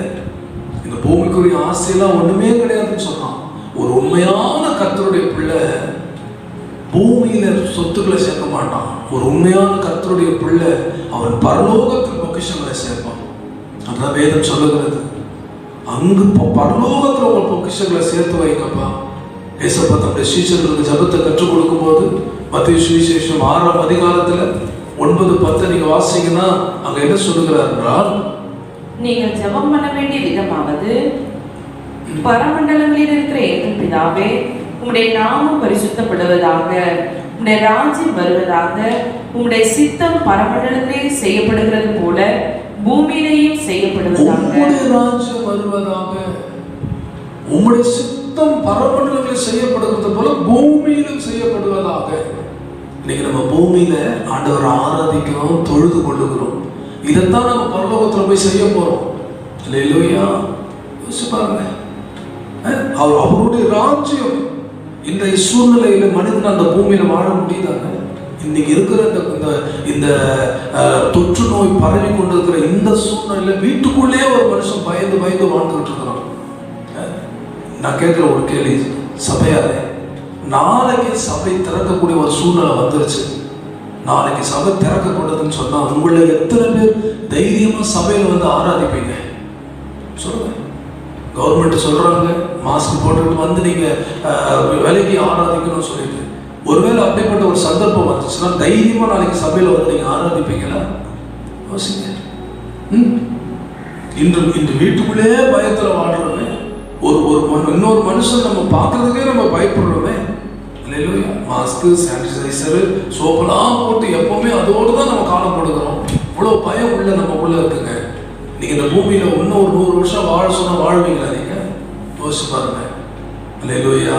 Speaker 1: இந்த பூமிக்குரிய ஆசையெல்லாம் ஒண்ணுமே கிடையாதுன்னு சொன்னான். ஒரு உண்மையான கர்த்தருடைய பிள்ளை பூமியில சொத்துக்களை சேர்க்க மாட்டான். ஒரு உண்மையான கர்த்தருடைய பிள்ளை அவன் பரலோகத்தில் பொக்கிஷங்களை சேர்ப்பான். அதான் வேதம் சொல்லுகிறது. அங்கு பரலோகத்தில் உங்கள் பொக்கிஷங்களை சேர்த்து வைக்கப்பா. ஏசப்பா தம்முடைய சீஷர்களுக்கு ஜபத்தை கற்றுக் கொடுக்கும் போது மத்தேயு சுவிசேஷம் 6ஆம் அதிகாரத்துல 9, 10 நீங்க வாசிங்கன்னா அங்க என்ன சொல்லுகிறார் என்றால்,
Speaker 2: நீங்கள் ஜெபம் பண்ண வேண்டிய விதமாவது, பரமண்டலங்களில் இருக்கிற எங்கள் பிதாவே, உம்முடைய நாமம் பரிசுத்தப்படுவதாக, உம்முடைய ராஜ்யம் வருவதாக, உம்முடைய சித்தம் பரமண்டலத்திலே செய்யப்படுகிறது போல பூமியிலேயும் செய்யப்படுவதாக.
Speaker 1: உம்முடைய ராஜ்யம் வருவதாக, உம்முடைய சித்தம் பரமண்டலங்களில் செய்யப்படுகிறது போல பூமியிலும் செய்யப்படுவதாக. இன்னைக்கு நம்ம பூமியில ஆண்டவர் ஆராதிக்கிறோம், தொழுது கொள்ளுகிறோம். இதைத்தான் நம்ம பரலோகத்துல போய் செய்ய போறோம். அல்லேலூயா. பாருங்க, அவருடைய ராஜ்யம் இன்றைய சூழ்நிலையில மனிதன் அந்த பூமியில வாழ முடியுதாங்க? இன்னைக்கு இருக்கிற இந்த தொற்று நோய் பரவி கொண்டிருக்கிற இந்த சூழ்நிலையில வீட்டுக்குள்ளே ஒரு மனுஷன் பயந்து பயந்து வாழ்ந்துகிட்டு இருக்கிறான். நான் கேட்கிற ஒரு கேள்வி, சபையாரே, நாளைக்கு சபை திறக்கக்கூடிய ஒரு சூழ்நிலை வந்துருச்சு. நாளைக்கு சபை திறக்கப்படுதுன்னு சொன்னா உங்களை எத்தனை பேர் தைரியமா சபையில வந்து ஆராதிப்பீங்க? சொல்லுங்க. கவர்மெண்ட் சொல்றாங்க மாஸ்க் போட்டுட்டு வந்து நீங்க வேலைக்கு ஆராதிக்கணும்னு சொல்லிட்டு, ஒருவேளை அப்படிப்பட்ட ஒரு சந்தர்ப்பம் வந்துச்சுன்னா தைரியமா நாளைக்கு சபையில வந்து நீங்க ஆராதிப்பீங்களா? யோசிங்க. இன்று வீட்டுக்குள்ளே பயத்துல வாழ்றோமே, இன்னொரு மனுஷன் நம்ம பார்க்கறதுக்கே நம்ம பயப்படுறோமே. இல்லையா? மாஸ்க், சானிடைசர், சோப்பெல்லாம் போட்டு எப்பவுமே அதோடு தான் நம்ம காணப்படுகிறோம். இவ்வளோ பயம் உள்ள நம்ம உள்ள இருக்குங்க. நீங்க இந்த பூமியில இன்னும் ஒரு 100 வருஷம் வாழ சொன்னா வாழ்வீங்களா? நீங்க யோசிச்சு பாருங்க. அல்லேலூயா.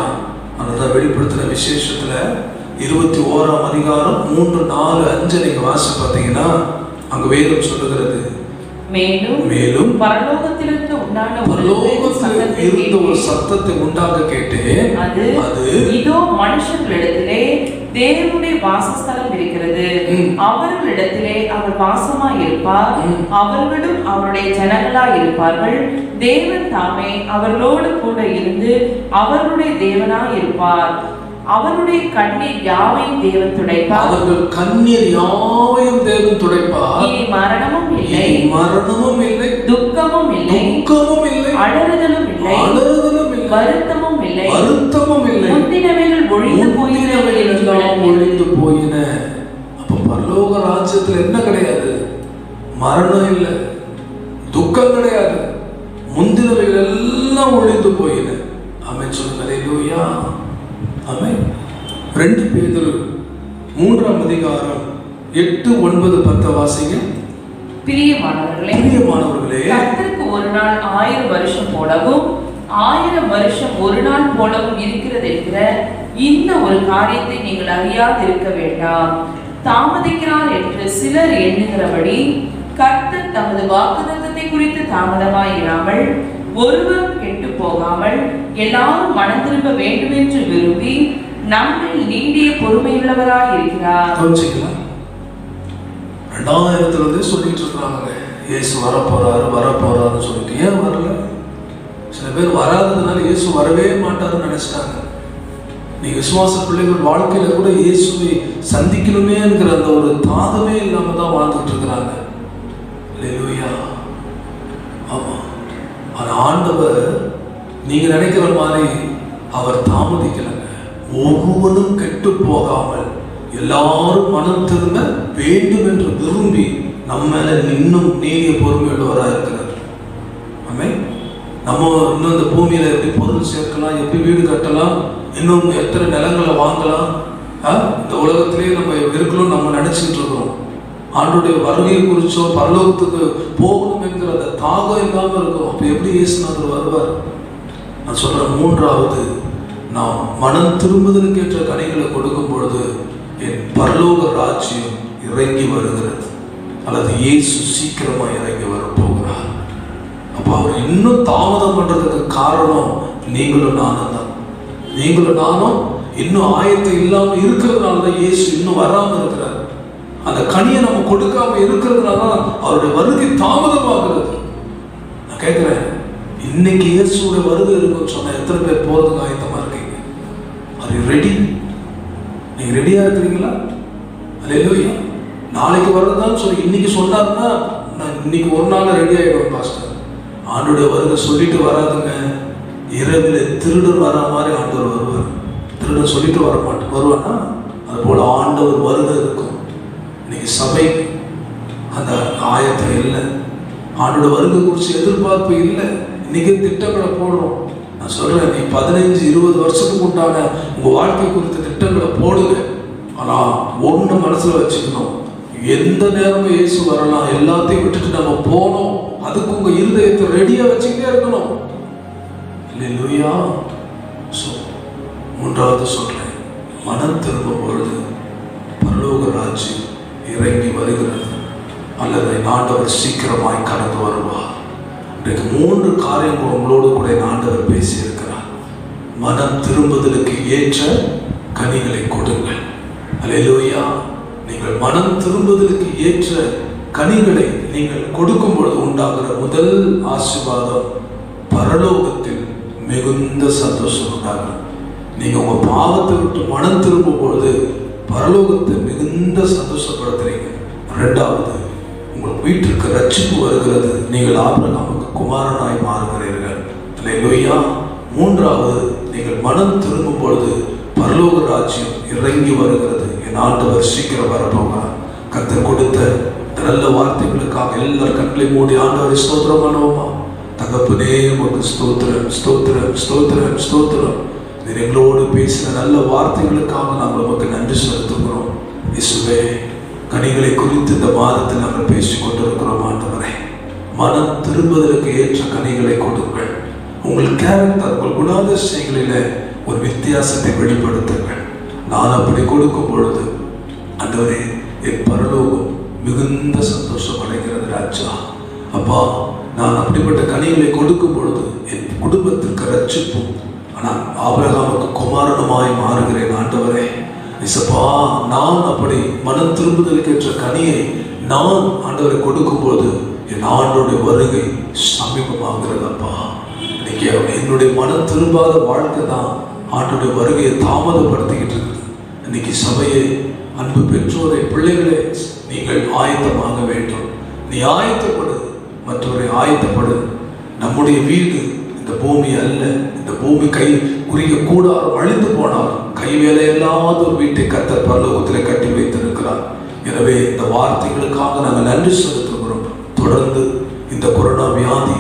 Speaker 1: அதான் வெளிப்படுத்துற விசேஷத்துல 21ஆம் அதிகாரம் 3, 4, 5 நீங்க வாசி பார்த்தீங்கன்னா அங்க வேதம் சொல்லுகிறது, மேலும் பரலோகத்திலிருந்து இருந்த ஒரு சத்தத்தை உண்டாக கேட்டேன். அது இதோ மனுஷர்களிடத்திலே
Speaker 2: தேவனுடைய வாசஸ்தலம் இருக்கிறது. அவர்களிடத்திலே அவர் வாசமாய் இருப்பார். அவர்களும் அவருடைய ஜனங்களாய் இருப்பார்கள். தேவன் தாமே அவர்களோடு கூட இருந்து அவர்களுடைய தேவனாய் இருப்பார். அவருடைய கண்ணீர் யாவையும் தேவன் துடைப்பார்.
Speaker 1: அவர்கள் கண்ணீர் யாவையும் தேவன் துடைப்பார்.
Speaker 2: இனி மரணமும் இல்லை,
Speaker 1: மரணமும் இல்லை,
Speaker 2: துக்கமும் இல்லை,
Speaker 1: துக்கமும் இல்லை,
Speaker 2: அலறுதலும் இல்லை,
Speaker 1: அலறுதலும் இல்லை,
Speaker 2: வருத்தமும் இல்லை,
Speaker 1: வருத்தமும் இல்லை.
Speaker 2: முந்தினவைகள் ஒழிந்து
Speaker 1: போயின. அப்ப பரலோக ராஜ்யத்துல என்ன கிடையாது? மரணம் இல்லை, துக்கம் கிடையாது, முந்தினவைகள் எல்லாம் ஒழிந்து போயின. ஆமென் சொல்லுங்க. அல்லேலூயா. ஆமென். 2 பேதுரு 3ஆம் அதிகாரம் 8, 9, 10 வாசிங்க.
Speaker 2: பிரியமானவர்களே, கர்த்தருக்கு ஒரு நாள் 1000 வருஷம் போலவும் 1000 வருஷம் ஒரு நாள் போலவும் இருக்கிறது என்கிற இந்த ஒரு காரியத்தை நீங்கள் அறியாதிருக்க வேண்டாம். தாமதிக்கிறார் என்று சிலர் எண்ணுகிறபடி கர்த்தர் தமது வாக்குத்தத்தத்தை குறித்து தாமதமாயிராமல் ஒருவரும் கெட்டு போகாமல் எல்லாரும் மனம் திரும்ப வேண்டும் என்று விரும்பி நம்மை நீடிய பொறுமையுள்ளவராய் இருக்கிறார்.
Speaker 1: 2000 சொல்லிட்டு இருக்காங்க, இயேசு வரப்போறாருன்னு சொல்லிட்டு. ஏன் வரல? சில பேர் வராததுனால இயேசு வரவே மாட்டாருன்னு நினைச்சிட்டாங்க. நீ விசுவாச பிள்ளைகள் வாழ்க்கையில கூட இயேசுவை சந்திக்கணுமே என்கிற அந்த ஒரு தாகமே இல்லாம தான் வாழ்ந்துட்டு இருக்கிறாங்க. அல்லேலூயா. ஆமா. ஆனா ஆண்டவர் நீங்க நினைக்கிற மாதிரி அவர் தாமதிக்கலைங்க. ஒவ்வொருவனும் கெட்டு போகாமல் எல்லாரும் மனம் திரும்ப வேண்டும் என்று விரும்பி நம்ம மேல இன்னும் நீடிய பொறுமையுள்ளவராக இருக்கிறார். ஆமென். நம்ம இன்னும் இந்த பூமியில எப்படி பொருள் சேர்க்கலாம், எப்படி வீடு கட்டலாம், இன்னும் எத்தனை நிலங்களை வாங்கலாம், இந்த உலகத்திலேயே நம்ம இருக்கணும் நம்ம நினைச்சிட்டு இருக்கிறோம். ஆண்டுடைய வருகையை குறிச்சோ பரலோகத்துக்கு போகணும் என்கிற அந்த தாகம் இல்லாம இருக்கும். அப்ப எப்படி இயேசுநாதர் வருவார்? நான் சொல்றேன், 3வது நாம் மனம் திரும்புதலுக்கு ஏற்ற கனிகளை கொடுக்கும் பொழுது என் பரலோக ராஜ்யம் இறங்கி வருகிறது, அல்லது இயேசு சீக்கிரமா இறங்கி வர போகிறார். அப்ப அவர் இன்னும் தாமதம் பண்றதுக்கு காரணம் நீங்களும் நானும் தான். நீங்களும் நானும் இன்னும் ஆயத்தம் இல்லாம இருக்கிறதுனால தான் இயேசு இன்னும் வராம இருக்கிறார். அந்த கனியை நம்ம கொடுக்காம இருக்கிறதுனால அவருடைய வருகை தாமதமாகிறது. நான் கேட்கிறேன், இன்னைக்கு இயேசுடைய வருகை இருக்குன்னு சொன்னா எத்தனை பேர் போறதுக்கு ஆயத்தமா இருக்கீங்க? Are you ready? நீங்க ரெடியா இருக்கிறீங்களா? அல்லேலூயா. நாளைக்கு வர்றதுதான் சொல்லி இன்னைக்கு சொன்னாருன்னா நான் இன்னைக்கு ஒரு நாள் ரெடி ஆயிடுவேன் பாஸ்டர். ஆண்டோடைய வருகை சொல்லிட்டு வராதுங்க. இரவில் திருடன் வர மாதிரி ஆண்டவர் வருவார். திருடன் சொல்லிட்டு வர மாட்டேன் வருவானா? அது போல ஆண்டவர் வருகை இருக்கும். இன்னைக்கு சபை அந்த ஆயத்தம் இல்லை, ஆண்டோட வருகை குறித்து எதிர்பார்ப்பு இல்லை. இன்னைக்கு திட்டங்களை போடுறோம். நான் சொல்றேன், நீ 15-20 வருஷத்துக்கு உண்டான உங்க வாழ்க்கை குறித்த திட்டங்களை போடுங்க. ஆனா ஒண்ணு மனசுல வச்சுக்கணும், எந்த நேரமும் இயேசு வரலாம். எல்லாத்தையும் விட்டுட்டு நம்ம போனோம், அதுக்கு உங்க இருதயத்தை ரெடியா வச்சுக்கிட்டே இருக்கணும். அல்லேலூயா. 3வது சொல்றேன், மனம் திரும்பும் பொழுது பரலோக ராஜ்யம் இறங்கி வருகிறது, அல்லது ஆண்டவர் சீக்கிரமாய் கடந்து வருவார். இன்றைக்கு 3 காரியங்கள் உங்களோடு கூட ஆண்டவர் பேசி இருக்கிறார். மனம் திரும்புதலுக்கு ஏற்ற கனிகளை கொடுங்கள். அல்லேலூயா. நீங்கள் மனம் திரும்புதலுக்கு ஏற்ற கனிகளை நீங்கள் கொடுக்கும் பொழுது உண்டாகிற முதல் ஆசீர்வாதம், பரலோகத்தில் மிகுந்த சந்தோஷம் உண்டாகும். நீங்க உங்க பாவத்தை விட்டு மனம் திரும்பும் பொழுது பரலோகத்தை மிகுந்த சந்தோஷப்படுத்துறீங்க. 2வது, உங்கள் வீட்டிற்கு ரட்சிப்பு வருகிறது. நீங்கள் ஆபிரகாமுக்கு குமாரனாய் மாறுகிறீர்கள். அல்லேலூயா. 3வது, நீங்கள் மனம் திரும்பும் பொழுது பரலோக ராஜ்யம் இறங்கி வருகிறது. என் ஆண்டவர் சீக்கிரம் வரப்போகிறார். கர்த்தர் கொடுத்த நல்ல வார்த்தைகளுக்காக எல்லார் கண்களை மூடி ஆண்டவரை ஸ்தோத்திரம் பண்ணுவோமா? தகப்பனே, உமக்கு ஸ்தோத்திரம், ஸ்தோத்திரம், ஸ்தோத்திரம், ஸ்தோத்திரம். நீர் எங்களோடு பேசின நல்ல வார்த்தைகளுக்காக நாங்கள் உமக்கு நன்றி செலுத்துகிறோம். இயேசுவே, கனிகளை குறித்து இந்த மாதத்தில் நாங்கள் பேசிக் கொண்டிருக்கிறோம். ஆண்டவரே, மனம் திரும்புவதற்கு ஏற்ற கனிகளை கொடுங்கள். உங்கள் கேரக்டர், உங்கள் குணாதிசயங்களில ஒரு வித்தியாசத்தை வெளிப்படுத்துங்கள். நான் அப்படி கொடுக்கும் பொழுது ஆண்டவரே, என் பரலோகம் மிகுந்த சந்தோஷம் அடைகிறது. ராஜா, அப்பா, நான் அப்படிப்பட்ட கனிகளை கொடுக்கும் பொழுது என் குடும்பத்திற்கு ரட்சிப்பும், ஆனால் ஆபிரகாமுக்கு குமாரனுமாய் மாறுகிறேன். ஆண்டவரே, இசப்பா, நான் அப்படி மனம் திரும்புதலுக்கு ஏற்ற கனியை நான் ஆண்டவரை கொடுக்கும்போது என் ஆண்டோடைய வருகை சமீபமாகிறதப்பா. இன்னைக்கு என்னுடைய மனம் திரும்பாத வாழ்க்கை தான் ஆண்டோடைய வருகையை தாமதப்படுத்திக்கிட்டு இருக்குது. இன்னைக்கு சபையை, அன்பு பெற்றோரை, பிள்ளைகளே, நீங்கள் ஆயத்தமாக வேண்டும். நீ ஆயத்தப்படு, மற்றவரை ஆயத்தப்படு. நம்முடைய வீடு இந்த பூமி அல்ல. இந்த பூமி கை உரிய கூடாரம் அழிந்து போனாலும் கைவேலை இல்லாத ஒரு வீட்டை கர்த்தர் பரலோகத்தில் கட்டி வைத்திருக்கிறார். எனவே இந்த வார்த்தைகளுக்காக நாங்கள் நன்றி செலுத்துகிறோம். தொடர்ந்து இந்த கொரோனா வியாதி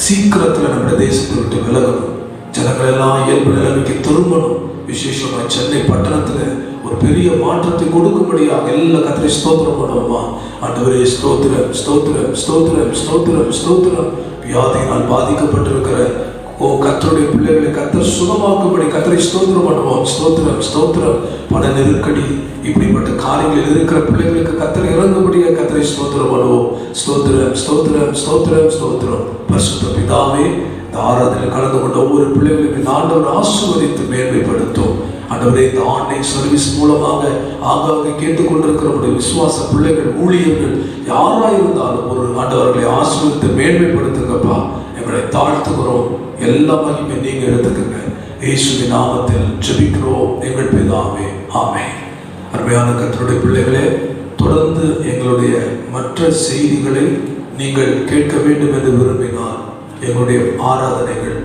Speaker 1: சீக்கிரத்தில் நம்முடைய தேசத்தை விட்டு விலகணும். ஜனங்கள் எல்லாம் இயல்பு நிலைமைக்கு திரும்பணும். விசேஷமாக சென்னை பட்டணத்தில் ஒரு பெரிய மாற்றத்தை கொடுக்கும்படியாக எல்லா கர்த்தரை ஸ்தோத்திரம் பண்ணுவோமா. ஆண்டவரே, ஸ்தோத்திரம், ஸ்தோத்திரம், ஸ்தோத்திரம், ஸ்தோத்திரம், ஸ்தோத்திரம். வியாதியினால் பாதிக்கப்பட்டிருக்கிற கர்த்தருடைய பிள்ளைகளை கர்த்தர் சுகமாக்கும்படி கர்த்தரை ஸ்தோத்திரம் பண்ணுவோம். ஸ்தோத்திரம், ஸ்தோத்திரம். பண நெருக்கடி, இப்படிப்பட்ட காரியங்களில் இருக்கிற பிள்ளைகளுக்கு கர்த்தர் இறங்கும்படியாக கர்த்தரை ஸ்தோத்திரம் பண்ணுவோம். ஸ்தோத்திரம், ஸ்தோத்திரம், ஸ்தோத்திரம், ஸ்தோத்திரம். பரிசுத்த பிதாவே, இந்த ஆராதனையில் கலந்து கொண்ட ஒவ்வொரு பிள்ளைகளுக்கு ஆண்டவர் ஆசீர்வதித்து மேன்மைப்படுத்தும். ஆண்டவரே, இந்த ஆன்லைன் சர்வீஸ் மூலமாக ஆங்காங்கே கேட்டுக்கொண்டிருக்கிற விசுவாச பிள்ளைகள், ஊழியர்கள் யாராக இருந்தாலும் ஒரு ஆண்டவர்களை ஆசீர்வதித்து மேன்மைப்படுத்துங்கப்பா. எங்களை தாழ்த்துகிறோம். எல்லா மகிமை நீங்க எடுத்துக்கங்க. இயேசுவின் நாமத்தில் ஜெபிக்கிறோம் எங்கள் பிதாவே, ஆமென். அருமையான கர்த்தருடைய பிள்ளைகளே, தொடர்ந்து எங்களுடைய மற்ற செய்திகளை நீங்கள் கேட்க வேண்டும் என்று விரும்பினால், எங்களுடைய ஆராதனைகள்,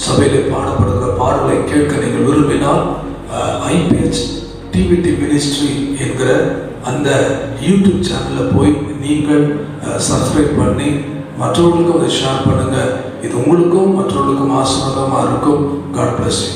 Speaker 1: சபையிலே பாடப்படுகிற பாடலை கேட்க நீங்கள் விரும்பினால், ஐபிஎச் டிவிடி மினிஸ்ட்ரி என்கிற அந்த யூடியூப் சேனலில் போய் நீங்கள் சப்ஸ்கிரைப் பண்ணி மற்றவர்களுக்கும் அதை ஷேர் பண்ணுங்க. இது உங்களுக்கும் மற்றவர்களுக்கும் ஆசீர்வாதமாக இருக்கும். God bless you.